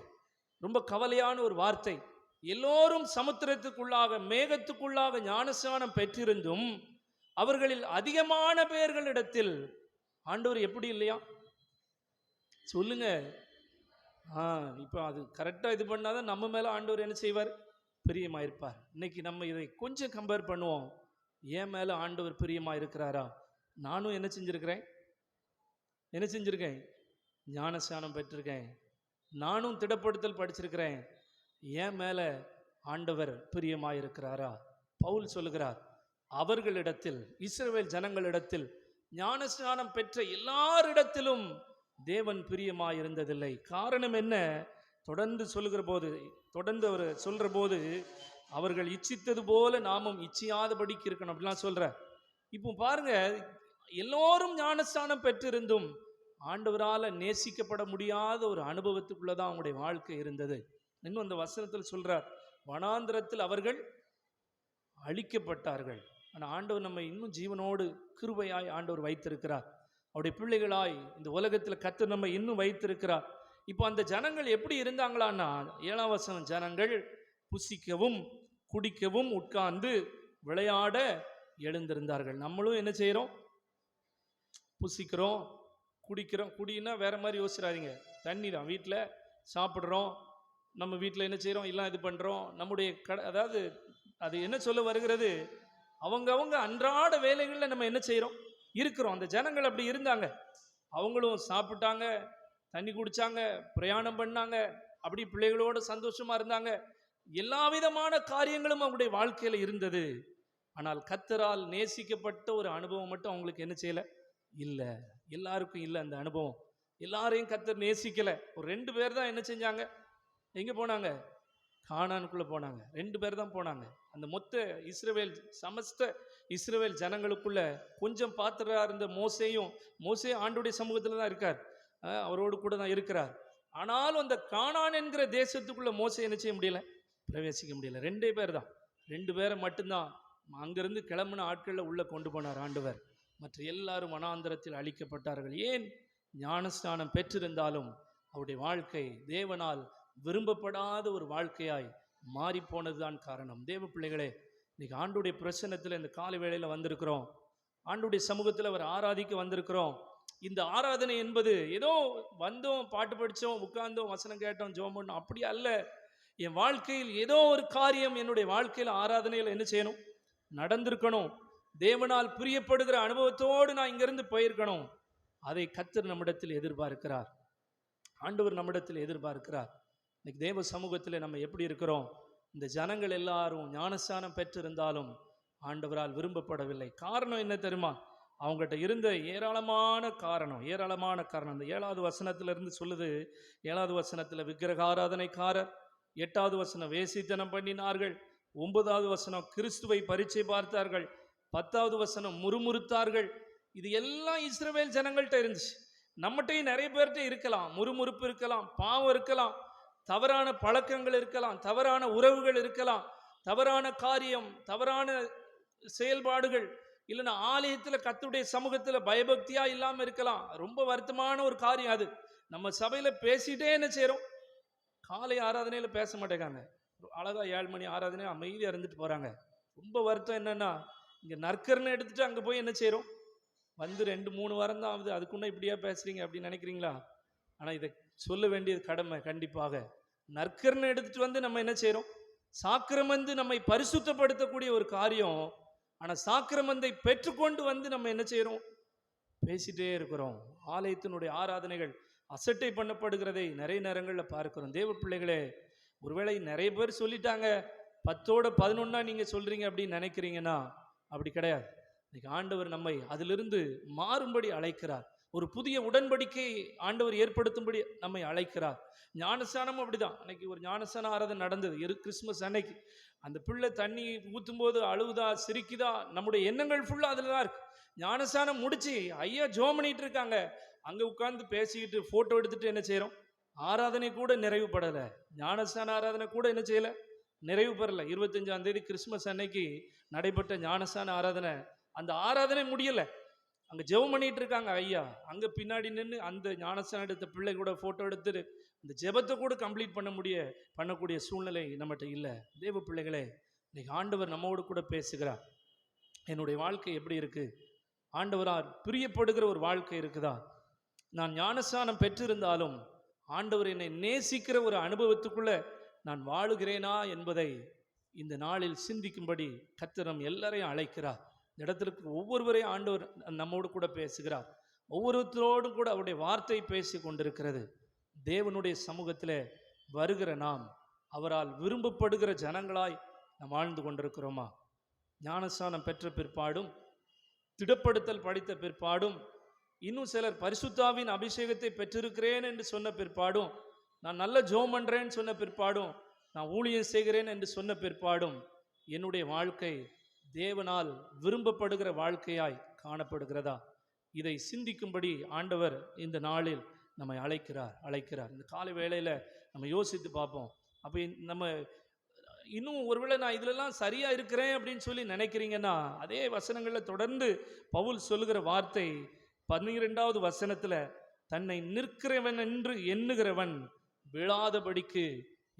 ரொம்ப கவலையான ஒரு வார்த்தை. எல்லோரும் சமுத்திரத்துக்குள்ளாக மேகத்துக்குள்ளாக ஞானஸ்நானம் பெற்றிருந்தும் அவர்களில் அதிகமான பேர்களிடத்தில் ஆண்டவர் எப்படி இல்லையா? சொல்லுங்க. இப்போ அது கரெக்டாக இது பண்ணாதான் நம்ம மேலே ஆண்டவர் என்ன செய்வார்? பிரியமாயிருப்பார். இன்னைக்கு நம்ம இதை கொஞ்சம் கம்பேர் பண்ணுவோம். என் மேலே ஆண்டவர் பிரியமாக இருக்கிறாரா? நானும் என்ன செஞ்சுருக்கேன்? ஞானஸ்நானம் பெற்றிருக்கேன். நானும் திடப்படுத்தல் படிச்சிருக்கிறேன். என் மேலே ஆண்டவர் பிரியமாக இருக்கிறாரா? பவுல் சொல்லுகிறார், அவர்களிடத்தில், இஸ்ரவேல் ஜனங்களிடத்தில், ஞானஸ்நானம் பெற்ற எல்லாரிடத்திலும் தேவன் பிரியமாய் இருந்ததில்லை. காரணம் என்ன? தொடர்ந்து சொல்லுகிற போது, தொடர்ந்து அவர் சொல்ற போது, அவர்கள் இச்சித்தது போல நாமும் இச்சியாதபடிக்கு இருக்கணும் அப்படிலாம் சொல்ற. இப்போ பாருங்க, எல்லோரும் ஞானஸ்நானம் பெற்றிருந்தும் ஆண்டவரால் நேசிக்கப்பட முடியாத ஒரு அனுபவத்துக்குள்ளதான் அவங்களுடைய வாழ்க்கை இருந்தது. இன்னும் அந்த வசனத்தில் சொல்றார், வனாந்திரத்தில் அவர்கள் அழிக்கப்பட்டார்கள். ஆனால் ஆண்டவர் நம்ம இன்னும் ஜீவனோடு கிருபையாய் ஆண்டவர் வைத்திருக்கிறார். அவருடைய பிள்ளைகளாய் இந்த உலகத்தில் கர்த்தர் நம்ம இன்னும் வைத்திருக்கிறார். இப்போ அந்த ஜனங்கள் எப்படி இருந்தாங்களான்னா, 7ஆம் வசனம், ஜனங்கள் புசிக்கவும் குடிக்கவும் உட்கார்ந்து விளையாட எழுந்திருந்தார்கள். நம்மளும் என்ன செய்கிறோம்? புசிக்கிறோம், குடிக்கிறோம். குடின்னா வேற மாதிரி யோசிச்சிடாதீங்க. தண்ணி தான். வீட்டில் சாப்பிட்றோம், நம்ம வீட்டில் என்ன செய்கிறோம்? எல்லாம் இது பண்ணுறோம். நம்முடைய அதாவது அது என்ன சொல்ல வருகிறது? அவங்க அன்றாட வேலைகளில் நம்ம என்ன செய்கிறோம்? இருக்கிறோம். அந்த ஜனங்கள் அப்படி இருந்தாங்க. அவங்களும் சாப்பிட்டாங்க, தண்ணி குடித்தாங்க, பிரயாணம் பண்ணாங்க, அப்படி பிள்ளைகளோடு சந்தோஷமாக இருந்தாங்க. எல்லா விதமான காரியங்களும் அவங்களுடைய வாழ்க்கையில் இருந்தது. ஆனால் கர்த்தரால் நேசிக்கப்பட்ட ஒரு அனுபவம் மட்டும் அவங்களுக்கு என்ன செய்யலை? இல்லை. எல்லாருக்கும் இல்லை அந்த அனுபவம். எல்லாரையும் கர்த்தர் நேசிக்கலை. ஒரு 2 பேர் தான் என்ன செஞ்சாங்க? எங்கே போனாங்க? கானானுக்குள்ளே போனாங்க. 2 பேர் தான் போனாங்க. அந்த மொத்த இஸ்ரவேல், சமஸ்த இஸ்ரவேல் ஜனங்களுக்குள்ள கொஞ்சம் பாத்திரா இருந்த மோசே ஆண்டுடைய சமூகத்தில் தான் இருக்கார், அவரோடு கூட தான் இருக்கிறார். ஆனாலும் அந்த கானான் என்கிற தேசத்துக்குள்ள மோசே என்ன செய்ய முடியல? பிரவேசிக்க முடியல. 2 பேர் தான். 2 பேரை மட்டும்தான் அங்கிருந்து கிளம்பின ஆட்களில் உள்ள கொண்டு போனார் ஆண்டவர். மற்ற எல்லாரும் வனாந்தரத்தில் அழிக்கப்பட்டார்கள். ஏன்? ஞானஸ்நானம் பெற்றிருந்தாலும் அவருடைய வாழ்க்கை தேவனால் விரும்பப்படாத ஒரு வாழ்க்கையாய் மாறி போனதுதான் காரணம். தேவ பிள்ளைகளே, இன்னைக்கு ஆண்டுடைய பிரசன்னத்தில் இந்த காலை வேளையில் வந்திருக்கிறோம். ஆண்டுடைய சமூகத்தில் அவர் ஆராதிக்க வந்திருக்கிறோம். இந்த ஆராதனை என்பது ஏதோ வந்தோம், பாட்டு படித்தோம், உட்கார்ந்தோம், வசனம் கேட்டோம், ஜெபம் பண்ணோம், அப்படி அல்ல. என் வாழ்க்கையில் ஏதோ ஒரு காரியம் என்னுடைய வாழ்க்கையில் ஆராதனையில் என்ன செய்யணும்? நடந்திருக்கணும். தேவனால் பிரியப்படுகிற அனுபவத்தோடு நான் இங்கிருந்து போயிருக்கணும். அதை கர்த்தர் நம்மிடத்தில் எதிர்பார்க்கிறார். ஆண்டவர் நம்மிடத்தில் எதிர்பார்க்கிறார். இன்னைக்கு தேவ சமூகத்தில் நம்ம எப்படி இருக்கிறோம்? இந்த ஜனங்கள் எல்லாரும் ஞானஸ்நானம் பெற்றிருந்தாலும் ஆண்டவரால் விரும்பப்படவில்லை. காரணம் என்ன தெரியுமா? அவங்ககிட்ட இருந்த ஏராளமான காரணம். அந்த 7வது வசனத்திலிருந்து சொல்லுது. 7வது வசனத்தில் விக்கிரக ஆராதனைக்காரர், 8வது வசனம் வேசித்தனம் பண்ணினார்கள், 9வது வசனம் கிறிஸ்துவை பரீட்சை பார்த்தார்கள், 10வது வசனம் முறுமுறுத்தார்கள். இது எல்லாம் இஸ்ரவேல் ஜனங்கள்கிட்ட இருந்துச்சு. நம்மகிட்டையும் நிறைய பேர்கிட்ட இருக்கலாம். முறுமுறுப்பு இருக்கலாம், பாவம் இருக்கலாம், தவறான பழக்கங்கள் இருக்கலாம், தவறான உறவுகள் இருக்கலாம், தவறான காரியம், தவறான செயல்பாடுகள், இல்லைன்னா ஆலயத்தில் கர்த்தருடைய சமூகத்தில் பயபக்தியா இல்லாமல் இருக்கலாம். ரொம்ப வருத்தமான ஒரு காரியம் அது. நம்ம சபையில் பேசிட்டே என்ன செய்கிறோம்? காலை ஆராதனையில் பேச மாட்டேங்காங்க. அழகா 7 மணி ஆராதனை அமைதியாக இருந்துட்டு போகிறாங்க. ரொம்ப வருத்தம் என்னன்னா, இங்கே நற்கர்னு எடுத்துட்டு அங்கே போய் என்ன செய்கிறோம்? வந்து 2-3 வாரம் தான் ஆகுது, அதுக்குன்னா இப்படியா பேசுறீங்க அப்படின்னு நினைக்கிறீங்களா? ஆனால் இதை சொல்ல வேண்டியது கடமை. கண்டிப்பாக நற்கர்னு எடுத்துட்டு வந்து நம்ம என்ன செய்கிறோம்? சாக்கிரமந்து நம்மை பரிசுத்தப்படுத்தக்கூடிய ஒரு காரியம். ஆனால் சாக்கிரமந்தை பெற்றுக்கொண்டு வந்து நம்ம என்ன செய்கிறோம்? பேசிட்டே இருக்கிறோம். ஆலயத்தினுடைய ஆராதனைகள் அசட்டை பண்ணப்படுகிறதை நிறைய நேரங்களில் பார்க்கிறோம். தேவ பிள்ளைகளே, ஒருவேளை நிறைய பேர் சொல்லிட்டாங்க, 10ஓட 11 நீங்கள் சொல்கிறீங்க அப்படின்னு நினைக்கிறீங்கன்னா அப்படி கிடையாது. இன்னைக்கு ஆண்டவர் நம்மை அதிலிருந்து மாறும்படி அழைக்கிறார். ஒரு புதிய உடன்படிக்கை ஆண்டவர் ஏற்படுத்தும்படி நம்மை அழைக்கிறார். ஞானஸ்நானமும் அப்படிதான். அன்னைக்கு ஒரு ஞானஸ்நான ஆராதனை நடந்தது கிறிஸ்துமஸ் அன்னைக்கு. அந்த பிள்ளை தண்ணி ஊற்றும் போது அழுவுதா சிரிக்குதா, நம்முடைய எண்ணங்கள் ஃபுல்லாக அதில் தான் இருக்கு. ஞானஸ்நானம் முடிச்சு ஐயா ஜோம் பண்ணிட்டு இருக்காங்க, அங்கே உட்கார்ந்து பேசிக்கிட்டு ஃபோட்டோ எடுத்துட்டு என்ன செய்கிறோம்? ஆராதனை கூட நிறைவுபடலை. ஞானஸ்நான ஆராதனை கூட என்ன செய்யலை, நிறைவு பெறலை. 25ஆம் தேதி கிறிஸ்துமஸ் அன்னைக்கு நடைபெற்ற ஞானஸ்நான ஆராதனை, அந்த ஆராதனை முடியலை. அங்கே ஜெபம் பண்ணிட்டு இருக்காங்க ஐயா, அங்கே பின்னாடி நின்று அந்த ஞானஸ்நானம் எடுத்த பிள்ளை கூட ஃபோட்டோ எடுத்துட்டு அந்த ஜெபத்தை கூட கம்ப்ளீட் பண்ணக்கூடிய சூழ்நிலை நம்மகிட்ட இல்லை. தேவ பிள்ளைகளே, இன்னைக்கு ஆண்டவர் நம்மோடு கூட பேசுகிறார். என்னுடைய வாழ்க்கை எப்படி இருக்கு? ஆண்டவரால் பிரியப்படுகிற ஒரு வாழ்க்கை இருக்குதா? நான் ஞானஸ்நானம் பெற்றிருந்தாலும் ஆண்டவர் என்னை நேசிக்கிற ஒரு அனுபவத்துக்குள்ள நான் வாழுகிறேனா என்பதை இந்த நாளில் சிந்திக்கும்படி கர்த்தர் நம் எல்லாரையும் அழைக்கிறார். இந்த இடத்திற்கு ஒவ்வொருவரையும் ஆண்டவர் நம்மோடு கூட பேசுகிறார். ஒவ்வொருத்தரோடும் கூட அவருடைய வார்த்தை பேசி கொண்டிருக்கிறது. தேவனுடைய சமூகத்தில் வருகிற நாம் அவரால் விரும்பப்படுகிற ஜனங்களாய் நாம் வாழ்ந்து கொண்டிருக்கிறோமா? ஞானஸ்நானம் பெற்ற பிற்பாடும், திடப்படுத்தல் படித்த பிற்பாடும், இன்னும் சிலர் பரிசுத்தாவின் அபிஷேகத்தை பெற்றிருக்கிறேன் என்று சொன்ன பிற்பாடும், நான் நல்ல ஜெபம் பண்றேன்னு சொன்ன பிற்பாடும், நான் ஊழியம் செய்கிறேன் என்று சொன்ன பிற்பாடும், என்னுடைய வாழ்க்கை தேவனால் விரும்பப்படுகிற வாழ்க்கையாய் காணப்படுகிறதா? இதை சிந்திக்கும்படி ஆண்டவர் இந்த நாளில் நம்மை அழைக்கிறார். இந்த காலை வேளையில் நம்ம யோசித்து பார்ப்போம். அப்போ நம்ம இன்னும் ஒருவேளை நான் இதிலெல்லாம் சரியாக இருக்கிறேன் அப்படின்னு சொல்லி நினைக்கிறீங்கன்னா, அதே வசனங்களில் தொடர்ந்து பவுல் சொல்லுகிற வார்த்தை 12வது வசனத்தில், தன்னை நிற்கிறவன் என்று எண்ணுகிறவன் விழாதபடிக்கு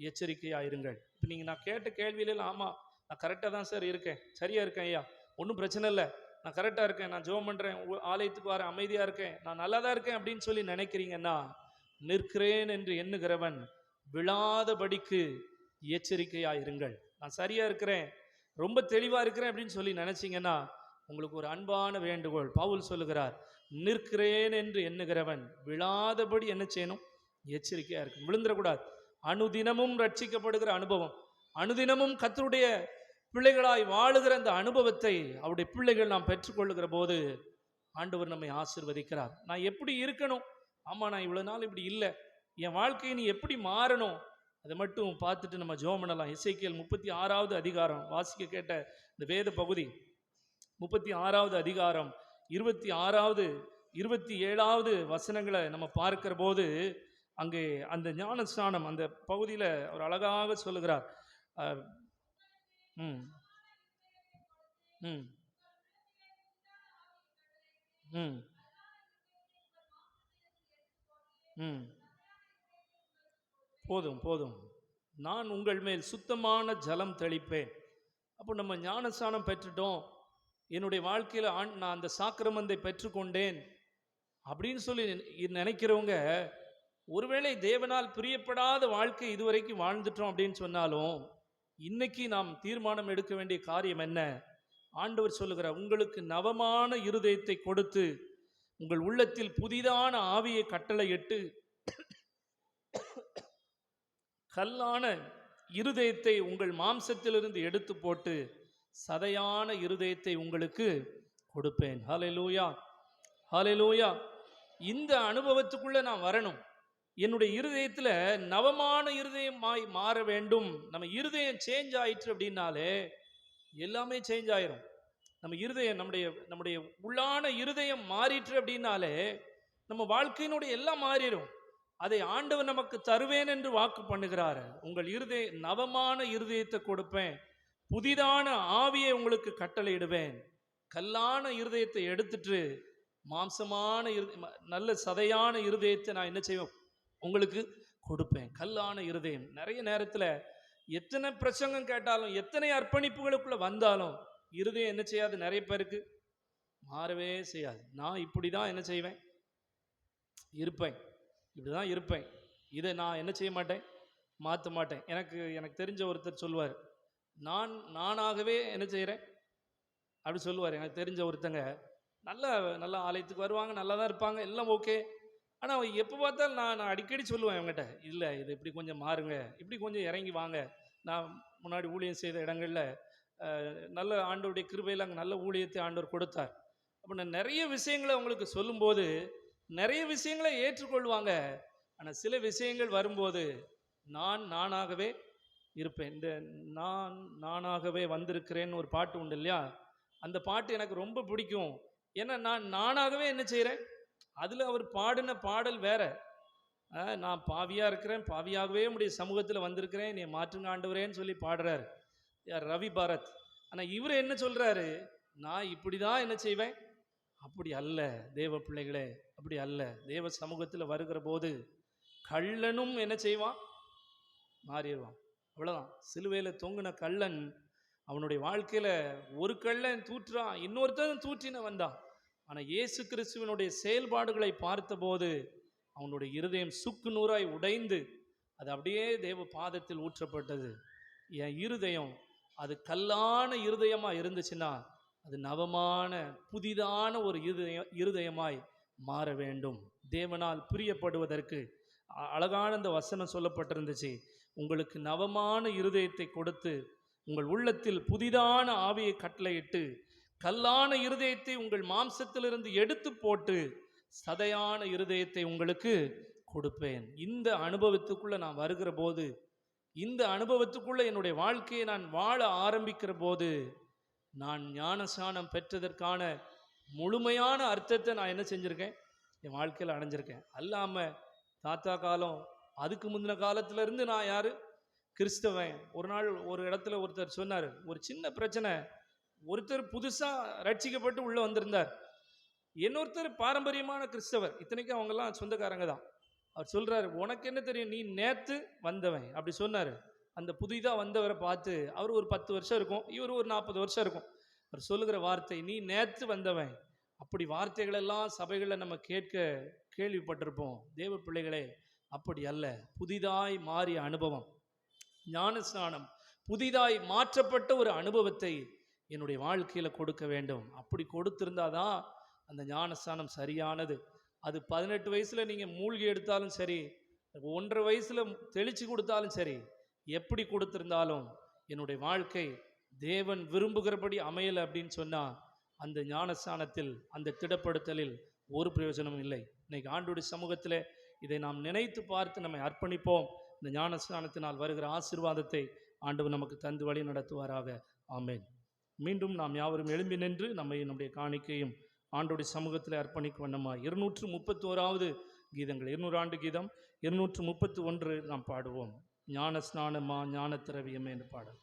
எச்சரிக்கையாயிருங்கள். இப்போ நீங்கள் நான் கேட்ட கேள்வியில ஆமாம் நான் கரெக்டாக தான் சார் இருக்கேன், சரியாக இருக்கேன் ஐயா, ஒன்றும் பிரச்சனை இல்லை, நான் கரெக்டாக இருக்கேன், நான் ஜெபம் பண்ணுறேன், ஆலயத்துக்கு வரேன், அமைதியாக இருக்கேன், நான் நல்லா தான் இருக்கேன் அப்படின்னு சொல்லி நினைக்கிறீங்கன்னா, நிற்கிறேன் என்று எண்ணுகிறவன் விழாதபடிக்கு எச்சரிக்கையாயிருங்கள். நான் சரியாக இருக்கிறேன், ரொம்ப தெளிவாக இருக்கிறேன் அப்படின்னு சொல்லி நினச்சிங்கன்னா, உங்களுக்கு ஒரு அன்பான வேண்டுகோள். பவுல் சொல்லுகிறார், நிற்கிறேன் என்று எண்ணுகிறவன் விழாதபடி என்ன செய்யணும்? எச்சரிக்கையாக இருக்கணும், விழுந்துடக்கூடாது. அனுதினமும் ரட்சிக்கப்படுகிற அனுபவம், அனுதினமும் கர்த்தருடைய பிள்ளைகளாய் வாழுகிற அந்த அனுபவத்தை அவருடைய பிள்ளைகள் நாம் பெற்றுக்கொள்ளுகிற போது ஆண்டவர் நம்மை ஆசீர்வதிக்கிறார். நான் எப்படி இருக்கணும்? ஆமாம், நான் இவ்வளோ நாள் இப்படி இல்லை, என் வாழ்க்கையை நீ எப்படி மாறணும்? அதை மட்டும் பார்த்துட்டு நம்ம ஜெபம் பண்ணலாம். எசேக்கியேல் 36வது அதிகாரம் வாசிக்க கேட்ட இந்த வேத பகுதி, 36வது அதிகாரம் 26வது 27வது வசனங்களை நம்ம பார்க்கிற போது, அங்கே அந்த ஞானஸ்நானம் அந்த பகுதியில் அவர் அழகாக சொல்லுகிறார். ம் ம் ம் ம் போதும், நான் உங்கள் மேல் சுத்தமான ஜலம் தெளிப்பேன். அப்போ நம்ம ஞானஸ்நானம் பெற்றுட்டோம், என்னுடைய வாழ்க்கையில் நான் அந்த சாக்கிரமந்தை பெற்றுக்கொண்டேன் அப்படின்னு சொல்லி நினைக்கிறவங்க, ஒருவேளை தேவனால் பிரியப்படாத வாழ்க்கை இதுவரைக்கும் வாழ்ந்துட்டோம் அப்படின்னு சொன்னாலும், இன்னைக்கு நாம் தீர்மானம் எடுக்க வேண்டிய காரியம் என்ன? ஆண்டவர் சொல்லுகிறார், உங்களுக்கு நவமான இருதயத்தை கொடுத்து உங்கள் உள்ளத்தில் புதிதான ஆவியை கட்டளையிட்டு கல்லான இருதயத்தை உங்கள் மாம்சத்திலிருந்து எடுத்து போட்டு சதையான இருதயத்தை உங்களுக்கு கொடுப்பேன். ஹல்லேலூயா, ஹல்லேலூயா. இந்த அனுபவத்துக்குள்ள நான் வரணும். என்னுடைய இருதயத்தில் நவமான இருதயமாய் மாற வேண்டும். நம்ம இருதயம் சேஞ்ச் ஆயிற்று அப்படின்னாலே எல்லாமே சேஞ்ச் ஆயிரும். நம்ம இருதயம் நம்முடைய உள்ளான இருதயம் மாறிற்று அப்படின்னாலே நம்ம வாழ்க்கையினுடைய எல்லாம் மாறிடும். அதை ஆண்டவர் நமக்கு தருவேன் என்று வாக்கு பண்ணுகிறார். உங்கள் நவமான இருதயத்தை கொடுப்பேன், புதிதான ஆவியை உங்களுக்கு கட்டளையிடுவேன். கல்லான இருதயத்தை எடுத்துட்டு மாம்சமான நல்ல சதையான இருதயத்தை நான் என்ன செய்வேன்? உங்களுக்கு கொடுப்பேன். கல்லான இருதயம். நிறைய நேரத்தில் எத்தனை பிரசங்கம் கேட்டாலும், எத்தனை அர்ப்பணிப்புகளுக்குள்ள வந்தாலும் இருதயம் என்ன செய்யாது? நிறைய பேருக்கு மாறவே செய்யாது. நான் இப்படி தான் என்ன செய்வேன்? இருப்பேன், இப்படி தான் இருப்பேன். இதை நான் என்ன செய்ய மாட்டேன்? மாற்ற மாட்டேன். எனக்கு தெரிஞ்ச ஒருத்தர் சொல்லுவார், நானாகவே என்ன செய்கிறேன் அப்படி சொல்லுவார். எனக்கு தெரிஞ்ச ஒருத்தங்க நல்ல ஆலயத்துக்கு வருவாங்க, நல்லா தான் இருப்பாங்க, எல்லாம் ஓகே. ஆனால் எப்போ பார்த்தாலும் நான் அடிக்கடி சொல்லுவேன் அவங்ககிட்ட, இல்லை இது இப்படி கொஞ்சம் மாறுங்க, இப்படி கொஞ்சம் இறங்கி வாங்க. நான் முன்னாடி ஊழியம் செய்த இடங்களில் நல்ல ஆண்டவருடைய கிருபையில் அங்கே நல்ல ஊழியத்தை ஆண்டவர் கொடுத்தார். அப்போ நான் நிறைய விஷயங்களை அவங்களுக்கு சொல்லும்போது நிறைய விஷயங்களை ஏற்றுக்கொள்வாங்க. ஆனால் சில விஷயங்கள் வரும்போது நான் நானாகவே இருப்பேன். இந்த நான் நானாகவே வந்திருக்கிறேன்னு ஒரு பாட்டு உண்டு இல்லையா? அந்த பாட்டு எனக்கு ரொம்ப பிடிக்கும். ஏன்னா நான் நானாகவே என்ன செய்கிறேன், அதில் அவர் பாடின பாடல் வேற. நான் பாவியாக இருக்கிறேன், பாவியாகவே உடைய சமூகத்தில் வந்திருக்கிறேன், நீ மாற்றுங்க ஆண்டவரேன்னு சொல்லி பாடுறாரு யார், ரவி பாரத். ஆனால் இவர் என்ன சொல்கிறாரு, நான் இப்படி தான் என்ன செய்வேன். அப்படி அல்ல தேவ பிள்ளைகளே, அப்படி அல்ல. தேவ சமூகத்தில் வருகிற போது கள்ளனும் என்ன செய்வான், மாறிடுவான். அவ்வளோதான். சிலுவையில் தொங்கின கள்ளன் அவனுடைய வாழ்க்கையில் ஒரு கள்ளன் தூற்றுறான், இன்னொருத்தன் தூற்றின வந்தான். ஆனால் இயேசு கிறிஸ்துவனுடைய செயல்பாடுகளை பார்த்தபோது அவனுடைய இருதயம் சுக்கு நூறாய் உடைந்து அது அப்படியே தேவ பாதத்தில் ஊற்றப்பட்டது. என் இருதயம் அது கல்லான இருதயமாக இருந்துச்சுன்னா அது நவமான புதிதான ஒரு இருதயமாய் மாற வேண்டும். தேவனால் பிரியப்படுவதற்கு அழகான இந்த வசனம் சொல்லப்பட்டிருந்துச்சு. உங்களுக்கு நவமான இருதயத்தை கொடுத்து உங்கள் உள்ளத்தில் புதிதான ஆவியை கட்டளையிட்டு கல்லான இருதயத்தை உங்கள் மாம்சத்திலிருந்து எடுத்து போட்டு சதையான இருதயத்தை உங்களுக்கு கொடுப்பேன். இந்த அனுபவத்துக்குள்ள நான் வருகிற போது, இந்த அனுபவத்துக்குள்ள என்னுடைய வாழ்க்கையை நான் வாழ ஆரம்பிக்கிற போது, நான் ஞானஸ்நானம் பெற்றதற்கான முழுமையான அர்த்தத்தை நான் என்ன செஞ்சுருக்கேன், என் வாழ்க்கையில் அடைஞ்சிருக்கேன். அல்லாமல் தாத்தா காலம் அதுக்கு முந்தின காலத்திலேருந்து நான் யார், கிறிஸ்தவன். ஒரு நாள் ஒரு இடத்துல ஒருத்தர் சொன்னார், ஒரு சின்ன பிரச்சனை, ஒருத்தர் புதுசாக ரட்சிக்கப்பட்டு உள்ளே வந்திருந்தார், இன்னொருத்தர் பாரம்பரியமான கிறிஸ்தவர், இத்தனைக்கும் அவங்கெல்லாம் சொந்தக்காரங்க தான். அவர் சொல்கிறார், உனக்கு என்ன தெரியும், நீ நேற்று வந்தவன் அப்படி சொன்னார். அந்த புதிதாக வந்தவரை பார்த்து, அவர் ஒரு 10 வருஷம் இருக்கும், இவர் ஒரு 40 வருஷம் இருக்கும். அவர் சொல்லுகிற வார்த்தை, நீ நேற்று வந்தவன். அப்படி வார்த்தைகளெல்லாம் சபைகளில் நம்ம கேள்விப்பட்டிருப்போம். தேவ பிள்ளைகளே, அப்படி அல்ல. புதிதாய் மாறிய அனுபவம், ஞானஸ்நானம், புதிதாய் மாற்றப்பட்ட ஒரு அனுபவத்தை என்னுடைய வாழ்க்கையில் கொடுக்க வேண்டும். அப்படி கொடுத்திருந்தாதான் அந்த ஞானஸ்நானம் சரியானது. அது 18 வயசில் நீங்கள் மூழ்கி எடுத்தாலும் சரி, 1.5 வயசில் தெளித்து கொடுத்தாலும் சரி, எப்படி கொடுத்திருந்தாலும் என்னுடைய வாழ்க்கை தேவன் விரும்புகிறபடி அமையலை அப்படின்னு சொன்னால் அந்த ஞானஸ்நானத்தில், அந்த திடப்படுத்தலில் ஒரு பிரயோஜனமும் இல்லை. இன்னைக்கு ஆண்டவருடைய சமூகத்தில் இதை நாம் நினைத்து பார்த்து நம்மை அர்ப்பணிப்போம். இந்த ஞானஸ்நானத்தினால் வருகிற ஆசீர்வாதத்தை ஆண்டவர் நமக்கு தந்து வழி நடத்துவாராக. ஆமென். மீண்டும் நாம் யாவரும் எழும்பி நின்று நம்முடைய காணிக்கையும் ஆண்டோடைய சமூகத்தில் அர்ப்பணிக்கும் வண்ணமாக 231வது கீதங்கள், 200 ஆண்டு கீதம் 231 நாம் பாடுவோம். ஞான ஸ்நானமா ஞான திரவியமே என்று பாடல்.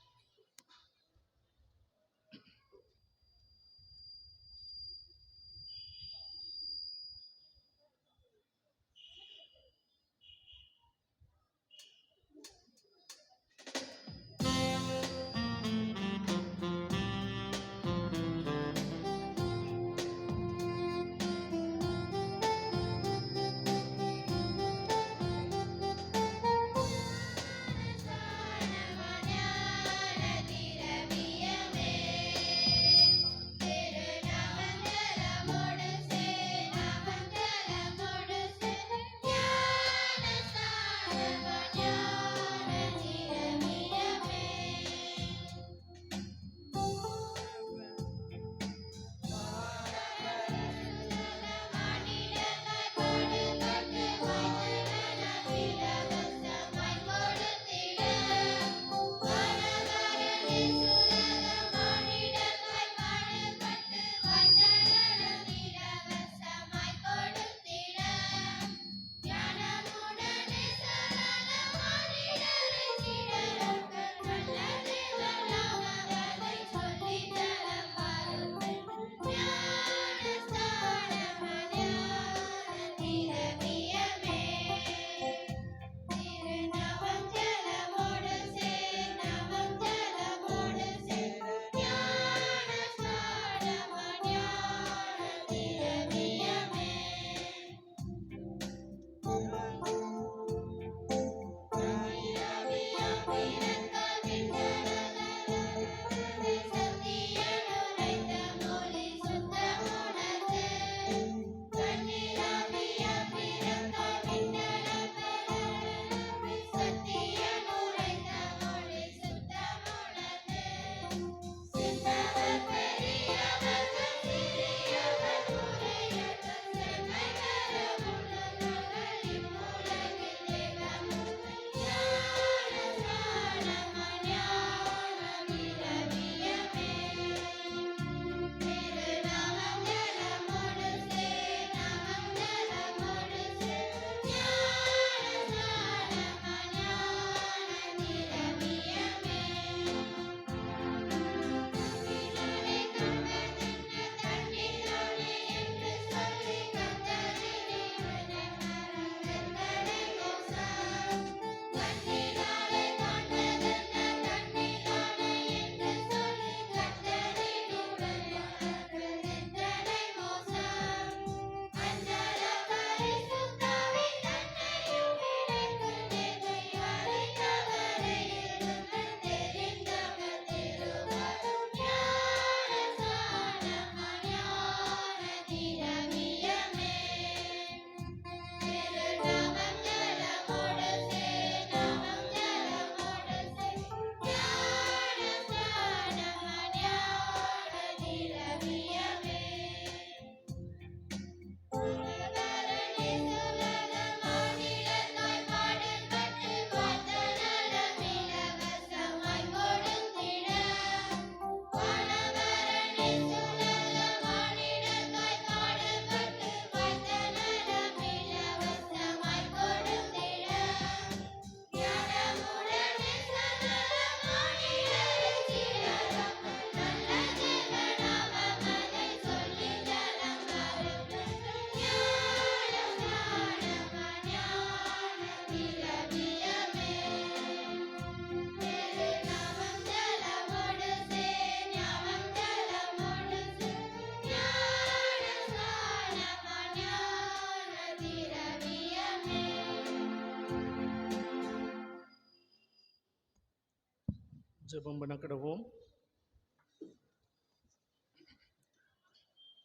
ஜெபம் பண்ண கடவோம்.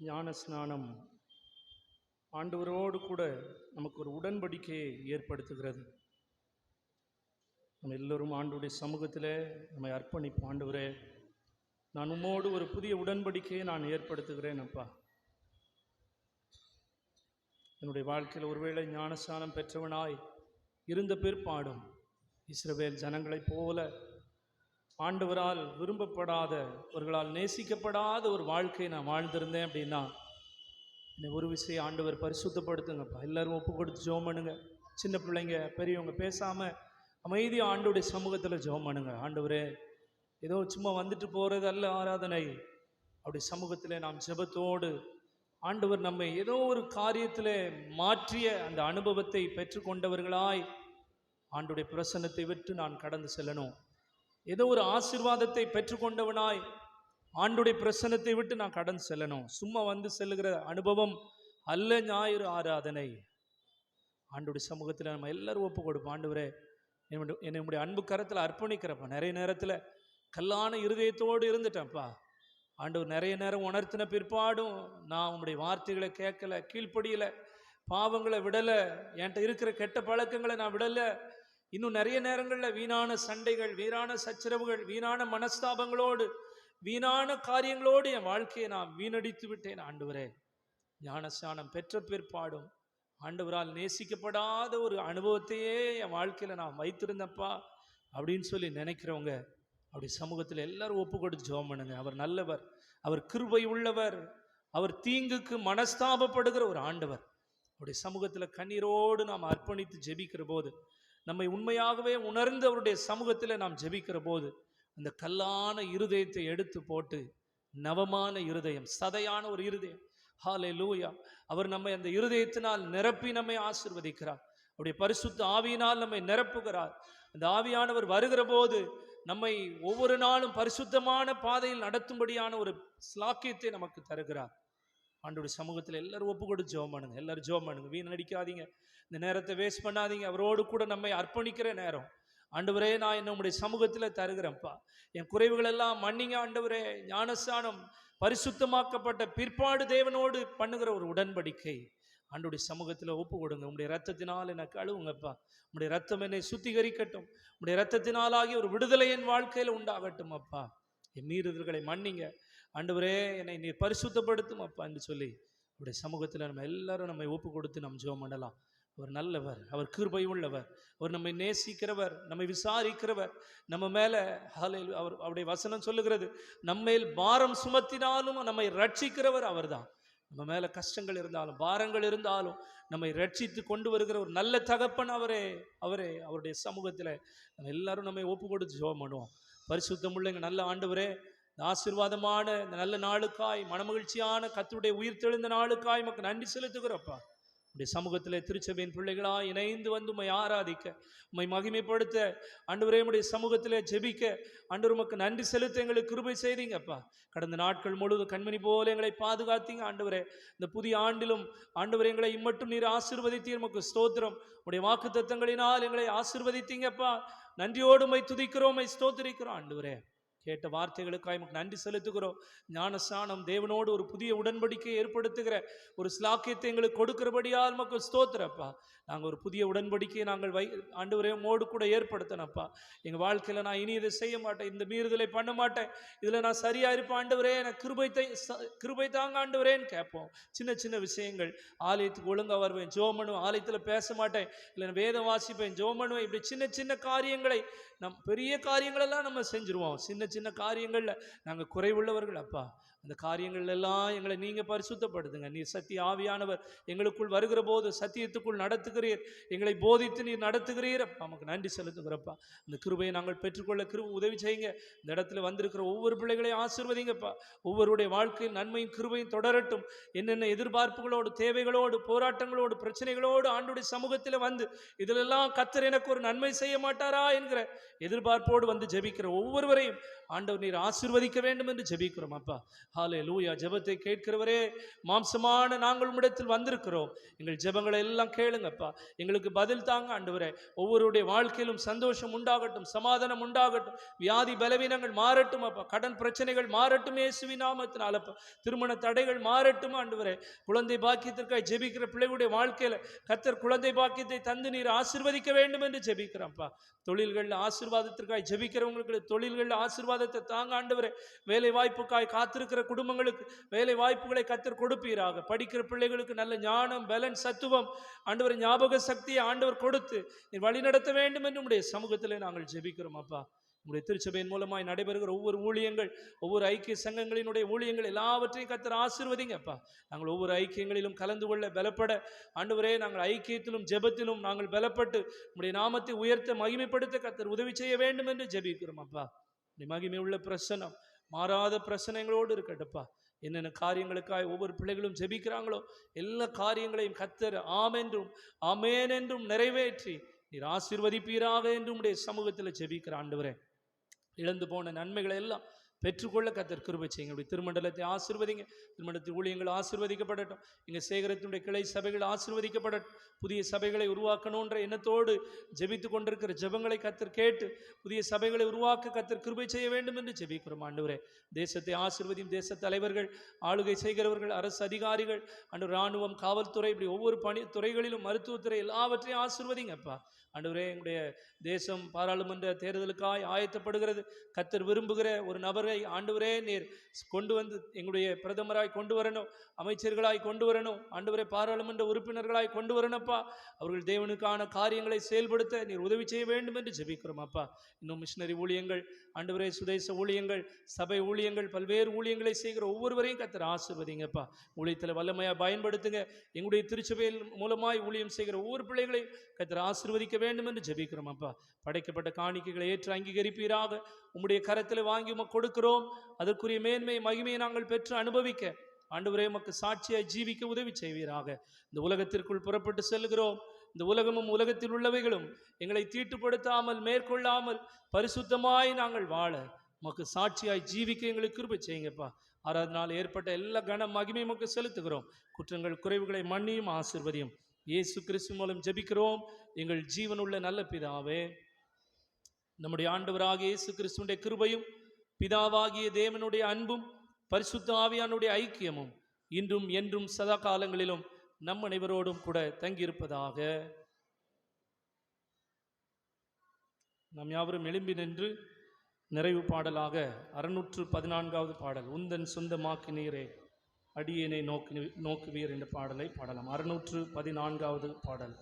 ஞான ஸ்நானம் ஆண்டவரோடு கூட நமக்கு ஒரு உடன்படிக்கையை ஏற்படுத்துகிறது. நம்ம எல்லோரும் ஆண்டவருடைய சமூகத்தில் நம்மை அர்ப்பணிப்போம். ஆண்டவரே, நான் உம்மோடு ஒரு புதிய உடன்படிக்கையை நான் ஏற்படுத்துகிறேன் அப்பா. என்னுடைய வாழ்க்கையில் ஒருவேளை ஞானஸ்நானம் பெற்றவனாய் இருந்த பிற்பாடும் இஸ்ரவேல் ஜனங்களைப் போல ஆண்டவரால் விரும்பப்படாதவர்களால் நேசிக்கப்படாத ஒரு வாழ்க்கையை நான் வாழ்ந்திருந்தேன் அப்படின்னா என்னை ஒரு விஷயம் ஆண்டவர் பரிசுத்தப்படுத்துங்கப்பா. எல்லோரும் ஒப்பு கொடுத்து ஜெபம் பண்ணுங்க. சின்ன பிள்ளைங்க பெரியவங்க பேசாமல் அமைதியாக ஆண்டவருடைய சமூகத்தில் ஜெபம் பண்ணுங்க. ஆண்டவரே, ஏதோ சும்மா வந்துட்டு போகிறது அல்ல ஆராதனை. அப்படி சமூகத்தில் நாம் ஜெபத்தோடு ஆண்டவர் நம்மை ஏதோ ஒரு காரியத்தில் மாற்றிய அந்த அனுபவத்தை பெற்றுக்கொண்டவர்களாய் ஆண்டவருடைய பிரசன்னத்தை விட்டு நான் கடந்து செல்லணும். ஏதோ ஒரு ஆசீர்வாதத்தை பெற்றுக்கொண்டவனாய் ஆண்டவருடைய பிரசன்னத்தை விட்டு நான் கடந்து செல்லணும். சும்மா வந்து செல்லுகிற அனுபவம் அல்ல ஞாயிறு ஆராதனை. ஆண்டவருடைய சமூகத்தில் நம்ம எல்லாரும் ஒப்பு கொடுப்போம். ஆண்டவரே, என்னுடைய அன்பு கரத்தில் அர்ப்பணிக்கிறப்பா. நிறைய நேரத்தில் கல்லான இருதயத்தோடு இருந்துட்டேன்ப்பா. ஆண்டவர் நிறைய நேரம் உணர்த்தின பிற்பாடும் நான் உங்களுடைய வார்த்தைகளை கேட்கல, கீழ்ப்படியலை, பாவங்களை விடலை, என்கிட்ட இருக்கிற கெட்ட பழக்கங்களை நான் விடலை. இன்னும் நிறைய நேரங்களில் வீணான சண்டைகள், வீணான சச்சரவுகள், வீணான மனஸ்தாபங்களோடு, வீணான காரியங்களோடு என் வாழ்க்கையை நான் வீணடித்து விட்டேன். ஆண்டவரே, ஞானஸ்நானம் பெற்ற பிற்பாடும் ஆண்டவரால் நேசிக்கப்படாத ஒரு அனுபவத்தையே என் வாழ்க்கையில் நான் வைத்திருந்தப்பா அப்படின்னு சொல்லி நினைக்கிறவங்க அப்படி சமூகத்தில் எல்லாரும் ஒப்பு கொடுத்து ஜெபம் பண்ணுங்க. அவர் நல்லவர், அவர் கிருபை உள்ளவர், அவர் தீங்குக்கு மனஸ்தாபப்படுகிற ஒரு ஆண்டவர். அவருடைய சமூகத்தில் கண்ணீரோடு நாம் அர்ப்பணித்து ஜெபிக்கிற போது, நம்மை உண்மையாகவே உணர்ந்து அவருடைய சமூகத்தில் நாம் ஜெபிக்கிற போது, அந்த கல்லான இருதயத்தை எடுத்து போட்டு நவமான இருதயம், சதையான ஒரு இருதயம், ஹல்லேலூயா, அவர் நம்மை அந்த இருதயத்தினால் நிரப்பி நம்மை ஆசீர்வதிக்கிறார். அவருடைய பரிசுத்த ஆவியினால் நம்மை நிரப்புகிறார். அந்த ஆவியானவர் வருகிற போது நம்மை ஒவ்வொரு நாளும் பரிசுத்தமான பாதையில் நடத்தும்படியான ஒரு ஸ்லாக்கியத்தை நமக்கு தருகிறார். ஆண்டவருடைய சமூகத்தில் எல்லாரும் ஒப்பு கொடுத்து ஜெபம் பண்ணுங்க. எல்லாரும் ஜெபம் பண்ணுங்க. வீண் நடிக்காதீங்க, இந்த நேரத்தை வேஸ்ட் பண்ணாதீங்க. அவரோடு கூட நம்மை அர்ப்பணிக்கிற நேரம். ஆண்டவரே, நான் என்ன உங்களுடைய சமூகத்தில் தருகிறேன்ப்பா. என் குறைவுகள் எல்லாம் மன்னிங்க ஆண்டவரே. ஞானஸ்நானம் பரிசுத்தமாக்கப்பட்ட பிற்பாடு தேவனோடு பண்ணுகிற ஒரு உடன்படிக்கை ஆண்டவருடைய சமூகத்தில் ஒப்பு கொடுங்க. உங்களுடைய ரத்தத்தினால் என்னை கழுவுங்கப்பா. உங்களுடைய ரத்தம் என்னை சுத்திகரிக்கட்டும். உங்களுடைய ரத்தத்தினாலாகி ஒரு விடுதலை என் வாழ்க்கையில் உண்டாகட்டும் அப்பா. என் மீறுதல்களை மன்னிங்க ஆண்டவரே, என்னை நீ பரிசுத்தப்படுத்தும் அப்பா என்று சொல்லி அவருடைய சமூகத்தில் நம்ம எல்லாரும் நம்மை ஒப்பு கொடுத்து நம்ம ஜெபம் பண்ணலாம். அவர் நல்லவர், அவர் கிருபை உள்ளவர், அவர் நம்மை நேசிக்கிறவர், நம்மை விசாரிக்கிறவர், நம்ம மேலே அவர் அவருடைய வசனம் சொல்லுகிறது, நம்மேல் பாரம் சுமத்தினாலும் நம்மை ரட்சிக்கிறவர் அவர்தான். நம்ம மேலே கஷ்டங்கள் இருந்தாலும் பாரங்கள் இருந்தாலும் நம்மை ரட்சித்து கொண்டு வருகிற ஒரு நல்ல தகப்பன் அவருடைய சமூகத்தில் நம்ம எல்லாரும் நம்மை ஒப்பு கொடுத்து ஜெபம் பண்ணுவோம். பரிசுத்தமுள்ள எங்கள் நல்ல ஆண்டவரே, ஆசீர்வாதமான இந்த நல்ல நாளுக்காய், மனமகிழ்ச்சியான கர்த்தருடைய உயிர் தெழுந்த நாளுக்காய் நமக்கு நன்றி செலுத்துகிறப்பா. உடைய சமூகத்தில் திருச்சபையின் பிள்ளைகளாக இணைந்து வந்து உம்மை ஆராதிக்க, உம்மை மகிமைப்படுத்த, ஆண்டவரே உம்முடைய சமூகத்தில் ஜெபிக்க, ஆண்டவர் உமக்கு நன்றி செலுத்த எங்களுக்கு கிருபை செய்தீங்கப்பா. கடந்த நாட்கள் முழுவதும் கண்மணி போல எங்களை பாதுகாத்தீங்க ஆண்டவரே. இந்த புதிய ஆண்டிலும் ஆண்டவரே எங்களை இம்மட்டும் நீர் ஆசீர்வதித்தீர், உமக்கு ஸ்தோத்திரம். உடைய வாக்கு தத்தங்களினால் எங்களை ஆசீர்வதித்தீங்கப்பா. நன்றியோடு உம்மை துதிக்கிறோம், உம்மை ஸ்தோத்திரிக்கிறோம் ஆண்டவரே. கேட்ட வார்த்தைகளுக்காக நமக்கு நன்றி செலுத்துகிறோம். ஞானஸ்நானம் தேவனோடு ஒரு புதிய உடன்படிக்கையை ஏற்படுத்துகிற ஒரு ஸ்லாக்கியத்தை எங்களுக்கு கொடுக்கிறபடியால் நமக்கு ஸ்தோத்திரப்பா. நாங்கள் ஒரு புதிய உடன்படிக்கையை நாங்கள் ஆண்டவரே உம்மோடு கூட ஏற்படுத்தணப்பா. எங்கள் வாழ்க்கையில் நான் இனி இதை செய்ய மாட்டேன், இந்த மீறுதலை பண்ண மாட்டேன், இதில் நான் சரியாக இருப்பேன் ஆண்டவரே, எனக்கு கிருபை தாங்க ஆண்டவரேன்னு கேட்போம். சின்ன சின்ன விஷயங்கள், ஆலயத்துக்கு ஒழுங்காக வருவேன், ஜெபம் பண்ணுவேன், ஆலயத்தில் பேச மாட்டேன், இல்லை வேதம் வாசிப்பேன், ஜெபம் பண்ணுவேன், இப்படி சின்ன சின்ன காரியங்களை பெரிய காரியங்களெல்லாம் நம்ம செஞ்சுருவோம். சின்ன சின்ன காரியங்களில் நாங்கள் குறைவுள்ளவர்கள் அப்பா. அந்த காரியங்கள் எல்லாம் எங்களை நீங்கள் பரிசுத்தப்படுத்துங்க. நீர் சத்திய ஆவியானவர் எங்களுக்குள் வருகிற போது சத்தியத்துக்குள் நடத்துகிறீர், எங்களை போதித்து நீர் நடத்துகிறீர் அப்பா. நமக்கு நன்றி செலுத்துகிறப்பா. அந்த கிருபையை நாங்கள் பெற்றுக்கொள்ள உதவி செய்யுங்க. இந்த இடத்துல வந்திருக்கிற ஒவ்வொரு பிள்ளைகளையும் ஆசீர்வதிங்கப்பா. ஒவ்வொருடைய வாழ்க்கையில் நன்மையும் கிருபையும் தொடரட்டும். என்னென்ன எதிர்பார்ப்புகளோடு, தேவைகளோடு, போராட்டங்களோடு, பிரச்சனைகளோடு ஆண்டுடைய சமூகத்தில் வந்து இதிலெல்லாம் கர்த்தர் எனக்கு ஒரு நன்மை செய்ய மாட்டாரா என்கிற எதிர்பார்ப்போடு வந்து ஜெபிக்கிற ஒவ்வொருவரையும் ஆண்டவர் நீர் ஆசீர்வதிக்க வேண்டும் என்று ஜெபிக்கிறோம் அப்பா. ஹல்லேலூயா. ஜெபத்தை கேட்கிறவரே, மாம்சமான நாங்கள் உம்மிடத்தில் வந்திருக்கிறோம். எங்கள் ஜெபங்களை எல்லாம் கேளுங்கப்பா. எங்களுக்கு பதில் தாங்க ஆண்டவரே. ஒவ்வொருடைய வாழ்க்கையிலும் சந்தோஷம் உண்டாகட்டும், சமாதானம் உண்டாகட்டும், வியாதி பலவீனங்கள் மாறட்டும் அப்பா, கடன் பிரச்சனைகள் மாறட்டும் இயேசுவின் நாமத்தினாலப்பா, திருமண தடைகள் மாறட்டும் ஆண்டவரே. குழந்தை பாக்கியத்திற்காக ஜெபிக்கிற பிள்ளைகளுடைய வாழ்க்கையில கர்த்தர் குழந்தை பாக்கியத்தை தந்து நீர் ஆசீர்வதிக்க வேண்டும் என்று ஜெபிக்கிறோம்ப்பா. தொழில்களில் ஆசீர்வாதத்திற்காக ஜெபிக்கிறவங்களுக்கு தொழில்களில் ஆசீர்வாதத்தை தாங்க ஆண்டவரே. வேலை வாய்ப்புக்காய் காத்திருக்கிற குடும்பங்களுக்கு வேலை வாய்ப்புகளை கர்த்தர் கொடுப்பீராக. படிக்கிற பிள்ளைகளுக்கு நல்ல ஞானம், பலன், சத்துவம் ஆண்டவர், ஞாபக சக்தியை ஆண்டவர் கொடுத்து நீர் வழிநடத்த வேண்டும் என்று உம்முடைய சமூகத்திலே நாங்கள் ஜெபிக்கிறோம் அப்பா. உங்களுடைய திருச்சபையின் மூலமாய் நடைபெறுகிற ஒவ்வொரு ஊழியங்கள், ஒவ்வொரு ஐக்கிய சங்கங்களினுடைய ஊழியங்கள் எல்லாவற்றையும் கர்த்தர் ஆசீர்வதிங்கப்பா. நாங்கள் ஒவ்வொரு ஐக்கியங்களிலும் கலந்து கொள்ள பலப்பட ஆண்டவரே, நாங்கள் ஐக்கியத்திலும் ஜெபத்திலும் நாங்கள் பலப்பட்டு உம்முடைய நாமத்தை உயர்த்த மகிமைப்படுத்த கர்த்தர் உதவி செய்ய வேண்டும் என்று ஜெபிக்கிறோம் அப்பா. மகிமை உள்ள பிரசனம், மாறாத பிரசனங்களோடு இருக்கட்டப்பா. என்னென்ன காரியங்களுக்காக ஒவ்வொரு பிள்ளைகளும் ஜெபிக்கிறாங்களோ எல்லா காரியங்களையும் கர்த்தர் ஆமென்றும் ஆமென் என்றும் நிறைவேற்றி நீர் ஆசீர்வதிப்பீராக என்று உம்முடைய சமூகத்தில் ஜெபிக்கிற ஆண்டவரே. இழந்து போன நன்மைகளை எல்லாம் பெற்றுக்கொள்ள கர்த்தர் கிருபை செய்யுங்க. திருமண்டலத்தை ஆசீர்வதிங்க. திருமண்டலத்தில் ஊழியங்கள் ஆசீர்வதிக்கப்படட்டும். எங்கள் சேகரத்தினுடைய கிளை சபைகள் ஆசீர்வதிக்கப்படட்டும். புதிய சபைகளை உருவாக்கணுன்ற எண்ணத்தோடு ஜெபித்து கொண்டிருக்கிற ஜெபங்களை கர்த்தர் கேட்டு புதிய சபைகளை உருவாக்க கர்த்தர் கிருபை செய்ய வேண்டும் என்று ஜெபிக்கிறோம் ஆண்டவரே. தேசத்தை ஆசீர்வதியும். தேச தலைவர்கள், ஆளுகை செய்கிறவர்கள், அரசு அதிகாரிகள், ஆண்டவர், இராணுவம், காவல்துறை, இப்படி ஒவ்வொரு பணி துறைகளிலும், மருத்துவத்துறை எல்லாவற்றையும் ஆசீர்வதிங்கப்பா. ஆண்டவரே, எங்களுடைய தேசம் பாராளுமன்ற தேர்தலுக்காய் ஆயத்தப்படுகிறது. கர்த்தர் விரும்புகிற ஒரு நபரை ஆண்டவரே நீர் கொண்டு வந்து எங்களுடைய பிரதமராய் கொண்டு வரணும், அமைச்சர்களாய் கொண்டு வரணும் ஆண்டவரே, பாராளுமன்ற உறுப்பினர்களாய் கொண்டு வரணும்ப்பா. அவர்கள் தேவனுக்கான காரியங்களை செயல்படுத்த நீர் உதவி செய்ய வேண்டும் என்று ஜெபிக்கிறோம் அப்பா. இன்னும் மிஷினரி ஊழியங்கள் ஆண்டவரே, சுதேச ஊழியங்கள், சபை ஊழியங்கள், பல்வேறு ஊழியங்களை செய்கிற ஒவ்வொருவரையும் கர்த்தர் ஆசீர்வதிங்கப்பா. ஊழியத்தில் வல்லமையாக பயன்படுத்துங்க. எங்களுடைய திருச்சபையில் மூலமாய் ஊழியம் செய்கிற ஒவ்வொரு பிள்ளைகளையும் கர்த்தர் ஆசீர்வதிக்க வேண்டும் என்று ஜெபிக்கிறோம் அப்பா. படைக்கப்பட்ட காணிக்கைகளை ஏற்று அங்கீகரிப்பீராக. உம்முடைய கரத்தில் வாங்கி உமக்கு கொடுக்கிறோம். அதற்குரிய மேன்மை மகிமையை நாங்கள் பெற்று அனுபவிக்க ஆண்டவரே உமக்கு சாட்சியாய் ஜீவிக்க உதவி செய்வீராக. இந்த உலகத்திற்குள் புறப்பட்டு செல்கிறோம். இந்த உலகமும் உலகத்தில் உள்ளவைகளும் எங்களை தீட்டுப்படுத்தாமல் மேற்கொள்ளாமல் பரிசுத்தமாய் நாங்கள் வாழ உமக்கு சாட்சியாய் ஜீவிக்க எங்களுக்கு கிருபை செய்யுங்கப்பா. ஆராதனால் ஏற்பட்ட எல்லா கன மகிமை உமக்கு செலுத்துகிறோம். குற்றங்கள் குறைவுகளை மன்னியும் ஆசீர்வதியும். இயேசு கிறிஸ்து மூலம் ஜெபிக்கிறோம் எங்கள் ஜீவனுள்ள நல்ல பிதாவே. நம்முடைய ஆண்டவராகிய இயேசு கிறிஸ்துவினுடைய கிருபையும் பிதாவாகிய தேவனுடைய அன்பும் பரிசுத்த ஆவியானுடைய ஐக்கியமும் இன்றும் என்றும் சதா காலங்களிலும் நம் அனைவரோடும் கூட தங்கியிருப்பதாக. நாம் யாவரும் எழும்பி நின்று நிறைவு பாடலாக 614வது பாடல், உந்தன் சொந்தமாக்கி நீரே அடியேனை நோக்குவீர் என்ற பாடலை பாடலாம். 614வது பாடல்.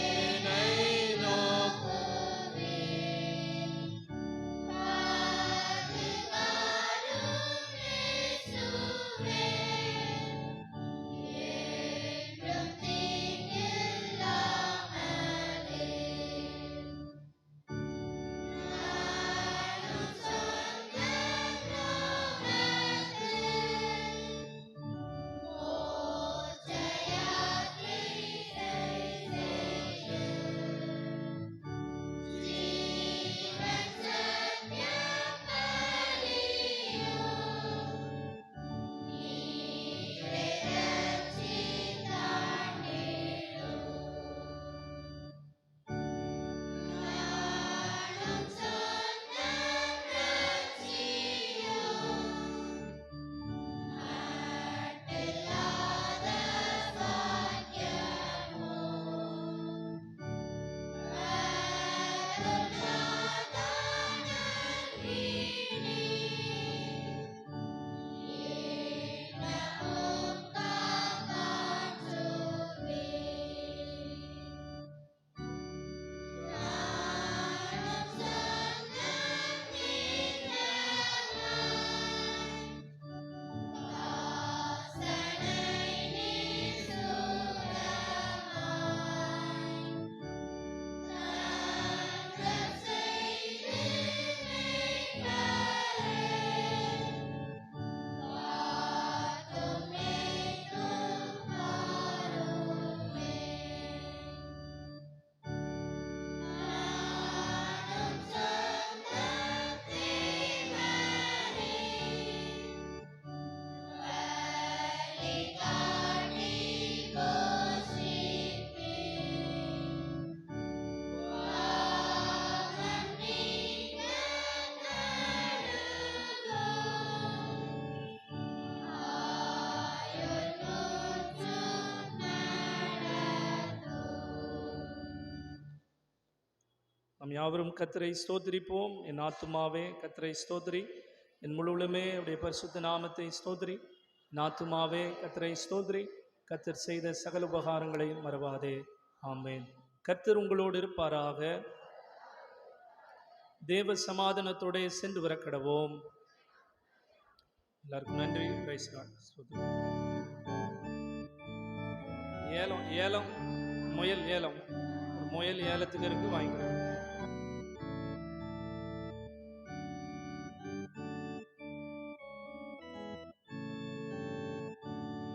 அடியேனை யாவரும் கர்த்தரை ஸ்தோத்திரிப்போம். என் ஆத்துமாவே கர்த்தரை ஸ்தோத்திரி, என் முழுவலுமே அவருடைய பரிசுத்த நாமத்தை ஸ்தோத்திரி. என் ஆத்துமாவே கர்த்தரை ஸ்தோத்திரி, கர்த்தர் செய்த சகல உபகாரங்களை மறவாதே. ஆமென். கர்த்தர் உங்களோடு இருப்பாராக. தேவ சமாதானத்தோടെ சென்று வர கடவோம். எல்லாருக்கும் நன்றி. Praise God. ஏலம் முயல் ஏலம், ஒரு முயல் ஏலத்துக்கு இருக்கு, வாங்கிக்கிறேன்.